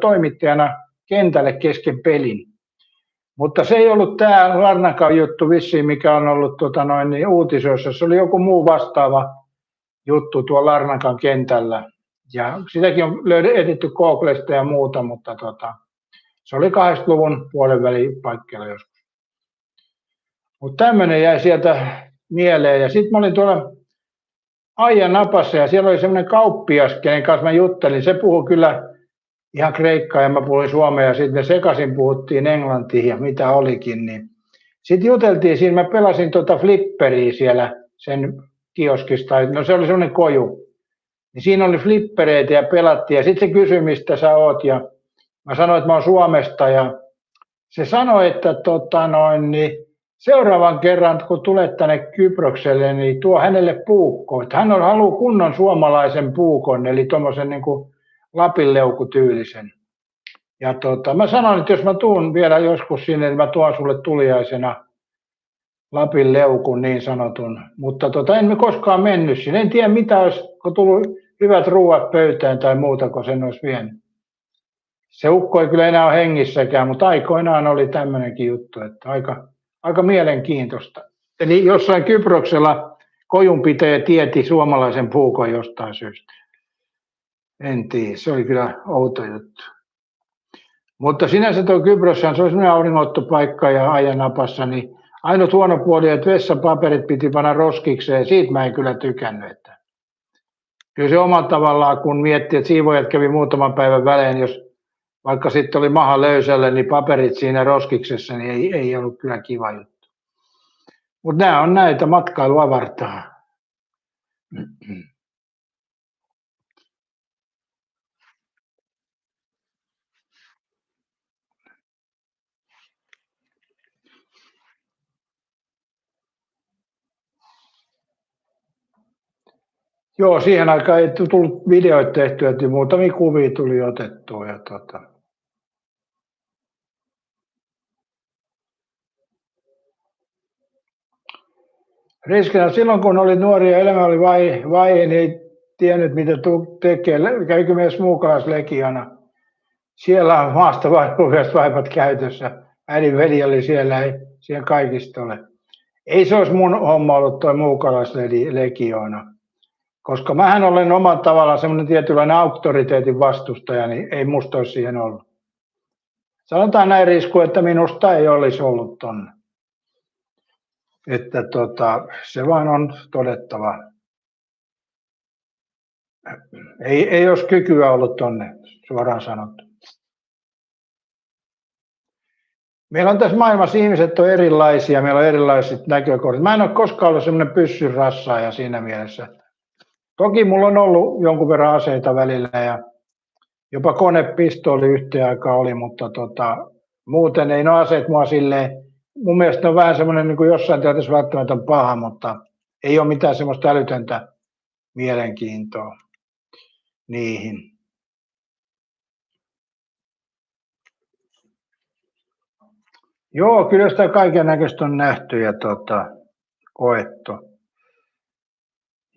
toimittajana kentälle kesken pelin. Mutta se ei ollut tämä Larnakan juttu vissiin, mikä on ollut uutisoissa. Se oli joku muu vastaava juttu tuolla Larnakan kentällä. Ja sitäkin on etsitty Googlesta ja muuta, mutta se oli 80-luvun puolenvälin paikkeilla joskus. Mutta tämmöinen jäi sieltä mieleen. Ja sitten mä olin tuolla Aija Napassa ja siellä oli semmoinen kauppias, kenen kanssa mä juttelin. Se puhui kyllä ihan kreikkaa ja mä puhuin suomea ja sitten me sekaisin puhuttiin englantia ja mitä olikin. Niin. Sitten juteltiin siinä, mä pelasin flipperiä siellä sen kioskista. No se oli semmoinen koju. Niin siinä oli flippereitä ja pelattiin ja sitten se kysyi, mistä sä oot ja mä sanoin, että mä oon Suomesta ja se sanoi, että seuraavan kerran kun tulet tänne Kyprokselle, niin tuo hänelle puukko. Että hän haluaa kunnon suomalaisen puukon, eli tuommoisen niin kuin lapinleukutyylisen. Ja mä sanoin, että jos mä tuun vielä joskus sinne, niin mä tuon sulle tuliaisena lapinleukun niin sanotun. Mutta en me koskaan mennyt sinne. En tiedä mitä olisi, kun tullut hyvät ruuat pöytään tai muuta, kun sen olisi vienyt. Se ukko ei kyllä enää ole hengissäkään, mutta aikoinaan oli tämmöinenkin juttu, että aika mielenkiintoista. Eli jossain Kyproksella kojunpitäjä tieti suomalaisen puukon jostain syystä. En tiedä, se oli kyllä outo juttu. Mutta sinänsä tuo Kyproshan, se oli semmoinen auringonottopaikka ja Aija Napassa, niin ainut huono puoli, että vessapaperit piti panna roskikseen, siitä mä en kyllä tykännyt. Että kyllä se omalla tavallaan, kun miettii, että siivoojat kävi muutaman päivän välein, jos vaikka sitten oli maha löysälle, niin paperit siinä roskiksessa, niin ei ollut kyllä kiva juttu. Mutta nämä on näitä, matkailu avartaa. Joo, siihen aikaan ei tullut videoita tehtyä, että muutamia kuvia tuli otettua. Ja riskinä silloin, kun oli nuori ja elämä oli vaihe, niin ei tiennyt, mitä tekee. Kävikö myös muukalaislegiona. Siellä on maasta vaipat käytössä. Äidin veli oli siellä, ei siihen kaikista ole. Ei se olisi mun homma ollut tuo muukalaislegiona. Koska mähän olen omalla tavallaan semmoinen tietynlainen auktoriteetin vastustaja, niin ei musta olisi siihen ollut. Sanotaan näin Risku, että minusta ei olisi ollut tonne. Että se vaan on todettava. Ei olisi kykyä ollut tonne, suoraan sanottu. Meillä on tässä maailmassa ihmiset on erilaisia, meillä on erilaiset näkökohdat. Mä en ole koskaan ollut semmoinen pyssyrassaaja siinä mielessä. Toki mulla on ollut jonkun verran aseita välillä ja jopa konepistooli yhteen aikaan oli, mutta muuten ei ne aseet mua silleen. Mun mielestä ne on vähän semmoinen niin kuin jossain tilanteessa välttämättä paha, mutta ei ole mitään semmoista älytöntä mielenkiintoa niihin. Joo, kyllä sitä kaiken näköistä on nähty ja koettu.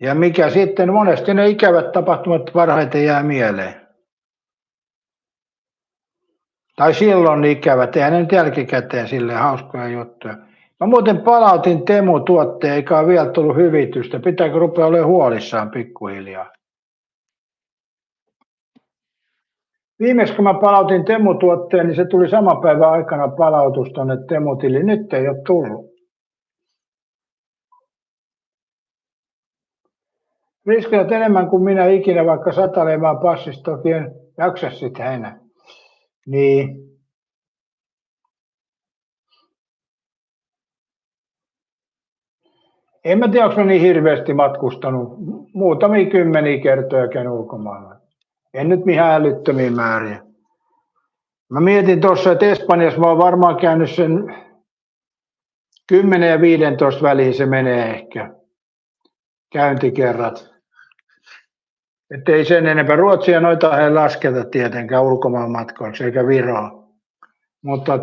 Ja mikä sitten, monesti ne ikävät tapahtumat parhaiten jää mieleen. Tai silloin ikävät, eihän ne nyt jälkikäteen silleen hauskoja juttuja. Mä muuten palautin Temu-tuotteen, eikä ole vielä tullut hyvitystä. Pitääkö rupea olemaan huolissaan pikkuhiljaa? Viimeksi kun mä palautin Temu-tuotteen, niin se tuli saman päivän aikana palautus tuonne Temu-tiliin. Nyt ei ole tullut. Riskejät enemmän kuin minä ikinä, vaikka satalemaan passista toki en jaksa sitä enää. Niin. En mä tiedä, onko mä niin hirveästi matkustanut. Muutamia kymmeniä kertoja käyn ulkomailla. En nyt mihin älyttömiä määriä. Mä mietin tuossa, että Espanjassa mä oon varmaan käynyt sen 10 ja 15 väliin se menee ehkä. Käyntikerrat. Että ei sen enempää. Ruotsia noita ei lasketa tietenkään ulkomaan matkoiksi eikä Viroa. Mutta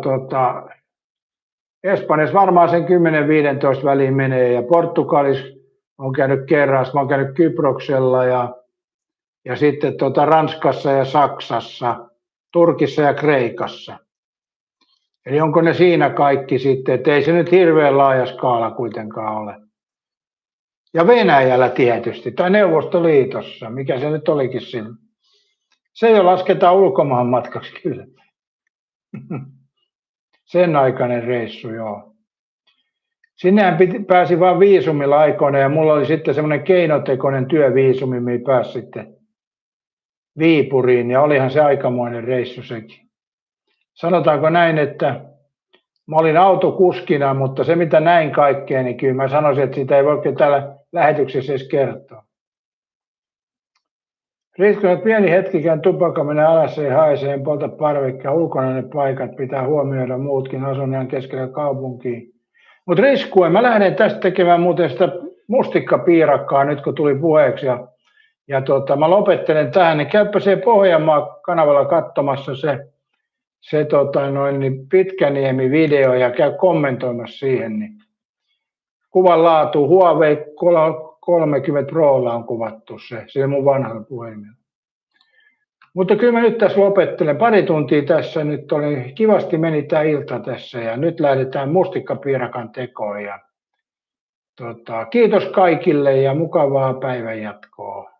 Espanjassa varmaan sen 10-15 väliin menee ja Portugalissa on käynyt kerran, mä oon käynyt Kyproksella ja sitten Ranskassa ja Saksassa, Turkissa ja Kreikassa. Eli onko ne siinä kaikki sitten, että ei se nyt hirveän laaja skaala kuitenkaan ole. Ja Venäjällä tietysti, tai Neuvostoliitossa, mikä se nyt olikin siinä. Se jo lasketaan ulkomaan matkaksi kyllä. Sen aikainen reissu, joo. Sinnehän pääsi vain viisumilla aikoina ja mulla oli sitten semmoinen keinotekoinen työviisumi, mihin pääsi sitten Viipuriin ja olihan se aikamoinen reissu sekin. Sanotaanko näin, että mä olin autokuskina, mutta se mitä näin kaikkea, niin kyllä mä sanoisin, että sitä ei voi täällä lähetyksessä edes kertoa. Riskillä pieni hetkikään tupakka menee alas, ei haise, en polta parvekkia, ulkona ne paikat pitää huomioida muutkin, asun ihan keskellä kaupunkiin. Mutta riskuen, mä lähden tästä tekemään muuten sitä mustikkapiirakkaa nyt kun tuli puheeksi ja mä lopettelen tähän, niin käypä se Pohjanmaa-kanavalla katsomassa se Pitkäniemi-video ja käy kommentoimassa siihen. Niin kuvan laatu Huawei 30 Prolla on kuvattu se mun vanhalla puhelimella. Mutta kyllä mä nyt tässä lopettelen. Pari tuntia tässä nyt oli, kivasti meni tää ilta tässä ja nyt lähdetään mustikkapiirakan tekoon. Ja kiitos kaikille ja mukavaa päivänjatkoa.